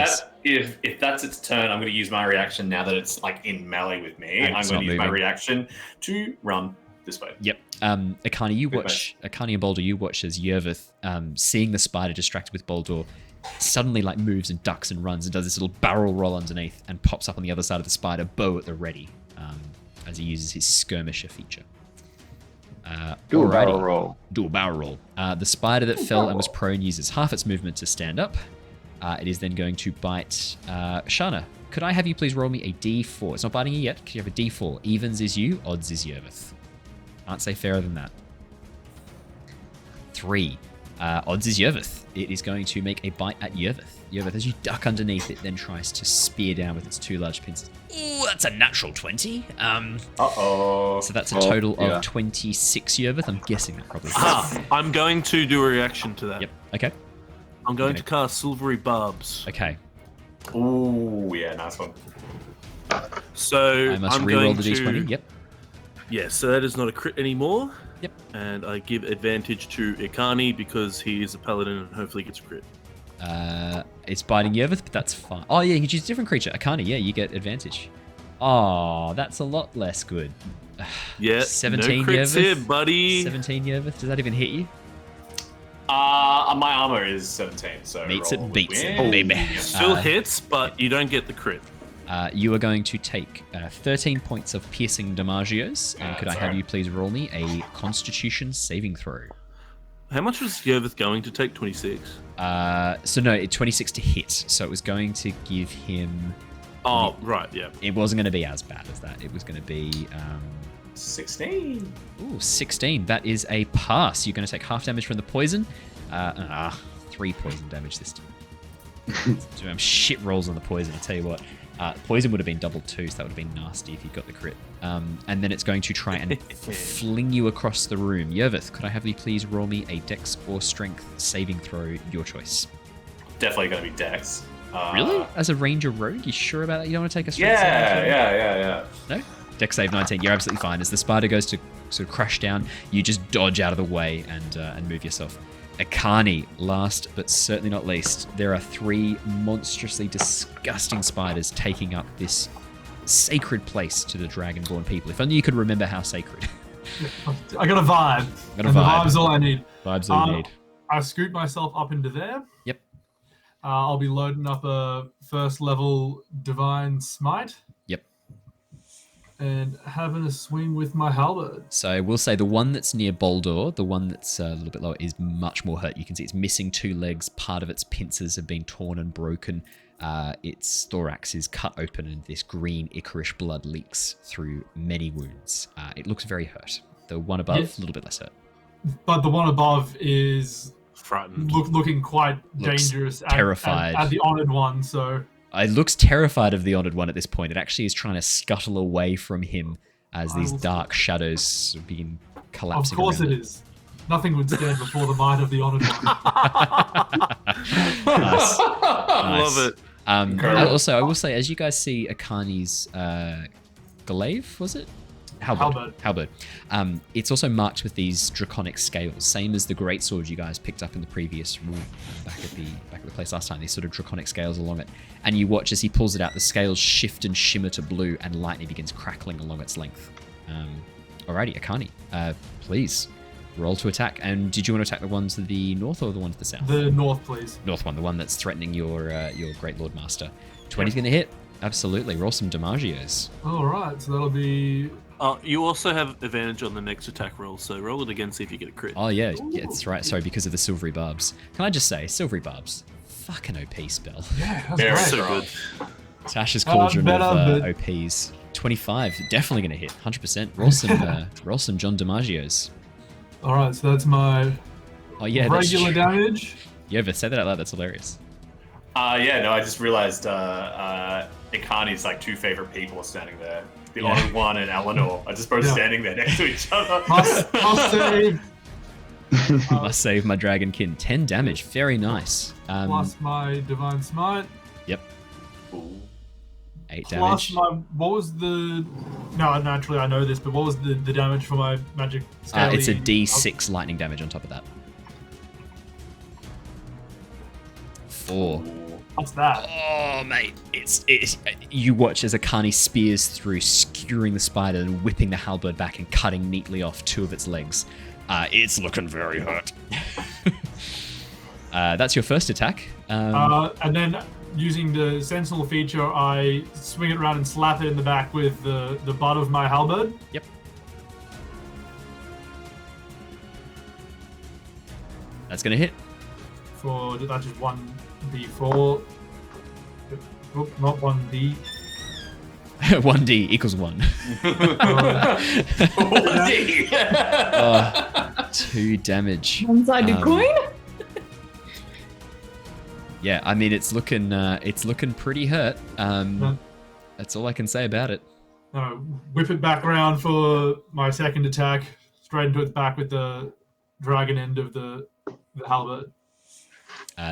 that's its turn, I'm going to use my reaction now that it's like in melee with me. I'm going to use my reaction to run this way. Yep. Ekarni and Boldor, you watch as Yervith, seeing the spider distracted with Boldor, suddenly like moves and ducks and runs and does this little barrel roll underneath and pops up on the other side of the spider, bow at the ready, as he uses his skirmisher feature. Do a barrel roll. Do a barrel roll. The spider that fell and was prone uses half its movement to stand up. It is then going to bite Shana. Could I have you please roll me a d4? It's not biting you yet. Could you have a d4? Evens is you, odds is Yervith. Can't say fairer than that. 3. Odds is Yervith. It is going to make a bite at Yervith. Yervith, as you duck underneath, it then tries to spear down with its 2 large pincers. Ooh, that's a natural 20. Uh-oh. So that's a total of 26, Yervith. I'm guessing that probably hits. I'm going to do a reaction to that. Yep, okay. I'm going to cast Silvery Barbs. Okay. Ooh, yeah, nice one. So I must I'm re-roll going the d20, yep. Yeah, so that is not a crit anymore. Yep. And I give advantage to Ekarni because he is a paladin and hopefully gets a crit. It's biting Yervith, but that's fine. Oh yeah, you can choose a different creature. Ekarni, yeah, you get advantage. Oh, that's a lot less good. Yeah, 17 no crits Yervith? here, buddy. 17 Yervith, does that even hit you? My armor is 17, so Meets roll it, beats win. it, baby. Still hits, but you don't get the crit. You are going to take 13 points of piercing damagios, and could I have you please roll me a Constitution saving throw? How much was Yervith going to take? 26? So no, 26 to hit, so it was going to give him... Oh, right, yeah. It wasn't going to be as bad as that. It was going to be... 16. Ooh, 16. That is a pass. You're going to take half damage from the poison. 3 poison damage this time. So shit rolls on the poison, I'll tell you what. Poison would have been doubled too, so that would have been nasty if you got the crit. And then it's going to try and fling you across the room. Yervith, could I have you please roll me a dex or strength saving throw, your choice? Definitely going to be dex. Really? As a ranger rogue? You sure about that? You don't want to take a strength saving throw? Yeah. No? Dex save 19. You're absolutely fine. As the spider goes to sort of crash down, you just dodge out of the way and move yourself. Ekarni, last but certainly not least, there are 3 monstrously disgusting spiders taking up this sacred place to the Dragonborn people. If only you could remember how sacred. I got a vibe. The vibe's all I need. Vibes all you need. I scoot myself up into there. Yep. I'll be loading up a first level Divine Smite. Yep. And having a swing with my halberd. So we'll say the one that's near Boldor, the one that's a little bit lower, is much more hurt. You can see it's missing 2 legs. Part of its pincers have been torn and broken. Its thorax is cut open and this green ichorish blood leaks through many wounds. It looks very hurt. The one above, a little bit less hurt. But the one above is frightened, looking quite dangerous. Terrified. At the honored one, so... It looks terrified of the honored one at this point. It actually is trying to scuttle away from him as these dark shadows begin collapsing. Of course it is. Nothing would stand before the might of the honored one. Nice. Love it. Also, I will say, as you guys see Ekarni's glaive, was it? Halberd. It's also marked with these draconic scales, same as the greatsword you guys picked up in the previous room back at the place last time. These sort of draconic scales along it, and you watch as he pulls it out. The scales shift and shimmer to blue, and lightning begins crackling along its length. Alrighty, Ekarni, please roll to attack. And did you want to attack the one to the north or the one to the south? The north, please. North one, the one that's threatening your great lord master. 20's going to hit. Absolutely. Roll some damagios. All right, so that'll be. You also have advantage on the next attack roll, so roll it again, see if you get a crit. Oh, yeah, that's right. Sorry, because of the silvery barbs. Can I just say, silvery barbs, fucking OP spell. Yeah, that's so good. Tasha's cauldron of OPs. 25, definitely going to hit, 100%. Roll some John DiMaggio's. All right, so that's my regular damage. Yeah, but say that out loud. That's hilarious. I just realized Ekarni's like 2 favorite people standing there. The honored one and Eleanor are just both standing there next to each other. Must save. Must save my dragonkin. 10 damage. Very nice. Plus my divine smite. Yep. Ooh. 8 Plus damage. what was the... No, naturally I know this, but what was the damage for my magic scaly... It's a D6 lightning damage on top of that. 4. What's that? Oh, mate. It's you watch as Ekarni spears through, skewering the spider and whipping the halberd back and cutting neatly off 2 of its legs. It's looking very hurt. That's your first attack. And then, using the Sentinel feature, I swing it around and slap it in the back with the butt of my halberd. Yep. That's going to hit. That's just 1d4. Oop, not 1d. 1d equals 1. 2 damage. One-sided coin? Yeah, I mean it's looking pretty hurt. That's all I can say about it. Whip it back around for my second attack, straight into its back with the dragon end of the halberd.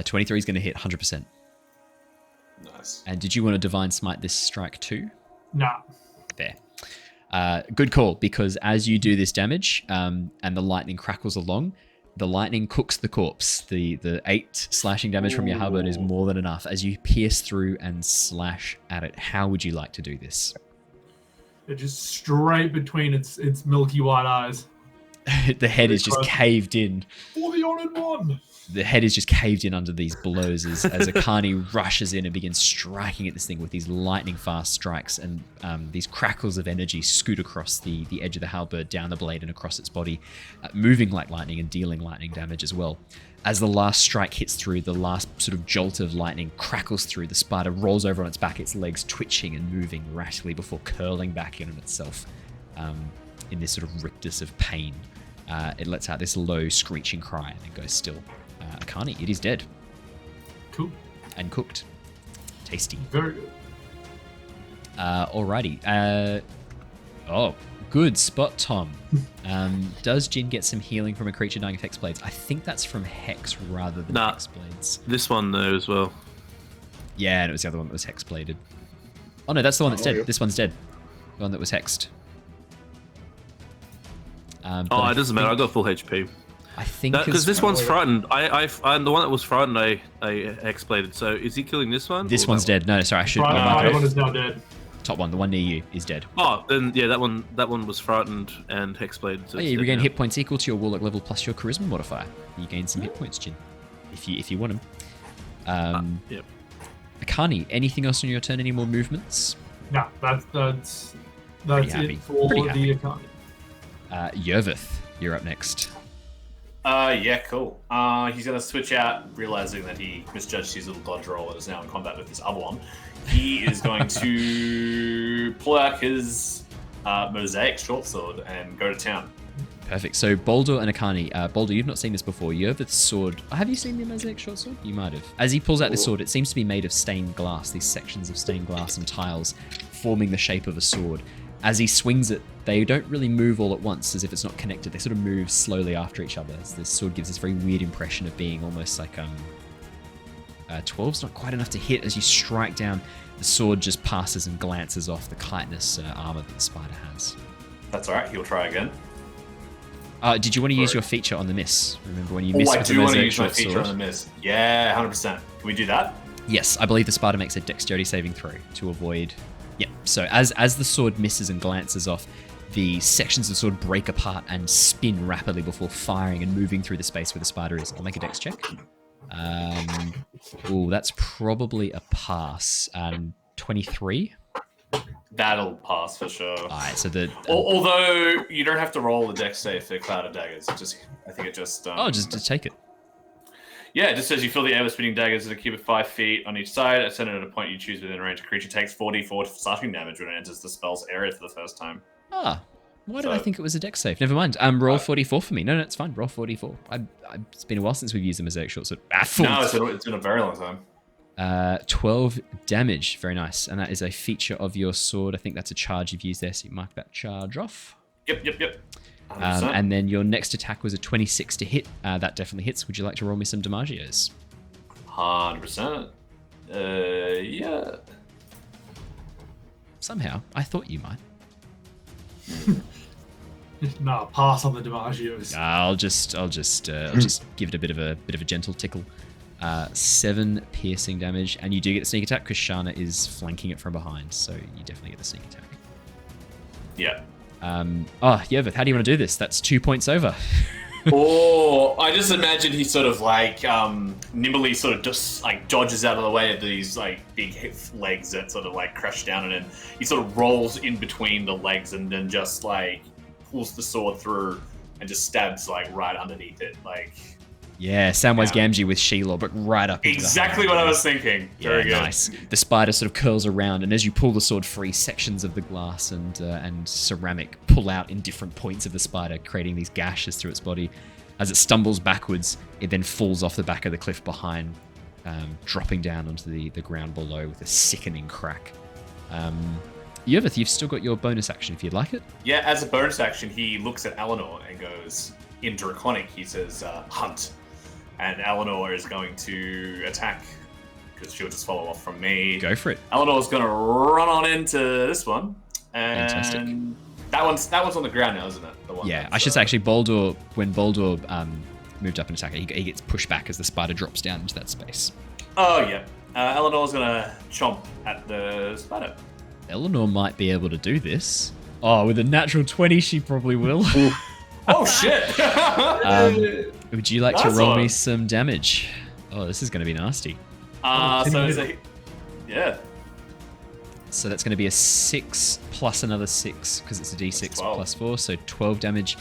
23 is going to hit 100%. Nice. And did you want to divine smite this strike too? Nah. There. Good call, because as you do this damage, and the lightning crackles along, the lightning cooks the corpse. The 8 slashing damage from your halberd is more than enough. As you pierce through and slash at it, how would you like to do this? It's just straight between its milky white eyes. The head is just caved in. For the honored one! The head is just caved in under these blows as Ekarni rushes in and begins striking at this thing with these lightning fast strikes, and these crackles of energy scoot across the edge of the halberd, down the blade and across its body, moving like lightning and dealing lightning damage as well. As the last strike hits through, the last sort of jolt of lightning crackles through, the spider rolls over on its back, its legs twitching and moving rattly before curling back in on itself in this sort of rictus of pain. It lets out this low screeching cry and then goes still. Ekarni, it is dead. Cool. And cooked. Tasty. Very good. Alrighty. Good spot, Tom. Does Jin get some healing from a creature dying of Hex Blades? I think that's from Hex rather than Hex Blades. This one though as well. Yeah, and it was the other one that was Hex Bladed. Oh no, that's the one that's dead. This one's dead. The one that was hexed. It doesn't matter. I got full HP. I think because this one's frightened. I'm the one that was frightened. I Hex-bladed. So is he killing this one? This one's dead. No, sorry, I should. That one is now dead. Top one, the one near you, is dead. Oh, then yeah, that one was frightened and Hex-bladed. So you regain hit points equal to your Warlock level plus your Charisma modifier. You gain some hit points, Jin, if you want them. Yep. Ekarni, anything else on your turn? Any more movements? No, that's it for the Ekarni. Yervith, you're up next. Yeah, cool. He's going to switch out, realizing that he misjudged his little dodge roll and is now in combat with this other one. He is going to pull out his mosaic shortsword and go to town. Perfect. So Boldor and Ekarni. Boldor, you've not seen this before. Yervith's sword. Have you seen the mosaic shortsword? You might have. As he pulls out this sword, it seems to be made of stained glass. These sections of stained glass and tiles forming the shape of a sword. As he swings it, they don't really move all at once, as if it's not connected. They sort of move slowly after each other. As this sword gives this very weird impression of being almost like 12's not quite enough to hit. As you strike down, the sword just passes and glances off the chitinous armor that the spider has. That's all right. He'll try again. Did you want to use your feature on the miss? Remember when you missed I with the do want to mosaic use my short feature sword? on the miss. Yeah, 100%. Can we do that? Yes, I believe the spider makes a dexterity saving throw to avoid. Yeah, so as the sword misses and glances off, the sections of the sword break apart and spin rapidly before firing and moving through the space where the spider is. I'll make a dex check. That's probably a pass. 23? That'll pass for sure. Alright, so the... Although, you don't have to roll the dex save for Cloud of Daggers. I think it just... just take it. Yeah, it just says you fill the air with spinning daggers at a cube of 5 feet on each side. Ascend at a point you choose within range. A creature takes 4d4 slashing damage when it enters the spell's area for the first time. Why did I think it was a dex save? Never mind. Roll 44 for me. No, it's fine. Roll 44. It's been a while since we've used the mosaic short sword. No, it's been a very long time. 12 damage. Very nice. And that is a feature of your sword. I think that's a charge you've used there, so you mark that charge off. Yep. And then your next attack was a 26 to hit. That definitely hits. Would you like to roll me some damagios? 100%. Yeah. Somehow, I thought you might. Nah, pass on the DiMaggios. I'll just give it a bit of a gentle tickle. 7 piercing damage, and you do get the sneak attack because Shana is flanking it from behind, so you definitely get the sneak attack. Yeah. Yervith, how do you want to do this? That's 2 points over. I just imagine he sort of like nimbly sort of just like dodges out of the way of these like big legs that sort of like crash down, and then he sort of rolls in between the legs and then just like pulls the sword through and just stabs like right underneath it, like. Yeah, Samwise Gamgee with Sheila, but right up into exactly the what I was thinking. Very good. Nice. The spider sort of curls around, and as you pull the sword free, sections of the glass and ceramic pull out in different points of the spider, creating these gashes through its body. As it stumbles backwards, it then falls off the back of the cliff behind, dropping down onto the ground below with a sickening crack. Yervith, you've still got your bonus action if you'd like it. Yeah, as a bonus action, he looks at Eleanor and goes, in Draconic, he says, hunt. And Eleanor is going to attack because she'll just follow off from me. Go for it. Eleanor's going to run on into this one. And fantastic. That one's on the ground now, isn't it? The one I should say actually Boldor, when Boldor moved up and attacked, he gets pushed back as the spider drops down into that space. Oh, yeah. Eleanor's going to chomp at the spider. Eleanor might be able to do this. Oh, with a natural 20, she probably will. Oh, shit! Would you like to roll me some damage? Oh, this is going to be nasty. Yeah. So that's going to be a 6 plus another 6, because it's a d6 plus 4, so 12 damage.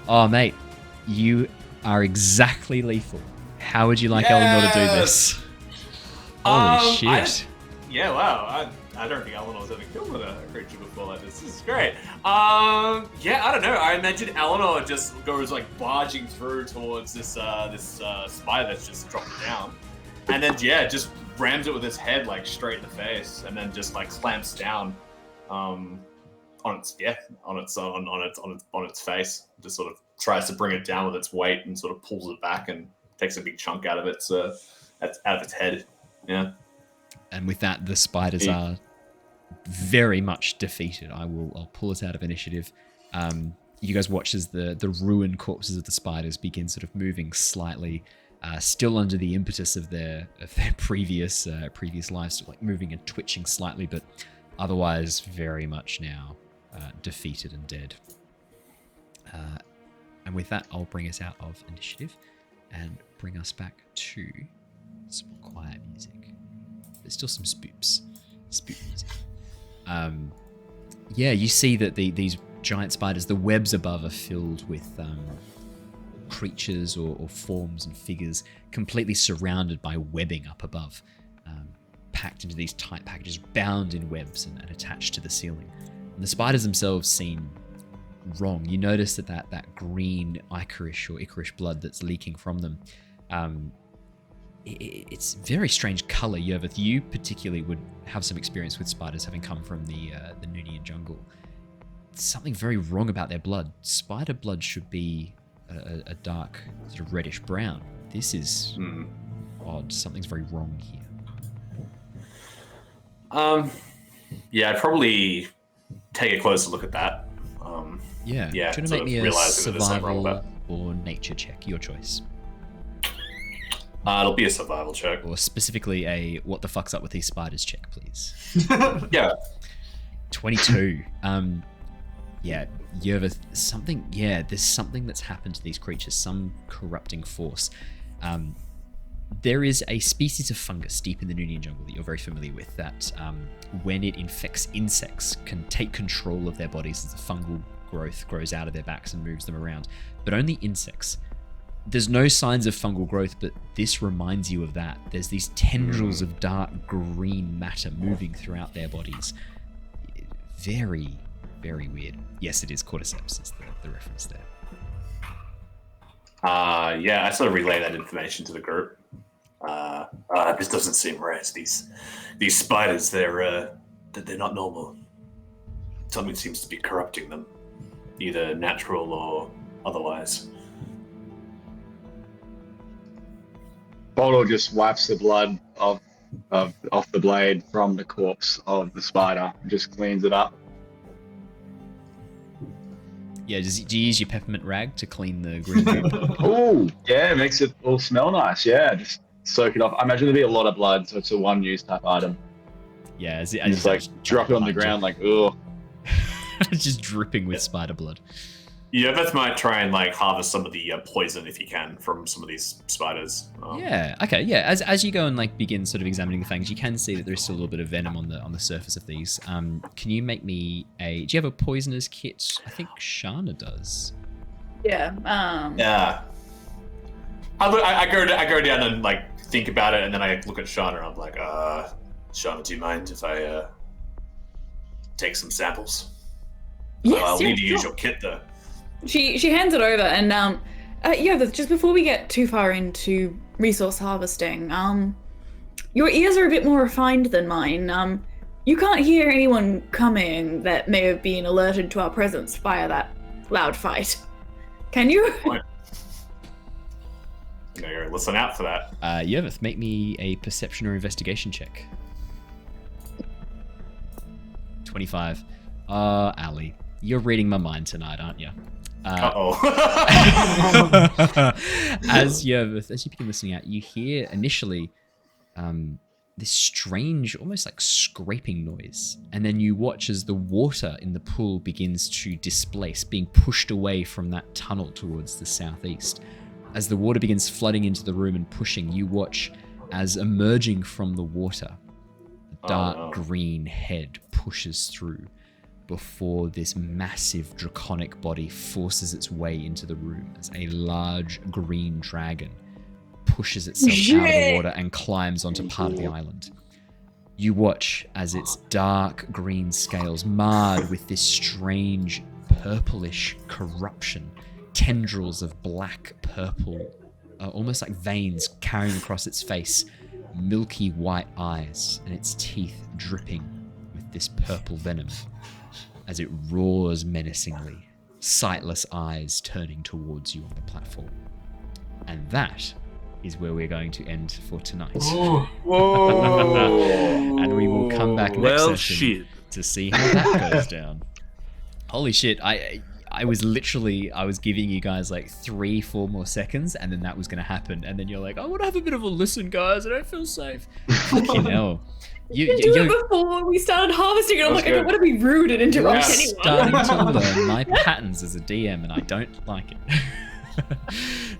Oh, mate, you are exactly lethal. How would you like Eleanor to do this? Holy shit. Wow. I don't think Eleanor's ever killed a creature before like this. This is great. I don't know. I imagine Eleanor just goes like barging through towards this spider that's just dropped down, and then just rams it with his head like straight in the face, and then just like clamps down on its face. Just sort of tries to bring it down with its weight and sort of pulls it back and takes a big chunk out of its head. Yeah. And with that, the spiders are very much defeated. I'll pull it out of initiative. You guys watch as the ruined corpses of the spiders begin sort of moving slightly, still under the impetus of their previous lives, like moving and twitching slightly, but otherwise very much now defeated and dead. And with that, I'll bring us out of initiative and bring us back to some quiet music. There's still some spook music. You see that these giant spiders, the webs above are filled with creatures or forms and figures completely surrounded by webbing up above, packed into these tight packages, bound in webs and attached to the ceiling. And the spiders themselves seem wrong. You notice that green Icorish blood that's leaking from them. It's very strange color, Yervith. You particularly would have some experience with spiders having come from the Noonian jungle. Something very wrong about their blood. Spider blood should be a dark sort of reddish brown. This is odd. Something's very wrong here. I'd probably take a closer look at that. Do you want to make me a survival or nature check? Your choice. It'll be a survival check. Or specifically a what the fuck's up with these spiders check, please. Yeah. 22. Yervith, there's something that's happened to these creatures, some corrupting force. There is a species of fungus deep in the Noonian jungle that you're very familiar with that when it infects insects can take control of their bodies as the fungal growth grows out of their backs and moves them around. But only insects. There's no signs of fungal growth, but this reminds you of that. There's these tendrils of dark green matter moving throughout their bodies. Very, very weird. Yes, it is cordyceps, is the reference there. I sort of relay that information to the group. This doesn't seem right. These spiders, they're not normal. Something seems to be corrupting them, either natural or otherwise. Boldor just wipes the blood off off the blade from the corpse of the spider. Just cleans it up. Yeah, do you use your peppermint rag to clean the green goop? Oh, yeah, it makes it all smell nice. Yeah, just soak it off. I imagine there'll be a lot of blood, so it's a one-use type item. Yeah, you just like drop it on the ground, like, ugh. Just dripping with spider blood. Yervith might try and like harvest some of the poison if you can from some of these spiders. Yeah. Okay. Yeah. As you go and like begin sort of examining the fangs, you can see that there's still a little bit of venom on the surface of these. Can you make me a? Do you have a poisoner's kit? I think Shana does. Yeah. Yeah. I go down and like think about it, and then I look at Shana and I'm like, Shana, do you mind if I take some samples? Yes, I'll need to sure. use your kit though. She hands it over, and yeah, but just before we get too far into resource harvesting, your ears are a bit more refined than mine. You can't hear anyone coming that may have been alerted to our presence via that loud fight. Can you? Listen out for that. Yervith, make me a perception or investigation check. 25. Ali, you're reading my mind tonight, aren't you? As you begin listening out, you hear initially this strange, almost like scraping noise, and then you watch as the water in the pool begins to displace, being pushed away from that tunnel towards the southeast. As the water begins flooding into the room and pushing, you watch as emerging from the water, a dark green head pushes through before this massive draconic body forces its way into the room as a large green dragon pushes itself out of the water and climbs onto part of the island. You watch as its dark green scales, marred with this strange purplish corruption, tendrils of black purple, almost like veins carrying across its face, milky white eyes, and its teeth dripping with this purple venom as it roars menacingly, sightless eyes turning towards you on the platform. And that is where we're going to end for tonight. Whoa. And we will come back next session to see how that goes down. Holy shit, I was giving you guys like 3-4 more seconds, and then that was going to happen, and then you're like, I want to have a bit of a listen, guys. I don't feel safe. Fucking hell. You do it before we started harvesting, and I'm like, I don't want to be rude and interrupt anyone. Starting to learn my patterns as a DM, and I don't like it.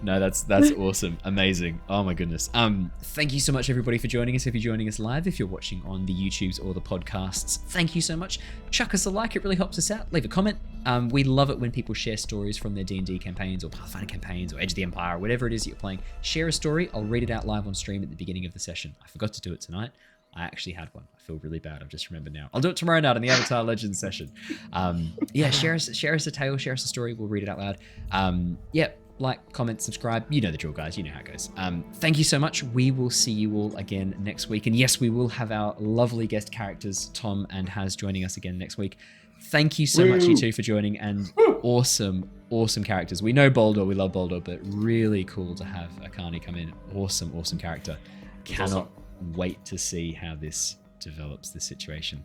No, that's awesome. Amazing. Oh my goodness. Thank you so much, everybody, for joining us. If you're joining us live, if you're watching on the YouTubes or the podcasts, thank you so much. Chuck us a like, it really helps us out. Leave a comment. We love it when people share stories from their D&D campaigns or Pathfinder campaigns or Edge of the Empire or whatever it is that you're playing. Share a story. I'll read it out live on stream at the beginning of the session. I forgot to do it tonight. I actually had one. I feel really bad. I've just remembered now. I'll do it tomorrow night on the Avatar Legends session. Yeah, share us a tale, share us a story. We'll read it out loud. Yeah, like, comment, subscribe. You know the drill, guys. You know how it goes. Thank you so much. We will see you all again next week. And yes, we will have our lovely guest characters, Tom and Haz, joining us again next week. Thank you so much, you two, for joining. And awesome characters. We know Boldor. We love Boldor, but really cool to have Ekarni come in. Awesome character. Cannot wait to see how this develops, this situation.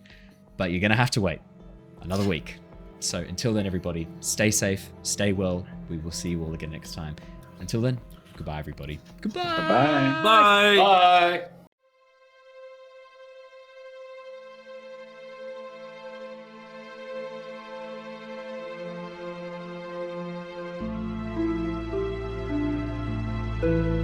But you're going to have to wait another week. So until then, everybody, stay safe, stay well. We will see you all again next time. Until then, goodbye, everybody. Goodbye. Bye. Bye. Bye. Bye.